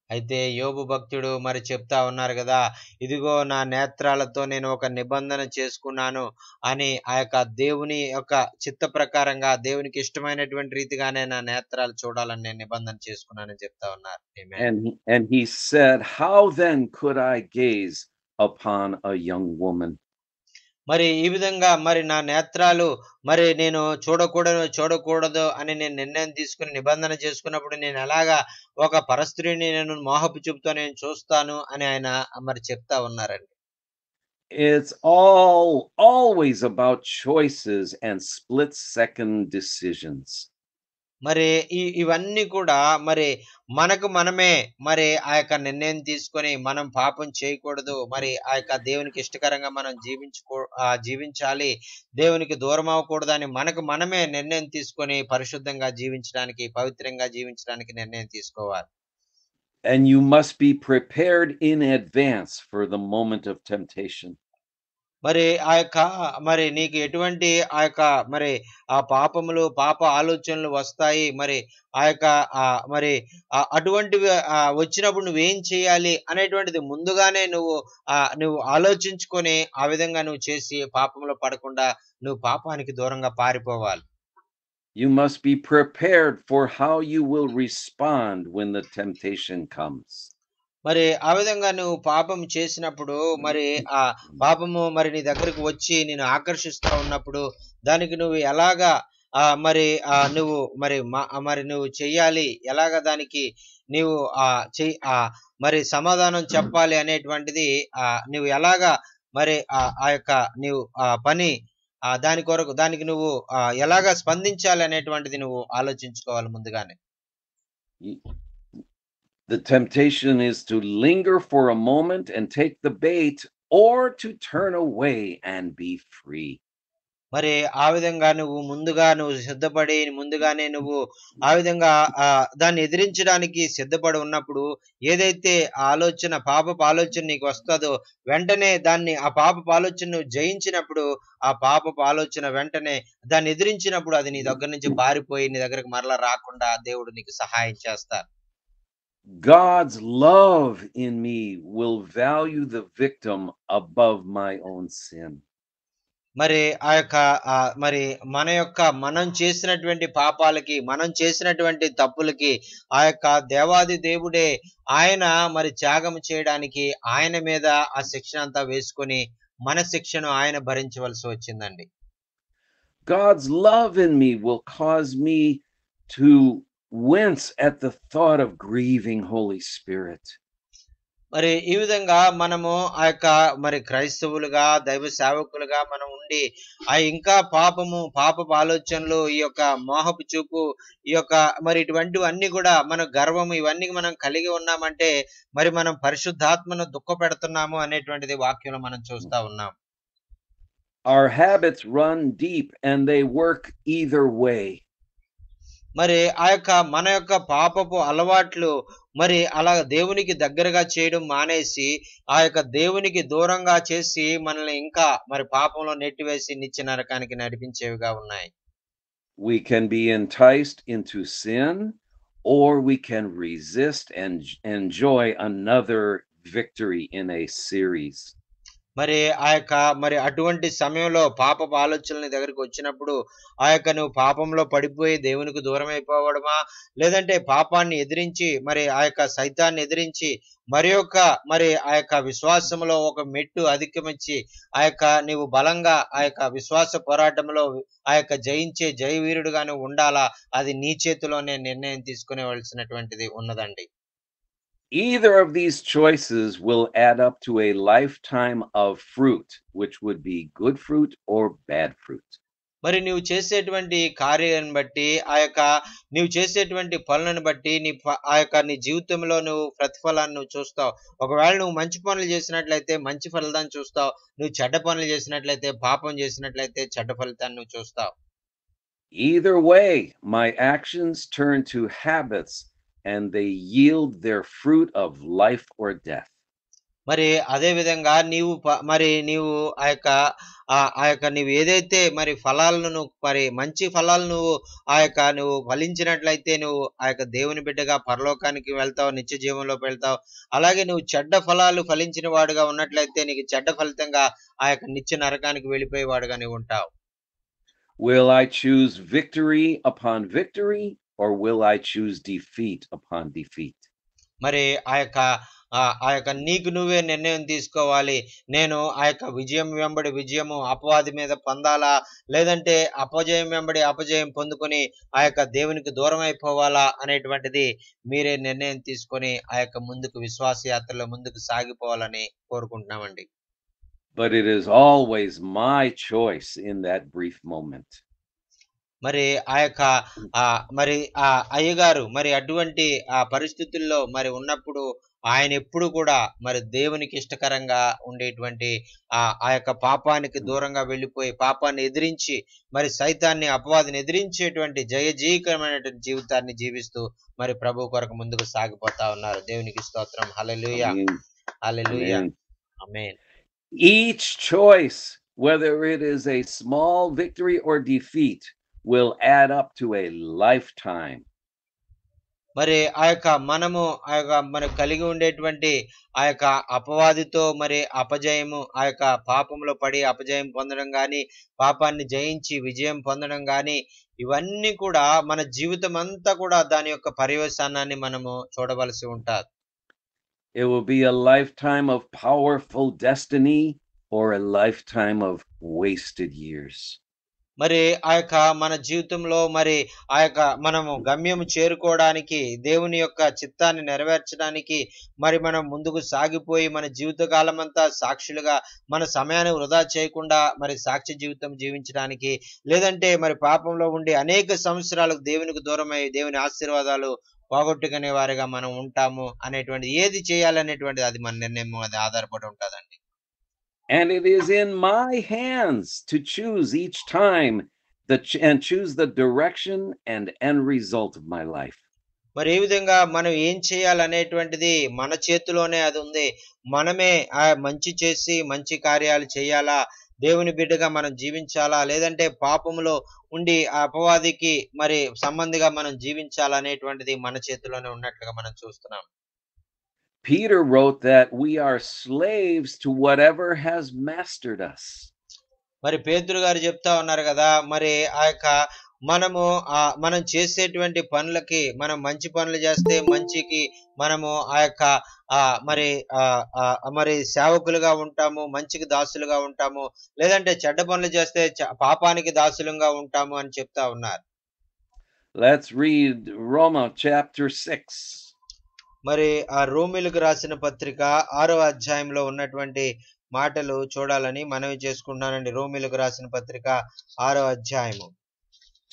అయితే యోబు భక్తుడు మరి చెప్తా ఉన్నారు కదా, ఇదిగో నా నేత్రాలతో నేను ఒక నిబంధన చేసుకున్నాను అని, ఆ యొక్క దేవుని యొక్క చిత్త ప్రకారంగా దేవునికి ఇష్టమైనటువంటి రీతిగానే నా నేత్రాలు చూడాలని నేను నిబంధన చేసుకున్నానని చెప్తా ఉన్నారు.
And he said, how then could I gaze upon a young woman?
మరి ఈ విధంగా మరి నా నేత్రాలు మరి నేను చూడకూడదు అని నేను నిర్ణయం తీసుకుని నిబంధన చేసుకున్నప్పుడు నేను ఎలాగా ఒక పరస్త్రీని నేను మోహపు చూపుతో నేను చూస్తాను అని ఆయన మరి చెప్తా ఉన్నారండి.
It's always about choices and split-second decisions.
మరి ఇవన్నీ కూడా మరి మనకు మనమే మరి ఆ యొక్క నిర్ణయం తీసుకొని మనం పాపం చేయకూడదు, మరి ఆ యొక్క దేవునికి ఇష్టకరంగా మనం జీవించాలి, దేవునికి దూరం అవ్వకూడదు అని మనకు మనమే నిర్ణయం తీసుకొని పరిశుద్ధంగా జీవించడానికి, పవిత్రంగా జీవించడానికి నిర్ణయం తీసుకోవాలి.
And you must be prepared in advance for the moment of temptation.
మరి ఆ యొక్క మరి నీకు ఎటువంటి ఆ యొక్క మరి ఆ పాప ఆలోచనలు వస్తాయి, మరి ఆ యొక్క మరి అటువంటివి వచ్చినప్పుడు నువ్వేం చేయాలి అనేటువంటిది ముందుగానే నువ్వు ఆలోచించుకొని ఆ విధంగా నువ్వు చేసి పాపంలో పడకుండా నువ్వు పాపానికి దూరంగా పారిపోవాలి.
You must be prepared for how you will respond when the temptation comes.
మరి ఆ విధంగా నువ్వు పాపం చేసినప్పుడు మరి ఆ పాపము మరి నీ దగ్గరకు వచ్చి నేను ఆకర్షిస్తా ఉన్నప్పుడు దానికి నువ్వు ఎలాగా మరి నువ్వు మరి నువ్వు చెయ్యాలి, ఎలాగా దానికి నీవు మరి సమాధానం చెప్పాలి అనేటువంటిది నువ్వు ఎలాగా మరి ఆ యొక్క నీవు పని దానికి నువ్వు ఎలాగా స్పందించాలి అనేటువంటిది నువ్వు ఆలోచించుకోవాలి ముందుగానే.
The temptation is to linger for a moment and take the bait, or to turn away and be free.
మరి ఆ విధంగా నువ్వు సిద్ధపడి ముందుగానే నువ్వు ఆ విధంగా దాన్ని ఎదిరించడానికి సిద్ధపడి ఉన్నప్పుడు ఏదైతే పాపపు ఆలోచన నీకు వస్తుందో వెంటనే ఆ పాపపు ఆలోచన నువ్వు జయించినప్పుడు ఆ పాపపు ఆలోచన వెంటనే దాన్ని ఎదిరించినప్పుడు అది నీ దగ్గర నుంచి పారిపోయి నీ దగ్గరకు మరలా రాకుండా దేవుడు నీకు సహాయం చేస్తారు.
God's love in me will value the victim above my own sin.
మరి మనం చేసినటువంటి పాపాలకి, మనం చేసినటువంటి తప్పులకి దేవాది దేవుడే ఆయన మరి త్యాగం చేయడానికి ఆయన మీద ఆ శిక్షణ అంతా వేసుకొని మన శిక్షను ఆయన భరించవలసి వచ్చిందండి.
God's love in me will cause me to wince at the thought of grieving Holy Spirit.
మరి ఈ విధంగా మనము మరి క్రైస్తవులుగా దైవ సేవకులుగా మనం ఉండి ఇంకా పాపపు ఆలోచనలు, ఈ యొక్క మోహపు చూపు, ఈ యొక్క మరి ఇటువంటివన్నీ కూడా మన గర్వము ఇవన్నీ మనం కలిగి ఉన్నామంటే మరి మనం పరిశుద్ధాత్మను దుఃఖ పెడుతున్నాము అనేటువంటిది వాక్యంలో మనం చూస్తా ఉన్నాం.
Our habits run deep and they work either way.
మరి మన యొక్క పాపపు అలవాట్లు మరి అలా దేవునికి దగ్గరగా చేయడం మానేసి దేవునికి దూరంగా చేసి మనల్ని ఇంకా మరి పాపంలో నెట్టివేసి నిత్య నరకానికి నడిపించేవిగా ఉన్నాయి.
We can be enticed into sin, or we can resist and enjoy another victory in a series.
మరి మరి అటువంటి సమయంలో పాపపు ఆలోచనల దగ్గరికి వచ్చినప్పుడు నువ్వు పాపంలో పడిపోయి దేవునికి దూరం అయిపోవడమా, లేదంటే పాపాన్ని ఎదిరించి మరి సైతాన్ని ఎదిరించి మరి విశ్వాసంలో ఒక మెట్టు అధిగమించి నీవు బలంగా విశ్వాస పోరాటంలో జయించే జయవీరుడుగా నువ్వు ఉండాలా, అది నీ చేతిలోనే నిర్ణయం తీసుకునేవలసినటువంటిది ఉన్నదండి.
Either of these choices will add up to a lifetime of fruit, which would be good fruit or bad fruit.
మరి నువ్వు చేసేటువంటి కార్యాన్ని బట్టి నువ్వు చేసేటువంటి పనులను బట్టి నీ జీవితంలో నువ్వు ప్రతిఫలాన్ని నువ్వు చూస్తావు. ఒకవేళ నువ్వు మంచి పనులు చేసినట్లయితే మంచి ఫలితాన్ని చూస్తావు, నువ్వు చెడ్డ పనులు చేసినట్లయితే పాపం చేసినట్లయితే చెడ్డ ఫలితాన్ని నువ్వు చూస్తావు.
Either way, my actions turn to habits and they yield their fruit of life or death.
మరి అదే విధంగా నీవు నీవు ఏదైతే మరి ఫలాలను మరి మంచి ఫలాలు నువ్వు ఫలించినట్లయితే నువ్వు దేవుని బిడ్డగా పరలోకానికి వెళ్తావు, నిత్య జీవంలోకి వెళ్తావు. అలాగే నువ్వు చెడ్డ ఫలాలు ఫలించిన వాడుగా ఉన్నట్లయితే నీకు చెడ్డ ఫలితంగా నిత్య నరకానికి వెళ్ళిపోయేవాడుగా నువ్వు ఉంటావు.
Will I choose victory upon victory, or will I choose defeat upon defeat?
మరి నీకు నువ్వే నిర్ణయం తీసుకోవాలి. నేను విజయం వెంబడి విజయము అపవాది మీద పొందాలా, లేదంటే అపజయం వెంబడి అపజయం పొందుకొని దేవునికి దూరం అయిపోవాలా అనేటువంటిది మీరే నిర్ణయం తీసుకొని ముందుకు విశ్వాస యాత్రలో ముందుకు సాగిపోవాలని కోరుకుంటున్నామండి.
But it is always my choice in that brief moment.
మరి మరి అయ్యగారు మరి అటువంటి పరిస్థితుల్లో మరి ఉన్నప్పుడు ఆయన ఎప్పుడు కూడా మరి దేవునికి ఇష్టకరంగా ఉండేటువంటి పాపానికి దూరంగా వెళ్ళిపోయి పాపాన్ని ఎదిరించి మరి సైతాన్ని అపవాదిని ఎదిరించేటువంటి జయజీకరమైనటువంటి జీవితాన్ని జీవిస్తూ మరి ప్రభు కొరకు ముందుకు సాగిపోతా ఉన్నారు. దేవునికి స్తోత్రం. హల్లెలూయా, హల్లెలూయా, ఆమేన్.
Each choice, whether it is a small victory or defeat, will add up to a lifetime.
మరి మనము మనకు కలిగి ఉండేటువంటి అపవాదితో మరి అపజయము పాపంలో పడి అపజయం పొందడం గాని, పాపాన్ని జయించి విజయం పొందడం గాని, ఇవన్నీ కూడా మన జీవితం అంతా కూడా దాని యొక్క పర్యవసానాన్ని మనము చూడవలసి ఉంటుంది.
It will be a lifetime of powerful destiny or a lifetime of wasted years.
మరి మన జీవితంలో మరి మనము గమ్యం చేరుకోవడానికి దేవుని యొక్క చిత్తాన్ని నెరవేర్చడానికి మరి మనం ముందుకు సాగిపోయి మన జీవితకాలం అంతా సాక్షులుగా మన సమయాన్ని వృధా చేయకుండా మరి సాక్ష్య జీవితం జీవించడానికి, లేదంటే మరి పాపంలో ఉండి అనేక సంవత్సరాలకు దేవునికి దూరమై దేవుని ఆశీర్వాదాలు పోగొట్టుకునే వారిగా మనం ఉంటాము అనేటువంటి ఏది చేయాలనేటువంటిది అది మన నిర్ణయం అది ఆధారపడి ఉంటుందండి.
And it is in my hands to choose each time and choose the direction and end result of my life.
మరి ఏ విధంగా మనం ఏం చేయాలనేటువంటిది మన చేతిలోనే అది ఉంది. మనమే మంచి చేసి మంచి కార్యాలు చేయాలా, దేవుని బిడ్డగా మనం జీవించాలా, లేదంటే పాపములో ఉండి ఆ అపవాదికి మరి సంబంధిగా మనం జీవించాలా అనేటువంటిది మన చేతిలోనే ఉన్నట్లుగా మనం చూస్తున్నాం.
Peter wrote that we are slaves to whatever has mastered us.
మరి పేతురు గారు చెప్తా ఉన్నారు కదా, మరి ఆ యొక్క మనం చేసేటువంటి పనులకి మనం మంచి పనులు చేస్తే మంచికి మనము ఆ యొక్క మరి సేవకులుగా ఉంటాము, మంచికి దాసులుగా ఉంటాము, లేదంటే చెడ్డ పనులు చేస్తే పాపానికి దాసులుగా ఉంటాము అని చెప్తా ఉన్నారు.
Let's read Romans chapter 6.
మరి ఆ రోమీలకు రాసిన పత్రిక 6వ అధ్యాయంలో ఉన్నటువంటి మాటలు చూడాలని మనవి చేసుకుంటున్నానండి. రోమీలకు రాసిన పత్రిక 6వ అధ్యాయము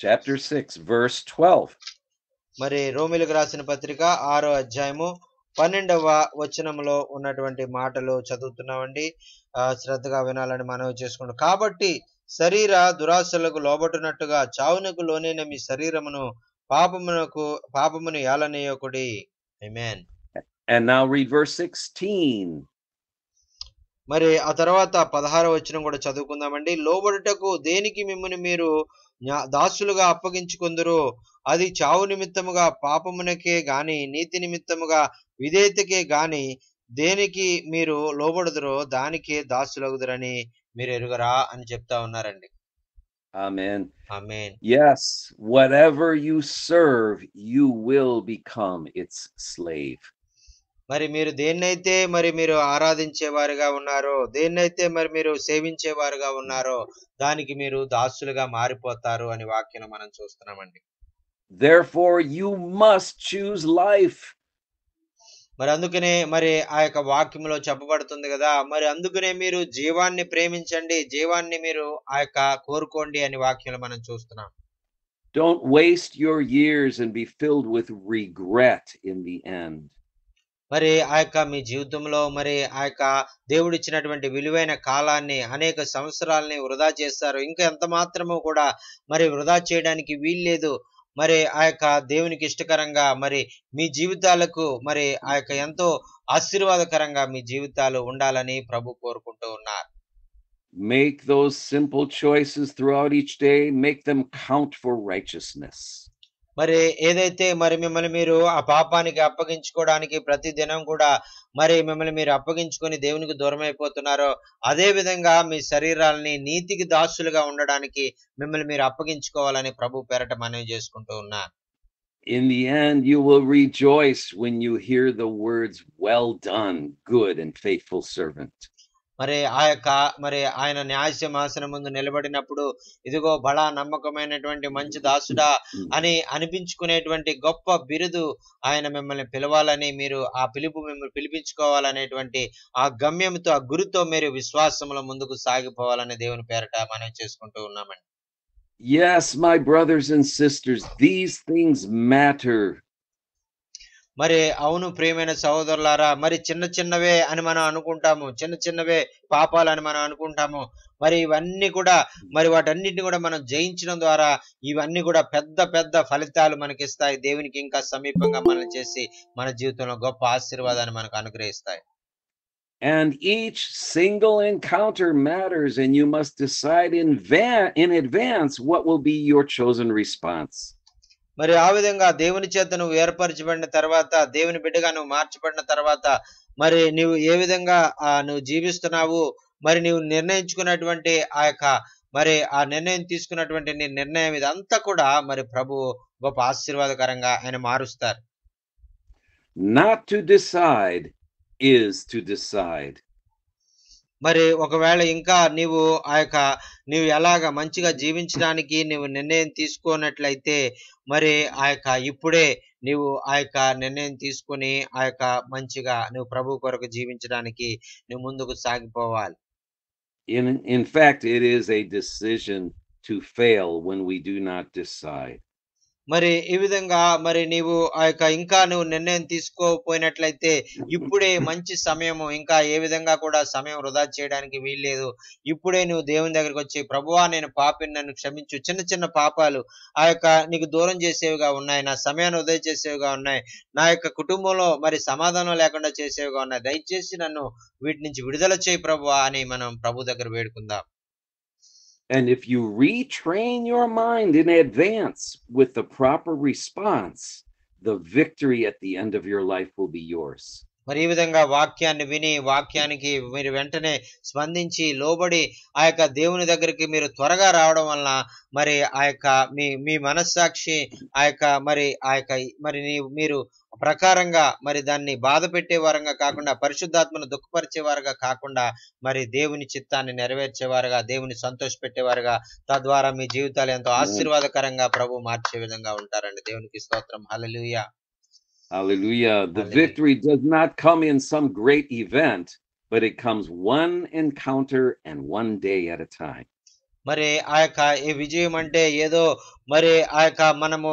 Chapter 6 verse 12.
మరి రోమీలకు రాసిన పత్రిక 6వ అధ్యాయము 12వ వచనంలో ఉన్నటువంటి మాటలు చదువుతున్నామండి. శ్రద్ధగా వినాలని మనవి చేసుకుంటాం. కాబట్టి శరీర దురాశలకు లోబడినట్టుగా చావునకు లోనైన మీ శరీరమును పాపమును ఏలనీయకుడి. ఆమేన్.
And now read verse 16.
మరి ఆ తర్వాత 16వ వచనం కూడా చదువుకుందామండి. లోబడుటకు దేనికి మిమ్ముని మీరు దాసులుగా అప్పగించుకొందురు, అది చావు నిమిత్తముగా పాపమునకే గాని నీతి నిమిత్తముగా విధేయతకే గాని దేనికి మీరు లోబడుదురో దానికే దాసులగుదురని మీరు ఎరుగరా అని చెప్తా ఉన్నారండి.
Amen.
Amen.
Yes, whatever you serve, you will become its slave.
మరి మీరు దేన్నైతే మరి మీరు ఆరాధించేవారుగా ఉన్నారో, దేన్నైతే మరి మీరు సేవించేవారుగా ఉన్నారో దానికి మీరు దాసులుగా మారిపోతారు అని వాక్యం మనం చూస్తున్నామండి.
Therefore you must choose life.
మరి అందుకనే మరి ఆ యొక్క వాక్యంలో చెప్పబడుతుంది కదా, మరి అందుకనే మీరు జీవాన్ని ప్రేమించండి, జీవాన్ని మీరు ఆ యొక్క కోరుకోండి అని వాక్యంలో మనం చూస్తున్నాం.
Don't waste your years and be filled with regret in the end.
మరి ఆ యొక్క మీ జీవితంలో మరి ఆ యొక్క దేవుడిచ్చినటువంటి విలువైన కాలాన్ని, అనేక సంవత్సరాలని వృధా చేస్తారు. ఇంకా ఎంత మాత్రము కూడా మరి వృధా చేయడానికి వీల్లేదు. మరి ఆ యొక్క దేవునికి ఇష్టకరంగా మరి మీ జీవితాలకు మరి ఆ యొక్క ఎంతో ఆశీర్వాదకరంగా మీ జీవితాలు ఉండాలని ప్రభు కోరుకుంటూ ఉన్నారు.
Make those simple choices throughout each day. Make them count for righteousness.
మరి ఏదైతే మరి మిమ్మల్ని మీరు ఆ పాపానికి అప్పగించుకోవడానికి ప్రతి దినం కూడా మరి మిమ్మల్ని మీరు అప్పగించుకొని దేవునికి దూరం అయిపోతున్నారో, అదే విధంగా మీ శరీరాలని నీతికి దాసులుగా ఉండడానికి మిమ్మల్ని మీరు అప్పగించుకోవాలని ప్రభు పేరట మనవి చేసుకుంటూ ఉన్నా.
In the end, you will rejoice when you hear the words, "Well done, good and faithful servant."
మరి ఆ యొక్క మరి ఆయన న్యాయసింహాసనం ముందు నిలబడినప్పుడు ఇదిగో బడా నమ్మకమైనటువంటి మంచి దాసుడా అని అనిపించుకునేటువంటి గొప్ప బిరుదు ఆయన మిమ్మల్ని పిలవాలని, మీరు ఆ మిమ్మల్ని పిలిపించుకోవాలనేటువంటి ఆ గమ్యంతో, ఆ గురితో మీరు విశ్వాసంలో ముందుకు సాగిపోవాలని దేవుని పేరట మనం చేసుకుంటూ ఉన్నామండి.
Yes, my brothers and sisters, these things matter.
మరి అవును ప్రియమైన సహోదరులారా, మరి చిన్న చిన్నవే అని మనం అనుకుంటాము, చిన్న చిన్నవే పాపాలని మనం అనుకుంటాము. మరి ఇవన్నీ కూడా మరి వాటన్నిటిని కూడా మనం జయించడం ద్వారా ఇవన్నీ కూడా పెద్ద పెద్ద ఫలితాలు మనకిస్తాయి. దేవునికి ఇంకా సమీపంగా మనం చేసి మన జీవితంలో గొప్ప ఆశీర్వాదాన్ని మనకు అనుగ్రహిస్తాయి.
And each single encounter matters, and you must decide in advance what will be your chosen response.
మరి ఆ విధంగా దేవుని చేత నువ్వు ఏర్పరచబడిన తర్వాత, దేవుని బిడ్డగా నువ్వు మార్చబడిన తర్వాత మరి నువ్వు ఏ విధంగా నువ్వు జీవిస్తున్నావు, మరి నువ్వు నిర్ణయించుకున్నటువంటి ఆ యొక్క మరి ఆ నిర్ణయం తీసుకున్నటువంటి నీ నిర్ణయం ఇదంతా కూడా మరి ప్రభువు గొప్ప ఆశీర్వాదకరంగా ఆయన మారుస్తారు.
Not to decide is to decide.
మరి ఒకవేళ ఇంకా నీవు ఎలాగా మంచిగా జీవించడానికి నువ్వు నిర్ణయం తీసుకోనట్లయితే మరి ఆ యొక్క ఇప్పుడే నీవు ఆ యొక్క నిర్ణయం తీసుకొని ఆ యొక్క మంచిగా నువ్వు ప్రభు కొరకు జీవించడానికి నువ్వు ముందుకు సాగిపోవాలి.
In fact, it is a decision to fail when we do not decide.
మరి ఈ విధంగా మరి నీవు ఇంకా నువ్వు నిర్ణయం తీసుకోపోయినట్లయితే ఇప్పుడే మంచి సమయము. ఇంకా ఏ విధంగా కూడా సమయం వృధా చేయడానికి వీల్లేదు. ఇప్పుడే నువ్వు దేవుని దగ్గరికి వచ్చి, ప్రభువా నేను పాపిని, నన్ను క్షమించు. చిన్న చిన్న పాపాలు నీకు దూరం చేసేవిగా ఉన్నాయి, నా సమయాన్ని వృధా చేసేవిగా ఉన్నాయి, నా యొక్క కుటుంబంలో మరి సమాధానం లేకుండా చేసేవిగా ఉన్నాయి. దయచేసి నన్ను వీటి నుంచి విడుదల చేయి ప్రభువా అని మనం ప్రభు దగ్గర వేడుకుందాం.
And if you retrain your mind in advance with the proper response, the victory at the end of your life will be yours.
మరి ఈ విధంగా వాక్యాన్ని విని వాక్యానికి మీరు వెంటనే స్పందించి లోబడి దేవుని దగ్గరికి మీరు త్వరగా రావడం వలన మరి మీ మనస్సాక్షి మరి మీరు ప్రకారంగా మరి దాన్ని బాధ పెట్టేవారంగా కాకుండా, పరిశుద్ధాత్మను దుఃఖపరిచేవారుగా కాకుండా, మరి దేవుని చిత్తాన్ని నెరవేర్చేవారుగా, దేవుని సంతోష పెట్టేవారుగా, తద్వారా మీ జీవితాలు ఎంతో ఆశీర్వాదకరంగా ప్రభు మార్చే విధంగా ఉంటారండి. దేవునికి స్తోత్రం. హల్లెలూయా.
Hallelujah. The
Hallelujah.
victory does not come in some great event, but it comes one encounter and one day at a time.
మరి ఈ విజయం అంటే ఏదో మరి మనము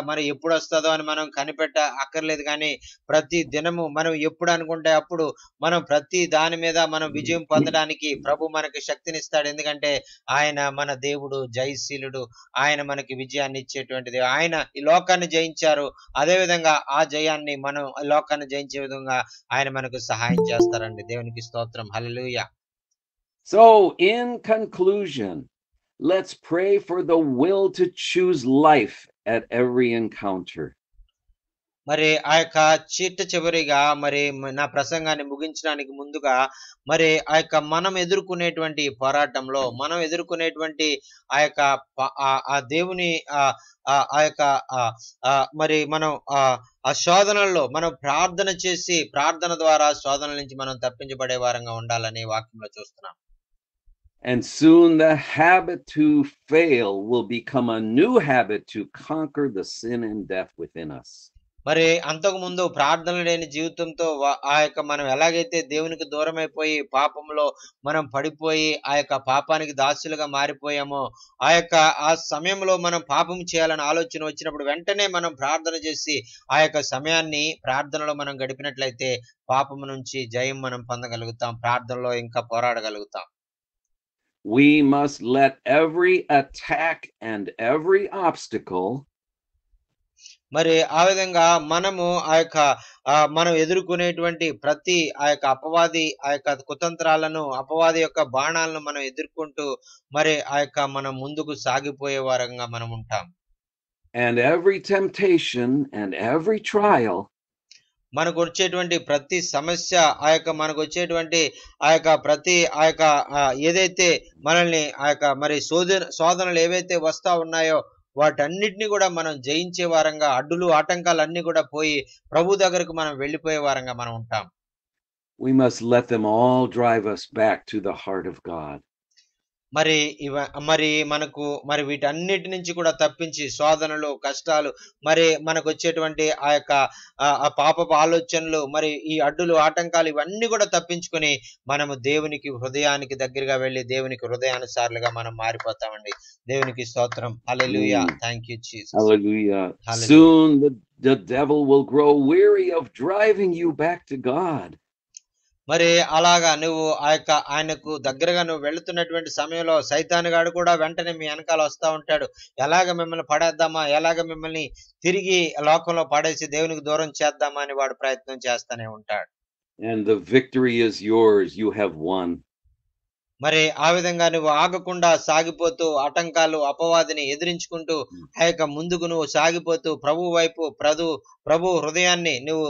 మరి ఎప్పుడు వస్తుందో అని మనం కనిపెట్ట అక్కర్లేదు. కానీ ప్రతి దినము మనం ఎప్పుడు అనుకుంటే అప్పుడు మనం ప్రతి దాని మీద మనం విజయం పొందడానికి ప్రభు మనకి శక్తినిస్తాడు. ఎందుకంటే ఆయన మన దేవుడు, జయశీలుడు. ఆయన మనకి విజయాన్ని ఇచ్చేటువంటిది. ఆయన ఈ లోకాన్ని జయించారు. అదే విధంగా ఆ జయాన్ని మనం లోకాన్ని జయించే విధంగా ఆయన మనకు సహాయం చేస్తారండి. దేవునికి స్తోత్రం. హల్లెలూయా.
So, in conclusion, let's pray for the will to choose life at every encounter.
మరి చివరిగా మరి నా ప్రసంగాన్ని ముగించడానికి ముందుగా మరి మనం ఎదుర్కొనేటువంటి పోరాటంలో, మనం ఎదుర్కొనేటువంటి ఆ దేవుని మరి మనం ఆ శోధనల్లో మనం ప్రార్థన చేసి, ప్రార్థన ద్వారా శోధనల నుంచి మనం తప్పించబడే వారంగా ఉండాలని వాక్యంలో చూస్తున్నాం.
And soon the habit to fail will become a new habit to conquer the sin and death within us.
మరి అంతకు ముందు ప్రార్థన లేని జీవితంతో మనం ఎలాగైతే దేవునికి దూరమైపోయి పాపంలో మనం పడిపోయి పాపానికి దాసులుగా మారిపోయామో, ఆ సమయంలో మనం పాపం చేయాలని ఆలోచన వచ్చినప్పుడు వెంటనే మనం ప్రార్థన చేసి సమయాన్ని ప్రార్థనలో మనం గడిపినట్లయితే పాపం నుంచి జయం మనం పొందగలుగుతాం. ప్రార్థనలో ఇంకా పోరాడగలుగుతాం.
We must let every attack and every obstacle
మరి ఆ విధంగా మనము మనం ఎదుర్కొనేటువంటి ప్రతి అపవాది కుతంత్రాలను, అపవాది యొక్క బాణాలను మనం ఎదుర్కొంటూ మరి మనం ముందుకు సాగిపోయే వారంగా మనం ఉంటాం.
And every temptation and every trial
మనకు వచ్చేటువంటి ప్రతి సమస్య, మనకు వచ్చేటువంటి ప్రతి ఏదైతే మనల్ని మరి శోధనలు ఏవైతే వస్తా ఉన్నాయో వాటన్నిటిని కూడా మనం జయించే వారంగా, అడ్డులు ఆటంకాలన్నీ కూడా పోయి ప్రభు దగ్గరకు మనం వెళ్ళిపోయే వారంగా మనం ఉంటాం.
We must let them all drive us back to the heart of God.
మరి మనకు మరి వీటన్నిటి నుంచి కూడా తప్పించి శోధనలు, కష్టాలు, మరి మనకు వచ్చేటువంటి ఆ పాపపు ఆలోచనలు, మరి ఈ అడ్డులు ఆటంకాలు ఇవన్నీ కూడా తప్పించుకొని మనము దేవునికి హృదయానికి దగ్గరగా వెళ్ళి దేవునికి హృదయానుసారులుగా మనం మారిపోతామండి. దేవునికి స్తోత్రం. Hallelujah. Thank you Jesus.
Hallelujah.
Hallelujah.
Soon the devil will grow weary of driving you back to God.
మరి అలాగా నువ్వు ఆయనకు దగ్గరగా నువ్వు వెళుతున్నటువంటి సమయంలో సైతానుగాడు కూడా వెంటనే మీ వెనకాల వస్తా ఉంటాడు. ఎలాగ మిమ్మల్ని పడేద్దామా, ఎలాగ మిమ్మల్ని తిరిగి లోకంలో పడేసి దేవునికి దూరం చేద్దామా అని వాడు ప్రయత్నం చేస్తూనే ఉంటాడు.
And the victory is yours. You have won.
మరి ఆ విధంగా నువ్వు ఆగకుండా సాగిపోతూ ఆటంకాలు, అపవాదిని ఎదిరించుకుంటూ ముందుకు నువ్వు సాగిపోతూ ప్రభు వైపు ప్రభు హృదయాన్ని నువ్వు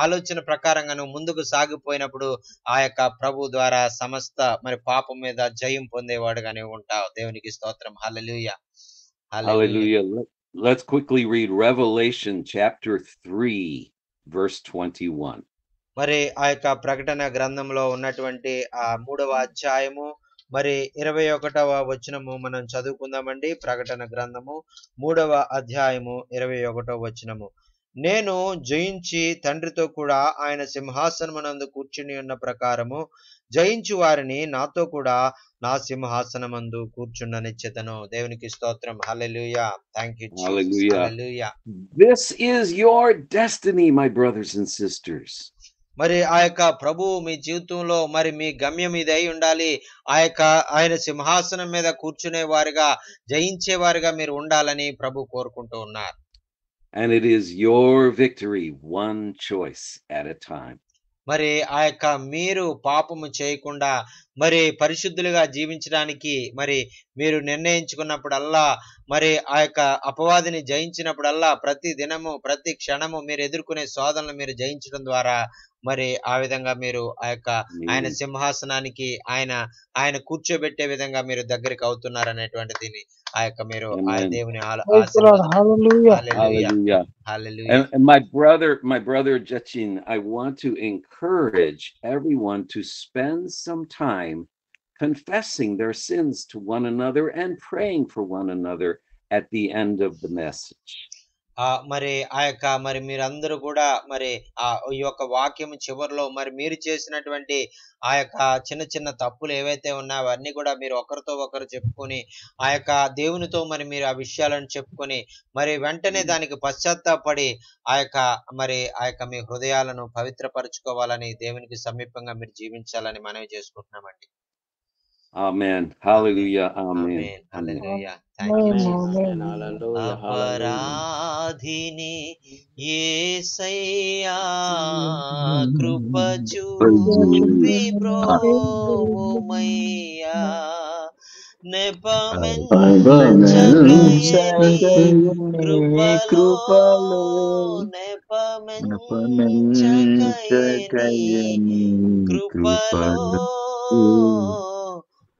ఆలోచన ప్రకారంగా నువ్వు ముందుకు సాగిపోయినప్పుడు ప్రభు ద్వారా సమస్త మరి పాపం మీద జయం పొందేవాడుగా నువ్వు ఉంటావు. దేవునికి స్తోత్రం. హల్లెలూయా.
Hallelujah. Let's quickly read Revelation chapter 3, verse 21.
మరి ప్రకటన గ్రంథంలో ఉన్నటువంటి 3వ అధ్యాయము మరి 21వ వచనము మనం చదువుకుందామండి. ప్రకటన గ్రంథము 3వ అధ్యాయము 21వ వచనము. నేను జయించి తండ్రితో కూడా ఆయన సింహాసనమునందు కూర్చుని ఉన్న ప్రకారము జయించు వారిని నాతో కూడా నా సింహాసనమందు కూర్చున్న నిశ్చితను. దేవునికి స్తోత్రం. హల్లెలూయా. Thank you Jesus.
Hallelujah.
Hallelujah.
This is your destiny, my brothers and sisters.
మరి ఆ యొక్క ప్రభువు మీ జీవితంలో మరి మీ గమ్యం ఇది అయి ఉండాలి. ఆయన సింహాసనం మీద కూర్చునే వారిగా, జయించే వారిగా మీరు ఉండాలని ప్రభు కోరుకుంటూ ఉన్నారు.
And it is your victory, one choice at a time.
మరి మీరు పాపము చేయకుండా మరి పరిశుద్ధులుగా జీవించడానికి మరి మీరు నిర్ణయించుకున్నప్పుడల్లా, మరి అపవాదిని జయించినప్పుడల్లా, ప్రతి దినము ప్రతి క్షణము మీరు ఎదుర్కొనే శోధనలు మీరు జయించడం ద్వారా మరి ఆ విధంగా మీరు ఆయన సింహాసనానికి ఆయన కూర్చోబెట్టే విధంగా మీరు దగ్గరికి అవుతున్నారనేటువంటి దీన్ని మీరు ఆ దేవుని
And my brother Jachin, I want to encourage everyone to spend some time confessing their sins to one another and praying for one another at the end of the message.
మరి మరి మీరందరూ కూడా మరి ఈ యొక్క వాక్యం చివరిలో మరి మీరు చేసినటువంటి చిన్న చిన్న తప్పులు ఏవైతే ఉన్నాయో అవన్నీ కూడా మీరు ఒకరితో ఒకరు చెప్పుకొని దేవునితో మరి మీరు ఆ విషయాలను చెప్పుకొని మరి వెంటనే దానికి పశ్చాత్తాపడి మరి మీ హృదయాలను పవిత్రపరచుకోవాలని, దేవునికి సమీపంగా మీరు జీవించాలని మనవి చేసుకుంటున్నామండి.
Amen. Hallelujah. Amen.
Hallelujah. Thank you, Jesus. అపరాధిని యేసయ్యా కృప చూపి బ్రోవమయ్యా, కృపలో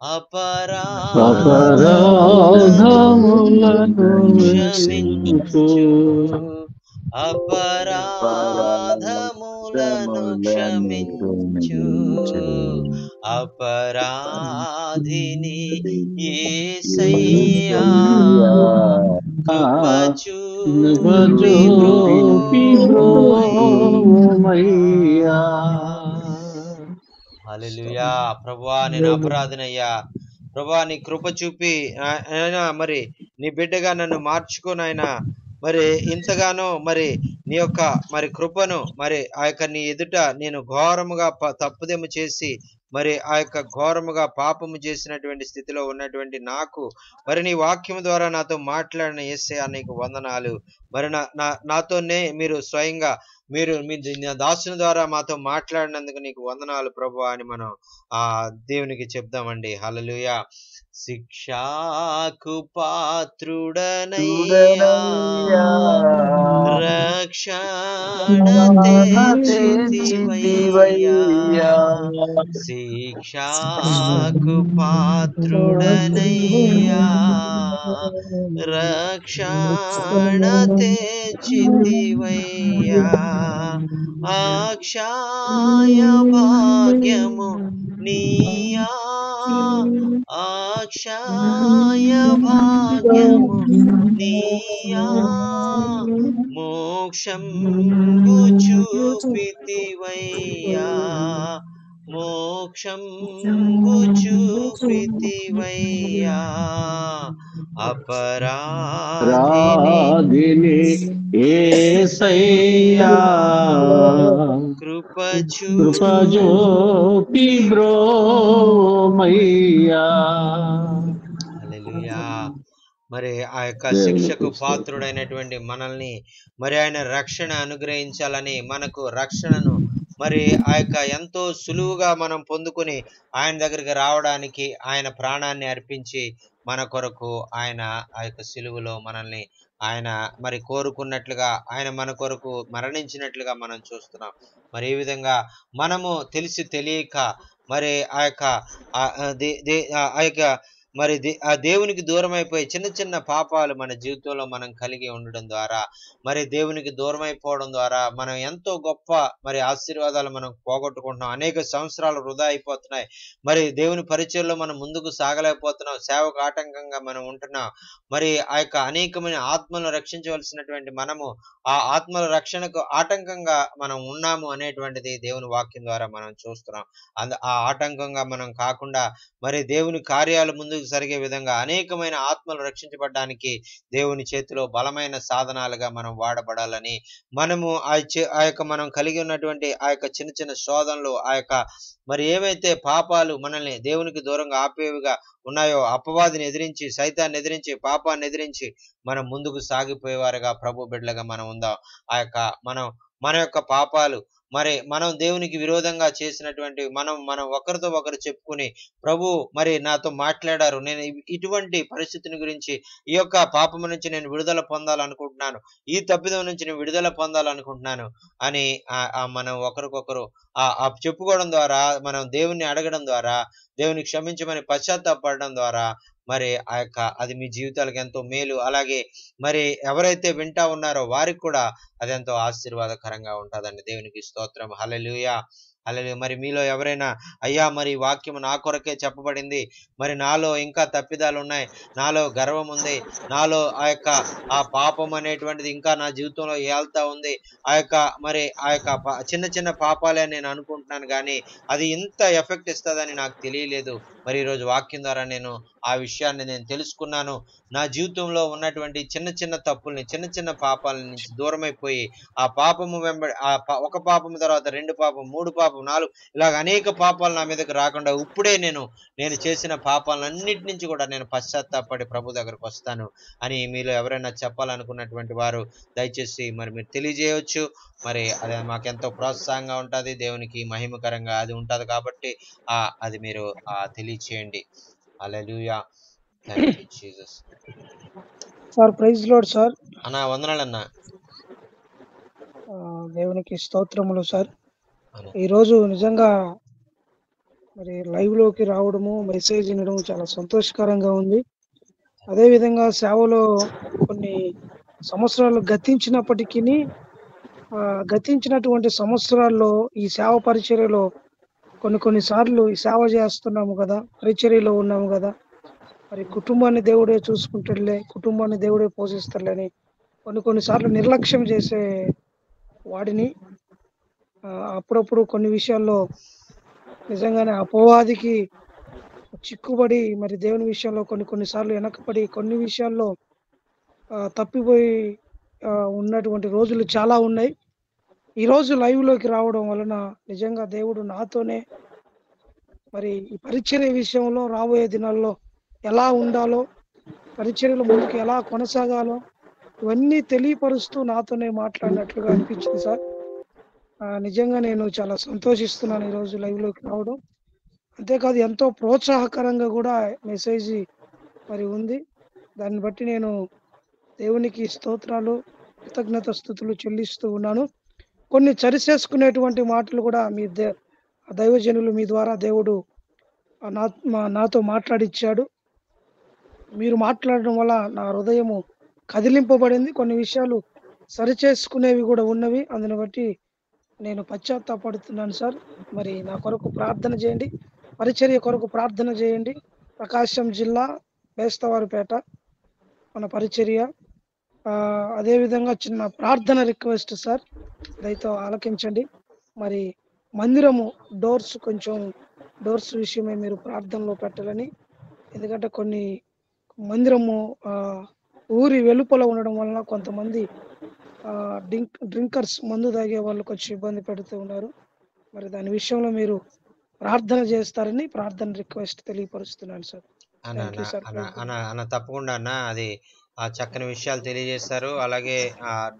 అపరాధములను క్షమించు,
అపరాధములను క్షమించు, అపరాధిని యేసయ్యా కృప చూపి బ్రోవమయ్యా. హల్లెలూయా. ప్రభువా నేను అపరాధినయ్యా, ప్రభువా నీ కృప చూపి మరి నీ బిడ్డగా నన్ను మార్చుకోనైనా, మరి ఇంతగానో మరి నీ యొక్క మరి కృపను మరి నీ ఎదుట నేను ఘోరముగా తప్పుదెమ్మ చేసి మరి ఘోరముగా పాపము చేసినటువంటి స్థితిలో ఉన్నటువంటి నాకు మరి నీ వాక్యం ద్వారా నాతో మాట్లాడిన యేసయ్యా నీకు వందనాలు. మరి నాతోనే మీరు స్వయంగా మీరు మీ దాసుని ద్వారా మాతో మాట్లాడినందుకు నీకు వందనాలు ప్రభువా అని మనం దేవునికి చెప్దామండి. హల్లెలూయా. శిక్షాకు పాత్రుడనయ్యా రక్షణ తెచ్చితివయ్యా, శిక్షాకు పాత్రుడనయ్యా రక్షణ తెచ్చితివయ్యా, అక్షయ భాగ్యము నీయా, అక్షయ భాగ్యము నీయా, మోక్షంబు చూపితివయ్యా, మోక్షంబు చూపితివయ్యా, అపరాధిని
యేసయ్యా
కృప
చూపి బ్రోవమయ్యా.
హల్లెలూయా. మరి ఆ యొక్క శిక్షకు పాత్రుడైనటువంటి మనల్ని మరి ఆయన రక్షణ అనుగ్రహించాలని, మనకు రక్షణను మరి ఆ యొక్క ఎంతో సులువుగా మనం పొందుకుని ఆయన దగ్గరికి రావడానికి ఆయన ప్రాణాన్ని అర్పించి మన కొరకు ఆయన ఆ యొక్క సిలువలో మనల్ని ఆయన మరి కోరుకున్నట్లుగా ఆయన మన కొరకు మరణించినట్లుగా మనం చూస్తున్నాం. మరి ఈ విధంగా మనము తెలిసి తెలియక మరి ఆ యొక్క మరి ఆ దేవునికి దూరం అయిపోయి చిన్న చిన్న పాపాలు మన జీవితంలో మనం కలిగి ఉండడం ద్వారా, మరి దేవునికి దూరం అయిపోవడం ద్వారా మనం ఎంతో గొప్ప మరి ఆశీర్వాదాలు మనం పోగొట్టుకుంటున్నాం. అనేక సంవత్సరాలు వృధా అయిపోతున్నాయి. మరి దేవుని పరిచయంలో మనం ముందుకు సాగలేకపోతున్నాం. సేవకు ఆటంకంగా మనం ఉంటున్నాం. మరి ఆ యొక్క అనేకమైన ఆత్మలను రక్షించవలసినటువంటి మనము ఆ ఆత్మల రక్షణకు ఆటంకంగా మనం ఉన్నాము అనేటువంటిది దేవుని వాక్యం ద్వారా మనం చూస్తున్నాం. ఆ ఆటంకంగా మనం కాకుండా మరి దేవుని కార్యాలు ముందుకు జరిగే విధంగా అనేకమైన ఆత్మలు రక్షించబడడానికి దేవుని చేతిలో బలమైన సాధనాలుగా మనం వాడబడాలని, మనము ఆ యొక్క మనం కలిగి ఉన్నటువంటి ఆ యొక్క చిన్న చిన్న శోధనలు, ఆ యొక్క మరి ఏవైతే పాపాలు మనల్ని దేవునికి దూరంగా ఆపేవిగా ఉన్నాయో అపవాదిని ఎదిరించి, సైతాన్ని ఎదిరించి, పాపాన్ని ఎదిరించి మనం ముందుకు సాగిపోయేవారుగా ప్రభు బిడ్డలుగా మనం ఉందాం. ఆ యొక్క మన యొక్క పాపాలు మరి మనం దేవునికి విరోధంగా చేసినటువంటి మనం ఒకరితో ఒకరు చెప్పుకుని, ప్రభు మరి నాతో మాట్లాడారు, నేను ఇటువంటి పరిస్థితిని గురించి, ఈ యొక్క పాపం నుంచి నేను విడుదల పొందాలనుకుంటున్నాను, ఈ తప్పిదం నుంచి నేను విడుదల పొందాలనుకుంటున్నాను అని మనం ఒకరికొకరు చెప్పుకోవడం ద్వారా, మనం దేవుణ్ణి అడగడం ద్వారా, దేవుని క్షమించమని పశ్చాత్తాపడడం ద్వారా మరి అది మీ జీవితాలకు ఎంతో మేలు. అలాగే మరి ఎవరైతే వింటా ఉన్నారో వారికి కూడా అదెంతో ఆశీర్వాదకరంగా ఉంటుందండి. దేవునికి స్తోత్రం. హల్లెలూయా, హల్లెలూయా. మరి మీలో ఎవరైనా, అయ్యా మరి వాక్యం నా కొరకే చెప్పబడింది, మరి నాలో ఇంకా తప్పిదాలు ఉన్నాయి, నాలో గర్వం ఉంది, నాలో ఆ పాపం అనేటువంటిది ఇంకా నా జీవితంలో ఏల్తా ఉంది, మరి చిన్న చిన్న పాపాలే నేను అనుకుంటున్నాను కానీ అది ఇంత ఎఫెక్ట్ ఇస్తుందని నాకు తెలియలేదు. మరి ఈరోజు వాక్యం ద్వారా నేను ఆ విషయాన్ని నేను తెలుసుకున్నాను. నా జీవితంలో ఉన్నటువంటి చిన్న చిన్న తప్పుల్ని, చిన్న చిన్న పాపాల నుంచి దూరమైపోయి ఆ పాపము వెంబడి ఒక పాపం తర్వాత 2 పాపం, 3 పాపం, 4 ఇలాగ అనేక పాపాలు నా మీదకి రాకుండా ఇప్పుడే నేను చేసిన పాపాలన్నిటి నుంచి కూడా నేను పశ్చాత్తాపడి ప్రభు దగ్గరకు వస్తాను అని మీలో ఎవరైనా చెప్పాలనుకున్నటువంటి వారు దయచేసి మరి మీరు తెలియజేయవచ్చు. మరి అది మాకెంతో ప్రోత్సాహంగా ఉంటుంది, దేవునికి మహిమకరంగా అది ఉంటుంది. కాబట్టి అది మీరు తెలియచేయండి. Hallelujah. Thank you Jesus.
Sir praise lord sir.
అన్నా వందనాలన్నా.
దేవునికి స్తోత్రములు సార్. ఈరోజు నిజంగా మరి లైవ్ లోకి రావడము, మెసేజ్ వినడం చాలా సంతోషకరంగా ఉంది. అదేవిధంగా సేవలో కొన్ని సంవత్సరాలు గతించినప్పటికీ గతించినటువంటి సంవత్సరాల్లో ఈ సేవ పరిచర్యలో కొన్నిసార్లు ఈ సేవ చేస్తున్నాము కదా, పరిచర్యలో ఉన్నాము కదా, మరి కుటుంబాన్ని దేవుడే చూసుకుంటాడులే, కుటుంబాన్ని దేవుడే పోషిస్తాడులే అని కొన్నిసార్లు నిర్లక్ష్యం చేసే వాడిని అప్పుడప్పుడు కొన్ని విషయాల్లో నిజంగానే అపవాదికి చిక్కుబడి మరి దేవుని విషయంలో కొన్నిసార్లు వెనకపడి కొన్ని విషయాల్లో తప్పిపోయి ఉన్నటువంటి రోజులు చాలా ఉన్నాయి. ఈరోజు లైవ్లోకి రావడం వలన నిజంగా దేవుడు నాతోనే మరి ఈ పరిచర్య విషయంలో రాబోయే దినాల్లో ఎలా ఉండాలో, పరిచర్యలో ముందుకు ఎలా కొనసాగాలో ఇవన్నీ తెలియపరుస్తూ నాతోనే మాట్లాడినట్లుగా అనిపించింది సార్. నిజంగా నేను చాలా సంతోషిస్తున్నాను ఈరోజు లైవ్లోకి రావడం. అంతేకాదు ఎంతో ప్రోత్సాహకరంగా కూడా మెసేజ్ మరి ఉంది. దాన్ని బట్టి నేను దేవునికి స్తోత్రాలు, కృతజ్ఞత స్తుతులు చెల్లిస్తూ ఉన్నాను. కొన్ని సరిచేసుకునేటువంటి మాటలు కూడా మీ దైవజనులు మీ ద్వారా దేవుడు నాతో మాట్లాడిచ్చాడు. మీరు మాట్లాడడం వల్ల నా హృదయము కదిలింపబడింది. కొన్ని విషయాలు సరిచేసుకునేవి కూడా ఉన్నవి. అందుని బట్టి నేను పశ్చాత్తాపడుతున్నాను సార్. మరి నా కొరకు ప్రార్థన చేయండి, పరిచర్య కొరకు ప్రార్థన చేయండి. ప్రకాశం జిల్లా బేస్తవారిపేట మన పరిచర్య. అదేవిధంగా చిన్న ప్రార్థన రిక్వెస్ట్ సార్, దయతో ఆలకించండి. మరి మందిరము డోర్స్ విషయమై మీరు ప్రార్థనలో పెట్టాలని. ఎందుకంటే కొన్ని మందిరము ఊరి వెలుపల ఉండడం వలన కొంతమంది డ్రింకర్స్, మందు తాగే వాళ్ళు కొంచెం ఇబ్బంది పెడుతూ ఉన్నారు. మరి దాని విషయంలో మీరు ప్రార్థన చేస్తారని ప్రార్థన రిక్వెస్ట్ తెలియపరుస్తున్నాను సార్.
అన్న తప్పకుండా అన్న, అది చక్కని విషయాలు తెలియజేస్తారు. అలాగే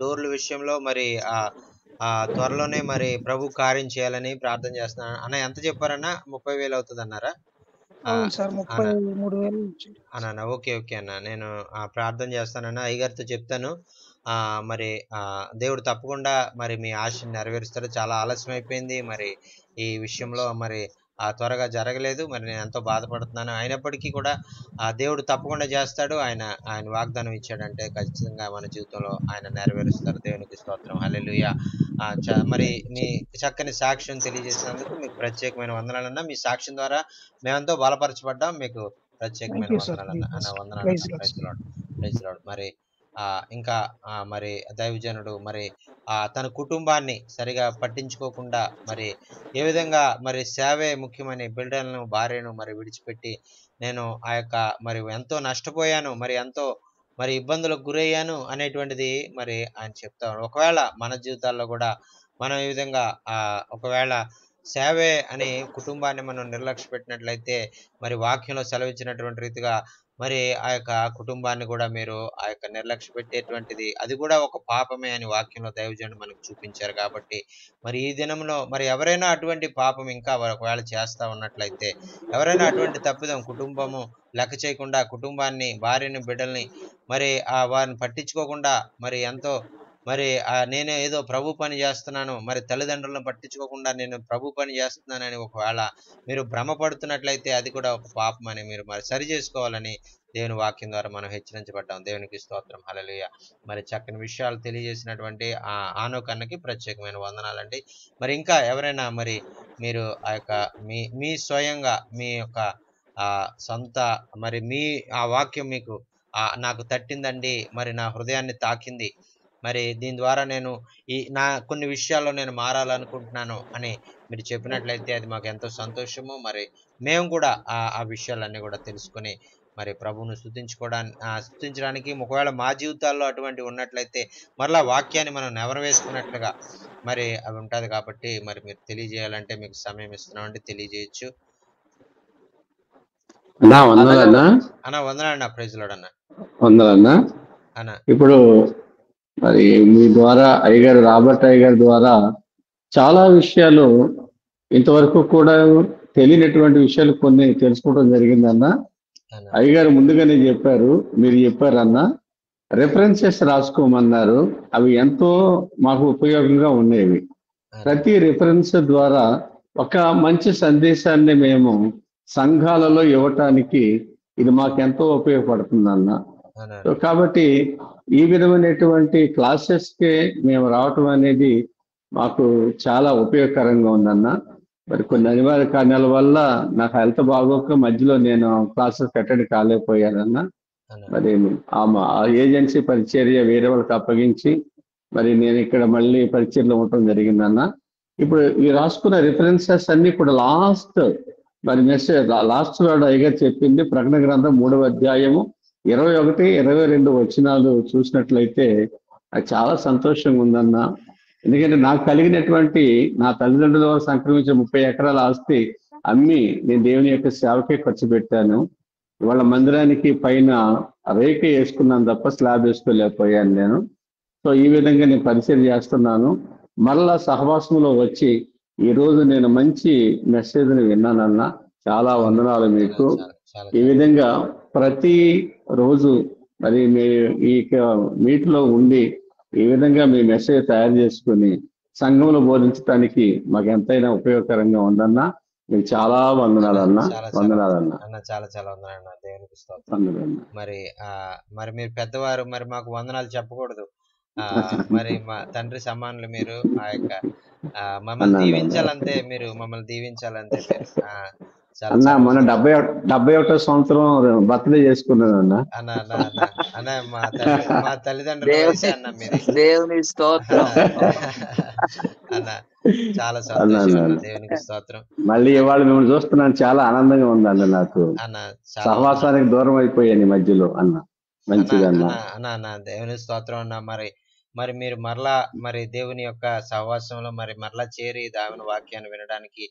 డోర్ల విషయంలో మరి త్వరలోనే మరి ప్రభు కార్యం చేయాలని ప్రార్థన చేస్తున్నాను అన్న. ఎంత చెప్పారన్నా? 30,000 అవుతుంది అన్నారా? అన్న ఓకే అన్న, నేను ప్రార్థన చేస్తానన్నా, అయ్యగారితో చెప్తాను. మరి దేవుడు తప్పకుండా మరి మీ ఆశని నెరవేరుస్తారు. చాలా ఆలస్యం అయిపోయింది మరి ఈ విషయంలో. మరి త్వరగా జరగలేదు. మరి నేను ఎంతో బాధపడుతున్నాను. అయినప్పటికీ కూడా దేవుడు తప్పకుండా చేస్తాడు. ఆయన ఆయన వాగ్దానం ఇచ్చాడంటే ఖచ్చితంగా మన జీవితంలో ఆయన నెరవేరుస్తారు. దేవునికి స్తోత్రం. హల్లెలూయా. మరి మీ చక్కని సాక్ష్యం తెలియజేసినందుకు మీకు ప్రత్యేకమైన వందనాలన్నా. మీ సాక్ష్యం ద్వారా మేమెంతో బలపరచబడ్డాం. మీకు ప్రత్యేకమైన
థ్యాంక్ యూ సార్.
వందనాలన్నా. వందనాలన్నా.
Praise
praise Lord. Praise Lord. మరి ఇంకా మరి దైవజనుడు మరి తన కుటుంబాన్ని సరిగా పట్టించుకోకుండా మరి ఏ విధంగా మరి సేవే ముఖ్యమని బిడ్డలను భార్యను మరి విడిచిపెట్టి నేను ఆ యొక్క మరి ఎంతో నష్టపోయాను, మరి ఎంతో మరి ఇబ్బందులకు గురయ్యాను అనేటువంటిది మరి ఆయన చెప్తాడు. ఒకవేళ మన జీవితాల్లో కూడా మనం ఈ విధంగా ఒకవేళ సేవే అని కుటుంబాన్ని మనం నిర్లక్ష్య పెట్టినట్లయితే మరి వాక్యంలో సెలవిచ్చినటువంటి రీతిగా మరి ఆ యొక్క కుటుంబాన్ని కూడా మీరు ఆ యొక్క నిర్లక్ష్య పెట్టేటువంటిది అది కూడా ఒక పాపమే అని వాక్యంలో దైవజనుడు మనకు చూపించారు. కాబట్టి మరి ఈ దినంలో మరి ఎవరైనా అటువంటి పాపం ఇంకా ఒకవేళ చేస్తా ఉన్నట్లయితే, ఎవరైనా అటువంటి తప్పిదం కుటుంబము లెక్క చేయకుండా కుటుంబాన్ని, భార్యని, బిడ్డల్ని మరి వారిని పట్టించుకోకుండా మరి ఎంతో మరి నేను ఏదో ప్రభు పని చేస్తున్నాను, మరి తల్లిదండ్రులను పట్టించుకోకుండా నేను ప్రభు పని చేస్తున్నానని ఒకవేళ మీరు భ్రమపడుతున్నట్లయితే అది కూడా ఒక పాపం అని మీరు మరి సరి చేసుకోవాలని దేవుని వాక్యం ద్వారా మనం హెచ్చరించబడ్డాం. దేవునికి స్తోత్రం. హల్లెలూయా. మరి చక్కని విషయాలు తెలియజేసినటువంటి ఆనోకన్నకి ప్రత్యేకమైన వందనాలండి. మరి ఇంకా ఎవరైనా మరి మీరు ఆ యొక్క మీ స్వయంగా మీ యొక్క సొంత మరి మీ ఆ వాక్యం మీకు నాకు తట్టిందండి, మరి నా హృదయాన్ని తాకింది, మరి దీని ద్వారా నేను నా కొన్ని విషయాల్లో నేను మారాలనుకుంటున్నాను అని మీరు చెప్పినట్లయితే అది మాకు ఎంతో సంతోషము. మరి మేము కూడా ఆ విషయాలన్నీ కూడా తెలుసుకొని మరి ప్రభువును స్తుతించడానికి ఒకవేళ మా జీవితాల్లో అటువంటి ఉన్నట్లయితే మరలా వాక్యాన్ని మనం నెవరవేసుకున్నట్లుగా మరి అవి ఉంటుంది. కాబట్టి మరి మీరు తెలియజేయాలంటే మీకు సమయం ఇస్తున్నామండి, తెలియజేయచ్చు. వందనాలన్నా. ప్రైజ్ లార్డ్ అన్న.
వందనాలన్నా. ఇప్పుడు మరి మీ ద్వారా అయ్యగారు రాబర్ట్ అయ్యగారి ద్వారా చాలా విషయాలు ఇంతవరకు కూడా తెలియనటువంటి విషయాలు కొన్ని తెలుసుకోవడం జరిగిందన్న. అయ్యగారు ముందుగానే చెప్పారు, మీరు చెప్పారన్న రెఫరెన్సెస్ రాసుకోమన్నారు. అవి ఎంతో మాకు ఉపయోగంగా ఉండేవి. ప్రతి రెఫరెన్స్ ద్వారా ఒక మంచి సందేశాన్ని మేము సంఘాలలో ఇవ్వటానికి ఇది మాకెంతో ఉపయోగపడుతుందన్న. కాబట్టి ఈ విధమైనటువంటి క్లాసెస్కే మేము రావటం అనేది మాకు చాలా ఉపయోగకరంగా ఉందన్న. మరి కొన్ని అనివార్య కారణాల వల్ల నాకు హెల్త్ బాగోక మధ్యలో నేను క్లాసెస్ అటెండ్ కాలేకపోయానన్న. మరి ఆ ఏజెన్సీ పరిచర్య వేరే వాళ్ళకి అప్పగించి మరి నేను ఇక్కడ మళ్ళీ పరిచర్లో ఉండటం జరిగిందన్న. ఇప్పుడు ఈ రాసుకున్న రిఫరెన్సెస్ అన్ని కూడా లాస్ట్ మరి మెసేజ్ లాస్ట్ వాడు అయ్యగారు చెప్పింది ప్రకటన గ్రంథం 3వ అధ్యాయము 21, 22 వచనాలు చూసినట్లయితే అది చాలా సంతోషంగా ఉందన్న. ఎందుకంటే నాకు కలిగినటువంటి నా తల్లిదండ్రుల ద్వారా సంక్రమించిన 30 ఎకరాల ఆస్తి అమ్మి నేను దేవుని యొక్క సేవకే ఖర్చు పెట్టాను. ఇవాళ మందిరానికి పైన రేఖ వేసుకున్నాను తప్ప స్లాబ్ వేసుకోలేకపోయాను నేను. సో ఈ విధంగా నేను పరిచయం చేస్తున్నాను. మరలా సహవాసంలో వచ్చి ఈ రోజు నేను మంచి మెసేజ్ని విన్నానన్నా. చాలా వందనాలు మీకు. ఈ విధంగా ప్రతి రోజు మరి మీ ఈ మీట్లో ఉండి ఈ విధంగా మీ మెసేజ్ తయారు చేసుకుని సంఘంలో బోధించడానికి మాకు ఎంతైనా ఉపయోగకరంగా ఉందన్నా. మీకు చాలా వందనాలన్నా. వందనాలన్నా.
చాలా చాలా వందనాలన్నా. దేవునికి స్తోత్రం. మరి మీరు పెద్దవారు, మరి మాకు వందనాలు చెప్పకూడదు. మరి మా తండ్రి సమానులు మీరు. ఆ యొక్క మమ్మల్ని దీవించాలంతే, మీరు మమ్మల్ని దీవించాలంతే.
అన్న మన 71వ సంవత్సరం బర్త్డే చేసుకున్నాను అన్న.
మా తల్లిదండ్రులు
దేవుని స్తోత్రం
అన్న. చాలా సంతోషం. దేవునికి స్తోత్రం.
మళ్ళీ ఇవాళ మిమ్మల్ని చూస్తున్నాను, చాలా ఆనందంగా ఉంది అన్న. నాకు సహవాసానికి దూరం అయిపోయాను ఈ మధ్యలో అన్న. మంచిదన్న
అన్న. దేవుని స్తోత్రం అన్న. మరి మీరు మరలా మరి దేవుని యొక్క సహవాసంలో మరి మరలా చేరి దేవుని వాక్యాన్ని వినడానికి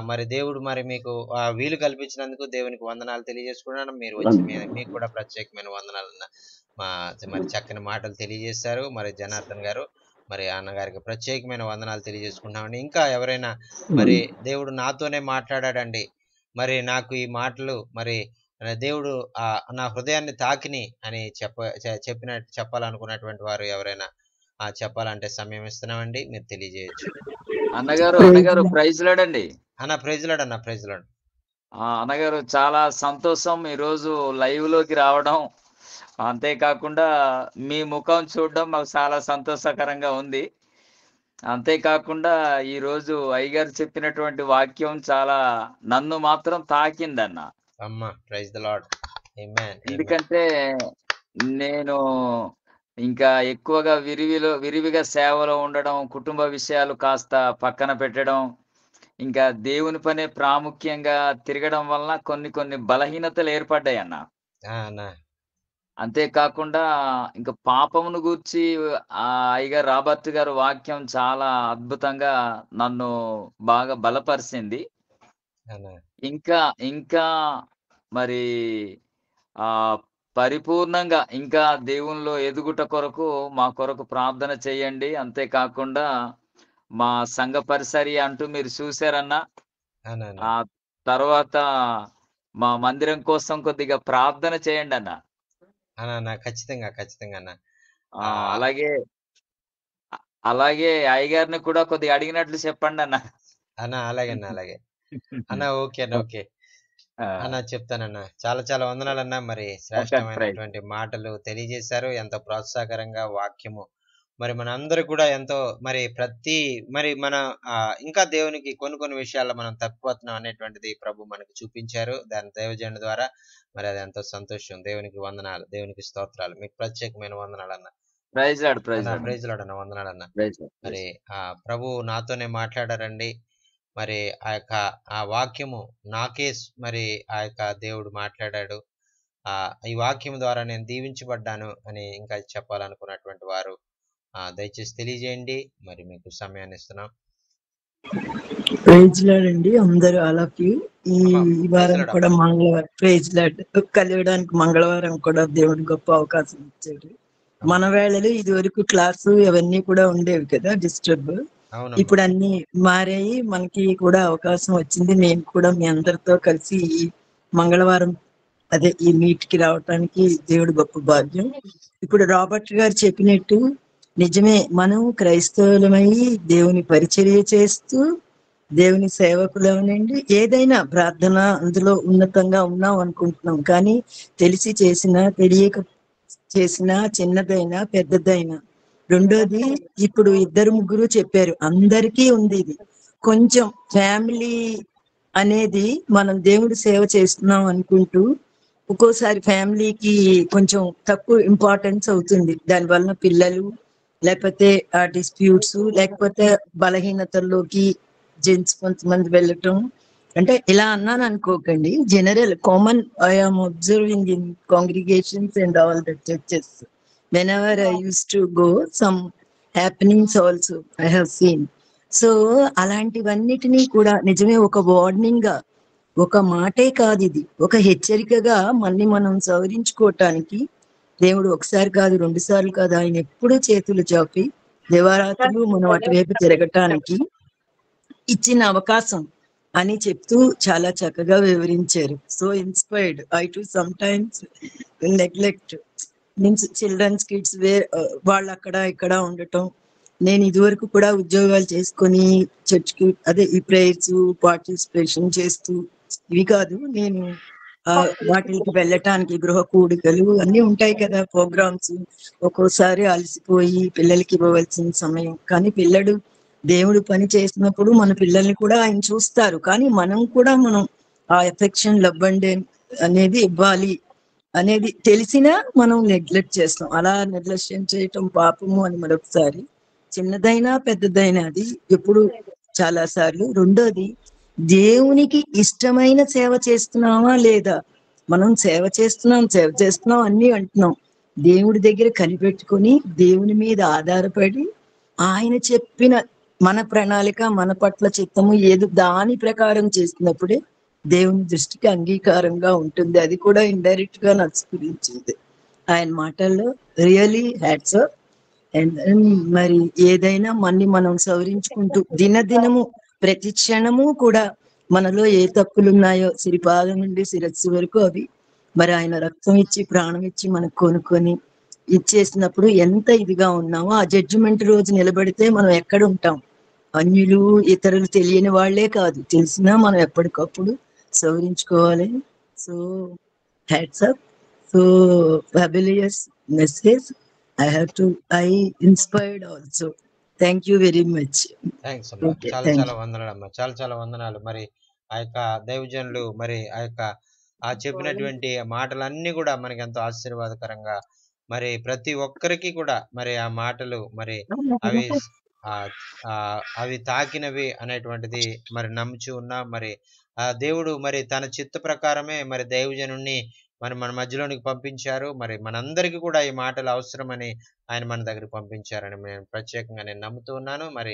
మరి దేవుడు మరి మీకు వీలు కల్పించినందుకు దేవునికి వందనాలు తెలియజేసుకున్నాను. మీరు వచ్చి మీకు కూడా ప్రత్యేకమైన వందనాలు అన్న. మరి చక్కని మాటలు తెలియజేశారు మరి జనార్దన్ గారు. మరి అన్నగారికి ప్రత్యేకమైన వందనాలు తెలియజేసుకుంటామండి. ఇంకా ఎవరైనా మరి దేవుడు నాతోనే మాట్లాడాడండి, మరి నాకు ఈ మాటలు మరి దేవుడు నా హృదయాన్ని తాకిని అని చెప్పాలనుకున్నటువంటి వారు ఎవరైనా చెప్పాలంటే సమయం ఇస్తున్నామండి, మీరు తెలియజేయచ్చు.
అన్నగారు ప్రైజ్ లాడండి.
అన్న ప్రైజ్ లాడ్ అన్న, ప్రైజ్ లాడ్.
అన్నగారు చాలా సంతోషం ఈరోజు లైవ్ లోకి రావడం, అంతేకాకుండా మీ ముఖం చూడడం మాకు చాలా సంతోషకరంగా ఉంది. అంతేకాకుండా ఈరోజు అయ్యగారు చెప్పినటువంటి వాక్యం చాలా నన్ను మాత్రం తాకిందన్న.
అమ్మ ప్రైజ్ ద లార్డ్. ఆమేన్.
ఎందుకంటే నేను ఇంకా ఎక్కువగా విరివిగా సేవలో ఉండడం, కుటుంబ విషయాలు కాస్త పక్కన పెట్టడం, ఇంకా దేవుని పనే ప్రాముఖ్యంగా తిరగడం వలన కొన్ని బలహీనతలు ఏర్పడ్డాయి అన్న.
అన్న
అంతేకాకుండా ఇంకా పాపమును గూర్చి అయ్యగారు రాబర్ట్ గారు వాక్యం చాలా అద్భుతంగా నన్ను బాగా బలపరిచింది.
అన్న
ఇంకా ఇంకా మరి ఆ పరిపూర్ణంగా ఇంకా దేవునిలో ఎదుగుట కొరకు మా కొరకు ప్రార్థన చేయండి. అంతేకాకుండా మా సంఘ పరిసరి అంటూ మీరు చూసారన్నా.
అన్న
ఆ తర్వాత మా మందిరం కోసం కొద్దిగా ప్రార్థన చేయండి అన్న.
అన్న ఖచ్చితంగా ఖచ్చితంగా అన్న.
అలాగే అలాగే అయ్యగారిని కూడా కొద్దిగా అడిగినట్లు చెప్పండి అన్న.
అన్న అలాగే అన్న, అలాగే అన్న. ఓకే అన్న, ఓకే అన్న, చెప్తానన్న. చాలా చాలా వందనాలన్న. మరి శ్రేష్టమైనటువంటి మాటలు తెలియజేశారు, ఎంతో ప్రోత్సాహకరంగా వాక్యము. మరి మన అందరూ కూడా ఎంతో మరి మన ఇంకా దేవునికి కొన్ని విషయాల్లో మనం తప్పిపోతున్నాం అనేటువంటిది ప్రభు మనకు చూపించారు దాని దైవజనుడి ద్వారా. మరి అది ఎంతో సంతోషం. దేవునికి వందనాలు, దేవునికి స్తోత్రాలు. మీకు ప్రత్యేకమైన వందనాలు అన్న. ప్రైజ్ లార్డ్ అన్న, వందనాలు అన్న. మరి ప్రభు నాతోనే మాట్లాడారండి. మరి ఆ వాక్యము నాకే మరి ఆ యొక్క దేవుడు మాట్లాడాడు. ఈ వాక్యం ద్వారా నేను దీవించబడ్డాను అని ఇంకా చెప్పాలనుకున్నటువంటి వారు దయచేసి తెలియజేయండి. మరి మీకు సమయాన్ని ఇస్తున్నాం.
ప్రైజ్ లార్డ్ అండి అందరూ. అలాగే ఈ వారం కూడా మంగళవారం ప్రైజ్ లార్డ్ కలియడానికి మంగళవారం కూడా దేవుడు గొప్ప అవకాశం ఇచ్చాడు. మన వేళలో ఇది వరకు క్లాసు అవన్నీ కూడా ఉండేవి కదా, డిస్టర్బ్. ఇప్పుడు అన్ని మారాయి, మనకి కూడా అవకాశం వచ్చింది. నేను కూడా మీ అందరితో కలిసి ఈ మంగళవారం ఈ మీట్ కి రావటానికి దేవుడు గొప్ప భాగ్యం. ఇప్పుడు రాబర్ట్ గారు చెప్పినట్టు నిజమే, మనం క్రైస్తవులమై దేవుని పరిచర్య చేస్తూ దేవుని సేవకులవనండి, ఏదైనా ప్రార్థన అందులో ఉన్నతంగా ఉన్నాం అనుకుంటున్నాం. కానీ తెలిసి చేసినా తెలియక చేసినా, చిన్నదైనా పెద్దదైనా. రెండోది, ఇప్పుడు 2-3 చెప్పారు, అందరికీ ఉంది ఇది. కొంచెం ఫ్యామిలీ అనేది మనం దేవుడి సేవ చేస్తున్నాం అనుకుంటూ ఒక్కోసారి ఫ్యామిలీకి కొంచెం తక్కువ ఇంపార్టెన్స్ అవుతుంది. దానివల్ల పిల్లలు లేకపోతే ఆ డిస్ప్యూట్స్ లేకపోతే బలహీనతల్లోకి జెంట్స్ కొంతమంది వెళ్ళటం. అంటే ఇలా అన్నాను అనుకోకండి, general common I'm observing in congregations and all the churches. whenever I used to go, some happenings also I have seen. So అలాంటివన్నిటినీ కూడా నిజమే ఒక వార్నింగ్ గా, ఒక మాటే కాదు, ఇది ఒక హెచ్చరికగా మనం సవరించుకోవటానికి దేవుడు ఒకసారి కాదు, 2 సార్లు కాదు, ఆయన ఎప్పుడూ చేతులు చాపి దేవారాత్రులు మనం అటువైపు తిరగటానికి ఇచ్చిన అవకాశం అని చెప్తూ చాలా చక్కగా వివరించారు. So inspired. I to sometimes neglect means childrens kids వాళ్ళు అక్కడ ఇక్కడ ఉండటం. నేను ఇదివరకు కూడా ఉద్యోగాలు చేసుకొని చర్చ్కి ఈ ప్రేయర్స్ పార్టిసిపేషన్ చేస్తూ ఇవి కాదు, నేను వాటికి వెళ్ళటానికి గృహ కూడికలు అన్ని ఉంటాయి కదా, ప్రోగ్రామ్స్. ఒక్కోసారి అలసిపోయి పిల్లలకి ఇవ్వవలసిన సమయం. కానీ పిల్లడు దేవుడు పని చేసినప్పుడు మన పిల్లల్ని కూడా ఆయన చూస్తారు. కానీ మనం కూడా ఆ ఎఫెక్షన్, లవ్ అండ్ అనేది ఇవ్వాలి అనేది తెలిసినా మనం నెగ్లెక్ట్ చేస్తాం. అలా నిర్లక్ష్యం చేయటం పాపము అని మరొకసారి. చిన్నదైనా పెద్దదైనా అది ఎప్పుడు చాలా సార్లు. రెండోది, దేవునికి ఇష్టమైన సేవ చేస్తున్నామా లేదా. మనం సేవ చేస్తున్నాం అన్ని అంటున్నాం. దేవుడి దగ్గర కనిపెట్టుకొని దేవుని మీద ఆధారపడి ఆయన చెప్పిన మన ప్రణాళిక, మన పట్ల చిత్తము ఏదో దాని ప్రకారం చేసినప్పుడే దేవుని దృష్టికి అంగీకారంగా ఉంటుంది. అది కూడా ఇండైరెక్ట్ గా నాకు స్ఫురించింది ఆయన మాటల్లో. Really hats off. అండ్ మరి ఏదైనా మనం సవరించుకుంటూ దినదినము ప్రతి క్షణము కూడా మనలో ఏ తప్పులు ఉన్నాయో సిరిపాదం నుండి శిరస్సు వరకు అవి మరి ఆయన రక్తం ఇచ్చి ప్రాణం ఇచ్చి మనకు కొనుక్కొని ఇచ్చేసినప్పుడు ఎంత ఇదిగా ఉన్నామో ఆ జడ్జిమెంట్ రోజు నిలబడితే మనం ఎక్కడ ఉంటాం. అన్యులు ఇతరులు తెలియని వాళ్లే కాదు, తెలిసినా మనం ఎప్పటికప్పుడు సవరించుకోవాలి. So hats off. So fabulous message. I inspired also. Thank you very much.
Thanks అమ్మా.
Okay,
చాలా
thank
చాలా
you.
వందనాలు అమ్మా. చాలా చాలా వందనాలు. మరి ఆ యొక్క దైవజనులు మరి ఆ యొక్క చెప్పినటువంటి మాటలన్నీ కూడా మనకి ఎంతో ఆశీర్వాదకరంగా, మరి ప్రతి ఒక్కరికి కూడా మరి ఆ మాటలు మరి అవి అవి తాకినవి అనేటువంటిది మరి నమ్ముచు ఉన్నా, మరి ఆ దేవుడు మరి తన చిత్త ప్రకారమే మరి దైవజనుణ్ణి మరి మన మధ్యలోనికి పంపించారు. మరి మనందరికీ కూడా ఈ మాటలు అవసరమని ఆయన మన దగ్గరికి పంపించారని నేను ప్రత్యేకంగా నమ్ముతూ ఉన్నాను. మరి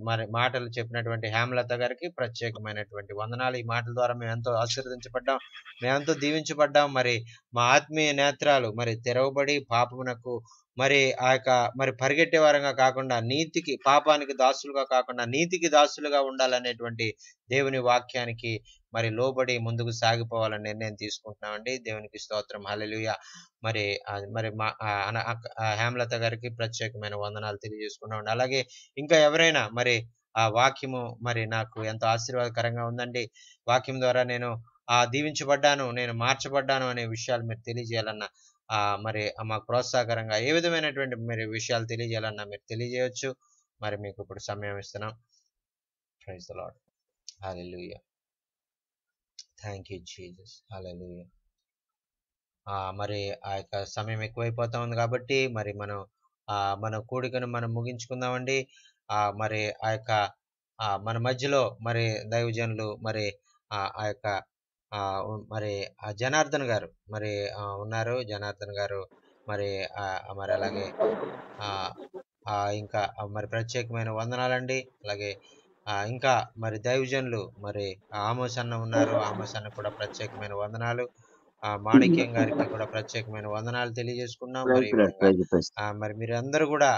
మరి మాటలు చెప్పినటువంటి హేమలత గారికి ప్రత్యేకమైనటువంటి వందనాలు. ఈ మాటల ద్వారా మేము ఎంతో ఆశీర్వదించబడ్డాం, మేమెంతో దీవించబడ్డాం. మరి మా ఆత్మీయ నేత్రాలు మరి తెరవబడి పాపమునకు మరి ఆ యొక్క మరి పరిగెట్టే వారంగా కాకుండా నీతికి, పాపానికి దాసులుగా కాకుండా నీతికి దాసులుగా ఉండాలనేటువంటి దేవుని వాక్యానికి మరి లోబడి ముందుకు సాగిపోవాలని నిర్ణయం తీసుకుంటున్నామండి. దేవునికి స్తోత్రం, హల్లెలూయా. మరి మరి మా హేమలత గారికి ప్రత్యేకమైన వందనాలు తెలియజేసుకున్నామండి. అలాగే ఇంకా ఎవరైనా మరి ఆ వాక్యము మరి నాకు ఎంతో ఆశీర్వాదకరంగా ఉందండి, వాక్యం ద్వారా నేను దీవించబడ్డాను, నేను మార్చబడ్డాను అనే విషయాలు మీరు తెలియజేయాలన్నా, మరి మాకు ప్రోత్సాహకరంగా ఏ విధమైనటువంటి మీరు విషయాలు తెలియజేయాలన్నా మీరు తెలియజేయొచ్చు. మరి మీకు ఇప్పుడు సమయం ఇస్తున్నాం. Praise the Lord. Hallelujah. Thank you Jesus. Hallelujah. మరి ఆ యొక్క సమయం ఎక్కువైపోతా ఉంది కాబట్టి మరి మనం మన కూడికను మనం ముగించుకుందామండి. మరి ఆ యొక్క మన మధ్యలో మరి దైవజనులు మరి ఆ యొక్క మరి జనార్దన్ గారు మరి ఉన్నారు. జనార్దన్ గారు మరి మరి అలాగే ఇంకా మరి ప్రత్యేకమైన వందనాలండి. అలాగే ఇంకా మరి దైవజనులు మరి ఆమోస్ అన్న ఉన్నారు. ఆమోస్ అన్న కూడా ప్రత్యేకమైన వందనాలు. మాణిక్యం గారికి కూడా ప్రత్యేకమైన వందనాలు తెలియజేసుకున్నాం. మరి మరి మీరు అందరూ కూడా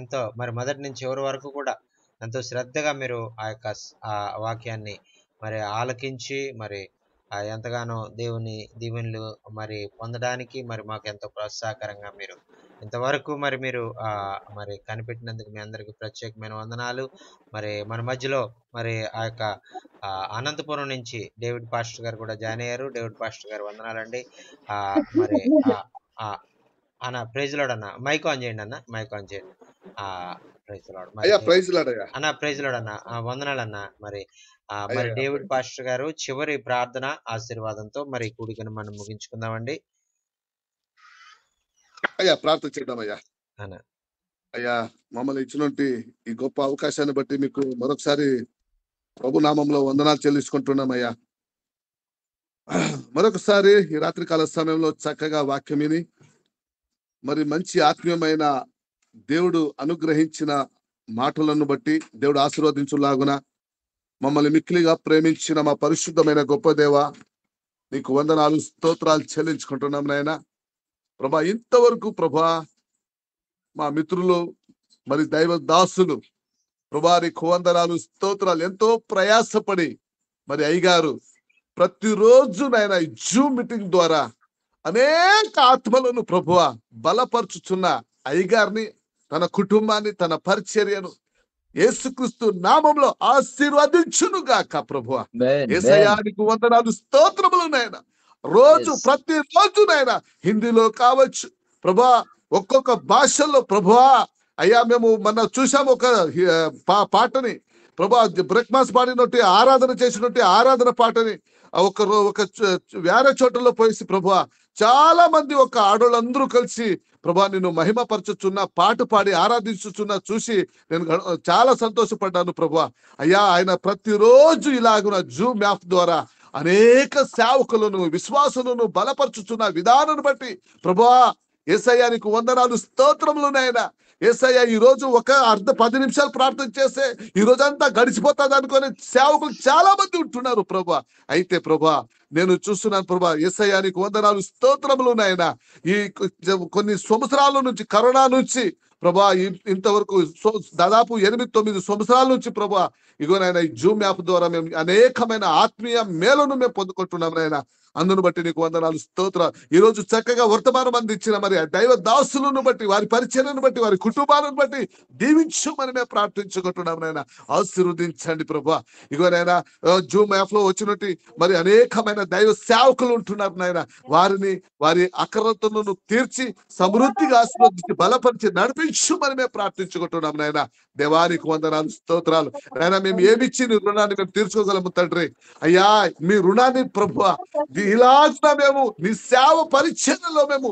ఎంతో మరి మొదటి నుంచి చివరి వరకు కూడా ఎంతో శ్రద్ధగా మీరు ఆ యొక్క వాక్యాన్ని మరి ఆలకించి మరి ఎంతగానో దేవుని దీవెనలు మరి పొందడానికి మరి మాకు ఎంతో ప్రోత్సాహకరంగా మీరు ఇంతవరకు మరి మీరు మరి కనిపెట్టినందుకు మీ అందరికి ప్రత్యేకమైన వందనాలు. మరి మన మధ్యలో మరి ఆ యొక్క అనంతపురం నుంచి డేవిడ్ పాస్టర్ గారు కూడా జాయిన్ అయ్యారు. డేవిడ్ పాస్టర్ గారు వందనాలండి. మరి అన్న ప్రైజ్ లార్డ్ అన్న, మైక్ ఆన్ చేయండి అన్న, మైక్ ఆన్ చేయండి. ప్రైజ్ లార్డ్ అన్న, ప్రైజ్ లార్డ్ అన్న, వందనాలన్న. మరి మరి డేవిడ్ పాస్టర్ గారు చివరి ప్రార్థన ఆశీర్వాదంతో మరి కూడికను మనం ముగించుకుందామండి.
అయ్యా ప్రార్థన చేద్దాం. అయ్యా
అన్న,
అయ్యా మమ్మల్ని ఇచ్చినటువంటి ఈ గొప్ప అవకాశాన్ని బట్టి మీకు మరొకసారి ప్రభు నామంలో వందనాలు చెల్లించుకుంటున్నామయ్యా. మరొకసారి ఈ రాత్రికాల సమయంలో చక్కగా వాక్యం విని మరి మంచి ఆత్మీయమైన దేవుడు అనుగ్రహించిన మాటలను బట్టి దేవుడు ఆశీర్వదించులాగున మమ్మల్ని మిక్కిలిగా ప్రేమించిన మా పరిశుద్ధమైన గొప్ప దేవ, నీకు వందనాలు స్తోత్రాలు చెల్లించుకుంటున్నాం నాయనా. ప్రభా ఇంతవరకు ప్రభా మా మిత్రులు మరి దైవ దాసులు ప్రభా నీకు వందనాలు స్తోత్రాలు. ఎంతో ప్రయాసపడి మరి అయ్యగారు ప్రతిరోజు నాయన జూమ్ మీటింగ్ ద్వారా అనేక ఆత్మలను ప్రభువ బలపరుచుచున్న అయ్యగారిని, తన కుటుంబాన్ని, తన పరిచర్యను యేసుక్రీస్తు నామంలో ఆశీర్వదించును గాక. ప్రభువ యేసయ్యానికి వందనాలు స్తోత్రములు నాయన. రోజు ప్రతిరోజు నాయన హిందీలో కావచ్చు ప్రభా, ఒక్కొక్క భాషల్లో ప్రభువా అయ్యా మేము మొన్న చూసాము ఒక పాటని ప్రభా, బ్రేక్ఫాస్ట్ పాడినట్టు ఆరాధన చేసినట్టు ఆరాధన పాటని ఒక వేరే చోటలో పోయేసి ప్రభువా చాలా మంది ఒక ఆడోళ్ళందరూ కలిసి ప్రభా నిన్ను మహిమపరచుచున్న పాట పాడి ఆరాధించుచున్న చూసి నేను చాలా సంతోషపడ్డాను ప్రభువా. అయ్యా ఆయన ప్రతిరోజు ఇలాగున జూమ్ యాప్ ద్వారా అనేక సేవకులను విశ్వాసులను బలపరచుచున్న విధానాన్ని బట్టి ప్రభువా యేసయ్యా నీకు వందనాలు స్తోత్రములు నాయనా. యేసయ్యా ఈ రోజు ఒక 10 నిమిషాలు ప్రార్థన చేస్తే ఈ రోజంతా గడిచిపోతుంది అనుకునే సేవకులు చాలా మంది ఉంటున్నారు ప్రభా. అయితే ప్రభా నేను చూస్తున్నాను ప్రభా, యేసయ్యా నీకు వందనాలు స్తోత్రములు నాయనా. ఈ కొన్ని సంవత్సరాల నుంచి కరోనా నుంచి ప్రభా ఇంతవరకు దాదాపు 8-9 సంవత్సరాల నుంచి ప్రభా ఇగో నాయన ఈ జూమ్ యాప్ ద్వారా మేము అనేకమైన ఆత్మీయ మేలును మేము పొందుకుంటున్నాం నాయన. అందును బట్టి నీకు వందనాలు, స్తోత్రాలు. ఈ రోజు చక్కగా వర్తమానం అందించిన మరి ఆ దైవ దాసులను బట్టి, వారి పరిచర్యను బట్టి, వారి కుటుంబాలను బట్టి దీవించమని మేము ప్రార్థించుకుంటున్నాం నాయన. ఆశీర్వదించండి ప్రభా. ఇగోనైనా జూమ్ యాప్ లో వచ్చినట్టు మరి అనేకమైన దైవ సేవకులు ఉంటున్నారు నాయన. వారి అక్రతలను తీర్చి సమృద్ధిగా ఆశీర్వదించి బలపరిచి నడిపించమని మేము ప్రార్థించుకుంటున్నాం నాయన. దేవానికి వందనాలు, స్తోత్రాలు. నాయన మేము ఏమిచ్చి నీ రుణాన్ని మేము తీర్చుకోగలము తండ్రి. అయ్యా మీ రుణాన్ని ప్రభు ఇలాగా మేము నీ సేవ పరిచర్యలో మేము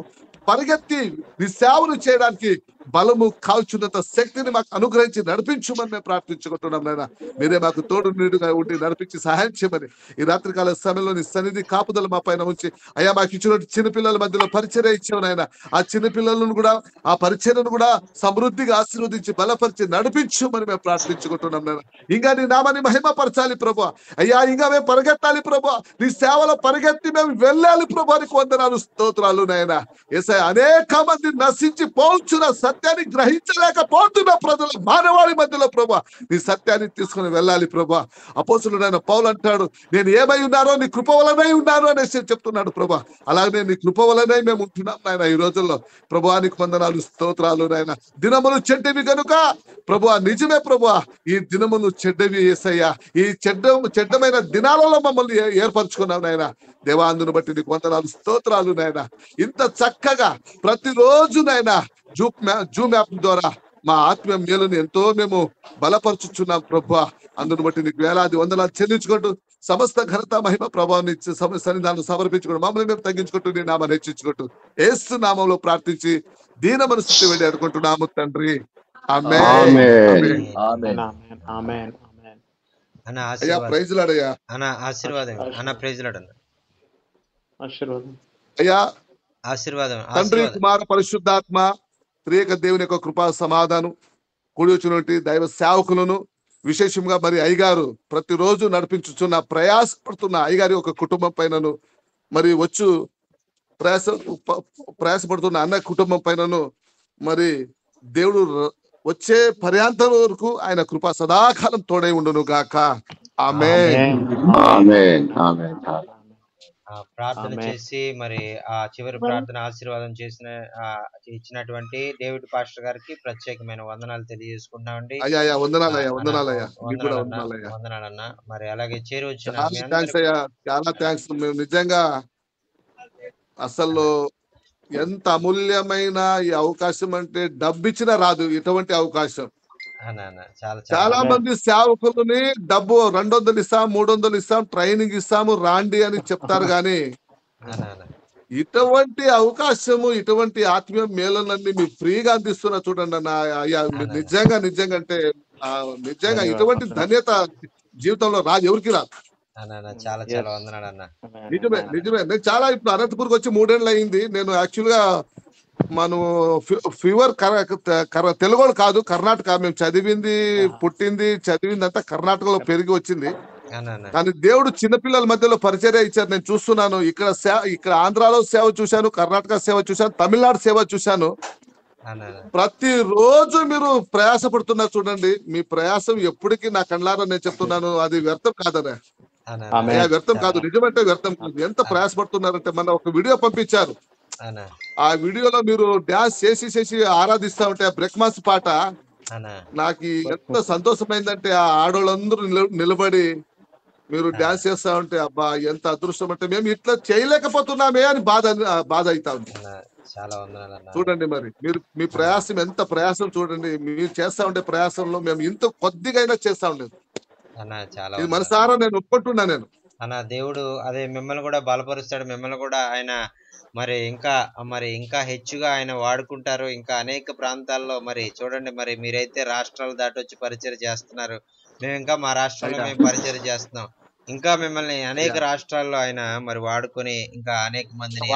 పరిగెత్తి నీ సేవలు చేయడానికి బలము కాల్చున్నంత శక్తిని మాకు అనుగ్రహించి నడిపించమని మేము ప్రార్థించుకుంటున్నాం నాయన. మీరే మాకు తోడు నీడుగా ఉండి నడిపించి సహాయం చేయమని ఈ రాత్రికాల సమయంలో నీ సన్నిధి కాపుదల మా పైన ఉంచి అయ్యా మాకు ఇచ్చినట్టు చిన్నపిల్లల మధ్యలో పరిచర్య ఇచ్చావు నాయన. ఆ చిన్నపిల్లలను కూడా ఆ పరిచర్యను కూడా సమృద్ధిగా ఆశీర్వదించి బలపరిచి నడిపించమని మేము ప్రార్థించుకుంటున్నాం నాయన. ఇంకా నీ నామాన్ని మహిమపరచాలి ప్రభు. అయ్యా ఇంకా మేము పరిగెత్తాలి ప్రభు. నీ సేవలో పరిగెత్తి మేము వెళ్ళాలి ప్రభు. నీకు వందనాలు, స్తోత్రాలు నాయన. యేసయ్య అనేక మంది నశించి పోల్చున్న సత్యాన్ని గ్రహించలేకపోతున్న ప్రజల మానవాళి మధ్యలో ప్రభా నీ సత్యాన్ని తీసుకుని వెళ్ళాలి ప్రభా. అపోస్తులుడైన పౌలు అంటాడు, నేను ఏమై ఉన్నారో నీ కృప వలనై ఉన్నాను అనేసి చెప్తున్నాడు ప్రభా. అలాగే నీ కృప వలనై మేము ఉంటున్నాం నాయన ఈ రోజుల్లో. ప్రభువానికి వందనాలు, స్తోత్రాలు నాయన. దినములు చెడ్డవి కనుక ప్రభువా, నిజమే ప్రభువా, ఈ దినములు చెడ్డవి యేసయ్యా. ఈ చెడ్డమైన దినాలలో మమ్మల్ని ఏర్పరచుకున్నావు నాయన. దేవాందును బట్టి నీకు వందనాలు, స్తోత్రాలు నాయన. ఇంత చక్కగా ప్రతిరోజు నాయన జూమ్ యాప్ ద్వారా మా ఆత్మీయ మేలుని ఎంతో మేము బలపరచుచున్నాం ప్రభువా. అందును బట్టి నీకు వేలాది వందనాలు చెల్లించుకుంటూ సమస్త ఘనత మహిమ ప్రభావాన్ని ఇచ్చి సన్నిధానం సమర్పించుకుంటూ మమ్మల్ని మేము తగ్గించుకుంటూ నీ నామాన్ని హెచ్చించుకుంటూ యేసు నామంలో ప్రార్థించి దీన మనసు వెళ్ళి అడుకుంటున్నాము తండ్రి. అయ్యా ప్రైజ్ లాడయ్యా. అయ్యా తండ్రి, కుమార, పరిశుద్ధాత్మ త్రియేక దేవుని యొక్క కృపా సమాధానం కూడి వచ్చినటువంటి దైవ సేవకులను విశేషంగా మరి అయ్యగారు ప్రతిరోజు నడిపించుచున్న ప్రయాసపడుతున్న అయ్యగారి ఒక కుటుంబం పైనను మరి ప్రయాసపడుతున్న అన్న కుటుంబం పైనను మరి దేవుడు వచ్చే పర్యాంతం వరకు ఆయన కృప సదాకాలం తోడై ఉండును గాక. ఆమేన్.
ఆమేన్. ఆమేన్.
ప్రార్థన చేసి మరి ఆ చివరి ప్రార్థన ఆశీర్వాదం ఇచ్చినటువంటి డేవిడ్ పాస్టర్ గారికి ప్రత్యేకమైన వందనాలు తెలియజేసుకుంటున్నామండి. వందనాలన్నా. మరి అలాగే చేరి వచ్చిన
చాలా థ్యాంక్స్. మేము నిజంగా అసలు ఎంత అమూల్యమైన ఈ అవకాశం అంటే డబ్బిచ్చినా రాదు ఇటువంటి అవకాశం. చాలా మంది సేవకులని డబ్బు 200 ఇస్తాం, 300 ఇస్తాం, ట్రైనింగ్ ఇస్తాము రాండి అని చెప్తారు గాని ఇటువంటి అవకాశము, ఇటువంటి ఆత్మీయ మేళనన్నీ మీరు ఫ్రీగా అందిస్తున్నా చూడండి అన్న. నిజంగా అంటే నిజంగా ఇటువంటి ధన్యత జీవితంలో రాదు, ఎవరికి రాదు. నిజమే. నేను చాలా ఇప్పుడు అనంతపూర్కి వచ్చి 3 ఏళ్ళు అయింది. నేను యాక్చువల్ గా మనం ఫీవర్ తెలుగు కాదు, కర్ణాటక. మేము పుట్టింది చదివింది అంతా కర్ణాటకలో పెరిగి వచ్చింది. కానీ దేవుడు చిన్నపిల్లల మధ్యలో పరిచర్య ఇచ్చారు. నేను చూస్తున్నాను. ఇక్కడ ఆంధ్రాలో సేవ చూశాను, కర్ణాటక సేవ చూశాను, తమిళనాడు సేవ చూశాను. ప్రతిరోజు మీరు ప్రయాసపడుతున్నారు చూడండి. మీ ప్రయాసం ఎప్పటికీ నా కళ్ళారా నేను చెప్తున్నాను, అది వ్యర్థం కాదనే. వ్యర్థం కాదు, నిజమంటే వ్యర్థం కాదు. ఎంత ప్రయాసపడుతున్నారంటే మన ఒక వీడియో పంపించారు. ఆ వీడియోలో మీరు డాన్స్ చేసి ఆరాధిస్తా ఉంటే ఆ బ్రేక్మాస్ పాట నాకు ఎంత సంతోషమైందంటే ఆ ఆడవాళ్ళందరూ నిలబడి మీరు డాన్స్ చేస్తా ఉంటే అబ్బా ఎంత అదృష్టం అంటే మేము ఇట్లా చేయలేకపోతున్నామే అని బాధ అవుతా ఉంది. చూడండి మరి మీరు మీ ప్రయాసం ఎంత ప్రయాసం చూడండి. మీరు చేస్తా ఉండే ప్రయాసంలో మేము ఇంత కొద్దిగా చేస్తా ఉండేది. ఇది మనసారా నేను ఒప్పుకుంటున్నా. నేను
దేవుడు అదే మిమ్మల్ని కూడా బలపరుస్తాడు. మిమ్మల్ని కూడా ఆయన మరి ఇంకా హెచ్చుగా ఆయన వాడుకుంటారు. ఇంకా అనేక ప్రాంతాల్లో మరి చూడండి, మరి మీరైతే రాష్ట్రాలు దాటొచ్చి పరిచయం చేస్తున్నారు. మేము ఇంకా మా రాష్ట్రంలో మేము పరిచయం చేస్తున్నాం. ఇంకా మిమ్మల్ని అనేక రాష్ట్రాల్లో ఆయన మరి వాడుకొని ఇంకా అనేక మందిని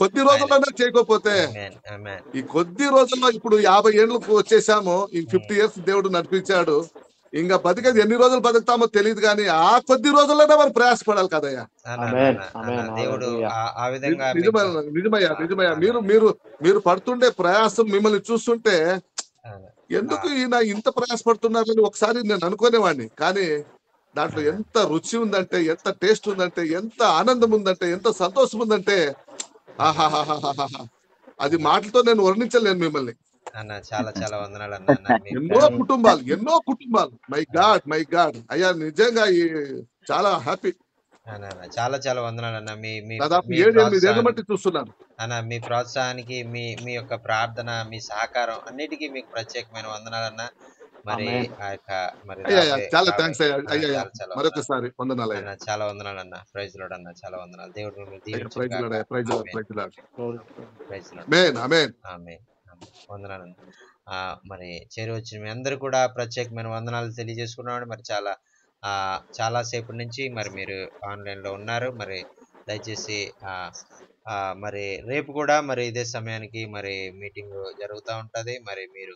కొద్ది రోజుల్లో చేయకపోతే ఈ కొద్ది రోజుల్లో ఇప్పుడు 50 ఏళ్ళకు వచ్చేసాము. ఈ 50 ఇయర్స్ దేవుడు నడిపించాడు. ఇంకా బతికేది ఎన్ని రోజులు బతుకుతామో తెలియదు కానీ ఆ కొద్ది రోజుల్లోనే మనం ప్రయాసపడాలి కదయ్యా.
దేవుడు ఆ విధంగా
నిజమయ్యా. మీరు పడుతుండే ప్రయాసం మిమ్మల్ని చూస్తుంటే ఎందుకు ఈయన ఇంత ప్రయాసపడుతున్నారని ఒకసారి నేను అనుకునేవాడిని. కానీ దాంట్లో ఎంత రుచి ఉందంటే, ఎంత టేస్ట్ ఉందంటే, ఎంత ఆనందం ఉందంటే, ఎంత సంతోషం ఉందంటే ఆహాహాహాహా. అది మాటలతో నేను వర్ణించలేను మిమ్మల్ని.
అన్న చాలా చాలా వందనాలు అన్న. మీ
ఎన్నో కుటుంబాలు మై గాడ్ అయ్యా, నిజంగా చాలా హ్యాపీ.
చాలా చాలా వందనాలు అన్న. మీ
దాదాపు
మీ
7-8 ఏళ్ల బట్టి
ప్రోత్సాహానికి
చూస్తున్నాను
అన్న, మీ ప్రోత్సాహానికి, మీ యొక్క ప్రార్థన, మీ సహకారం అన్నిటికీ మీకు ప్రత్యేకమైన వందనాలు అన్న. మరి
ఆమేన్.
ఆ యొక్క మరి
అయ్యా. చాలా
రాబోయే
థ్యాంక్స్ అయ్యా. అయ్యా
చాలా చాలా వందనాలు
మరొకసారి వందనాలు
అన్న.
అయ్యా.
చాలా వందనాలు అన్న. ప్రైజ్ లార్డ్ అన్న. చాలా వందనాలు. దేవుడు మిమ్మల్ని
ప్రైజ్
దీవించును
లార్డ్
గాక.
అయ్యా. Praise Lord.
Amen.
Praise Lord.
Praise Lord.
Amen. Amen.
Amen. Amen. వందనాలు అన్న. మరి చేరి వచ్చిన మీ అందరూ కూడా ప్రత్యేకమైన వందనాలు తెలియజేసుకున్నామండి. మరి చాలా సేపటి నుంచి మరి మీరు ఆన్లైన్ లో ఉన్నారు. మరి దయచేసి మరి రేపు కూడా మరి ఇదే సమయానికి మరి మీటింగ్ జరుగుతూ ఉంటది. మరి మీరు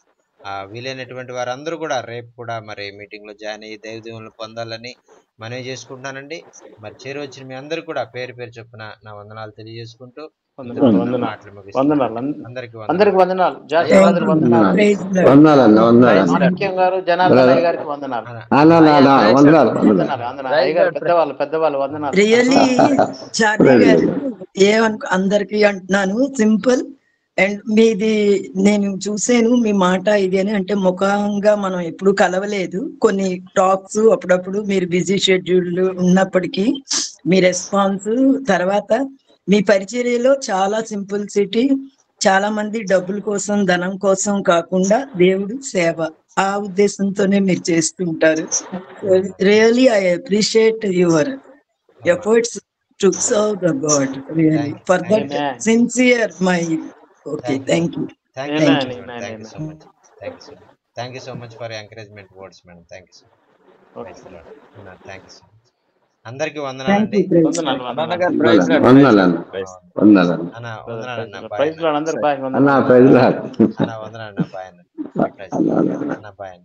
వీలైనటువంటి వారందరూ కూడా రేపు కూడా మరి మీటింగ్ లో జాయిన్ అయ్యి దైవదీవులను పొందాలని మనవి చేసుకుంటున్నానండి. మరి చేరి వచ్చిన మీ అందరూ కూడా పేరు పేరు చొప్పున నా వందనాలు తెలియజేసుకుంటూ మాటలు ముగిస్తున్నాను. అందరికి
వందనాలు. జాషి బ్రదర్ వందనాలు. సత్యం గారు, జనార్దన్ గారికి వందనాలు. అయ్యగారు పెద్దవాళ్ళు వందనాలు.
రియల్లీ చార్లీ గారు అందరికి అంటున్నాను, సింపుల్ అండ్ మీది నేను చూసాను మీ మాట ఇది అని. అంటే ముఖంగా మనం ఎప్పుడు కలవలేదు, కొన్ని టాక్స్ అప్పుడప్పుడు మీరు బిజీ షెడ్యూల్ ఉన్నప్పటికీ మీ రెస్పాన్స్, తర్వాత మీ పరిచర్యలో చాలా సింపుల్సిటీ, చాలా మంది డబ్బుల కోసం ధనం కోసం కాకుండా దేవుడు సేవ, ఆ ఉద్దేశంతోనే మీరు చేస్తుంటారు. Really I appreciate your efforts to serve the God. Really for that sincere my okay. Thank you.
Thank you so much for your encouragement words, madam. Thank you so much. Thank you so much. అందరికి వందనాలండి. Bye.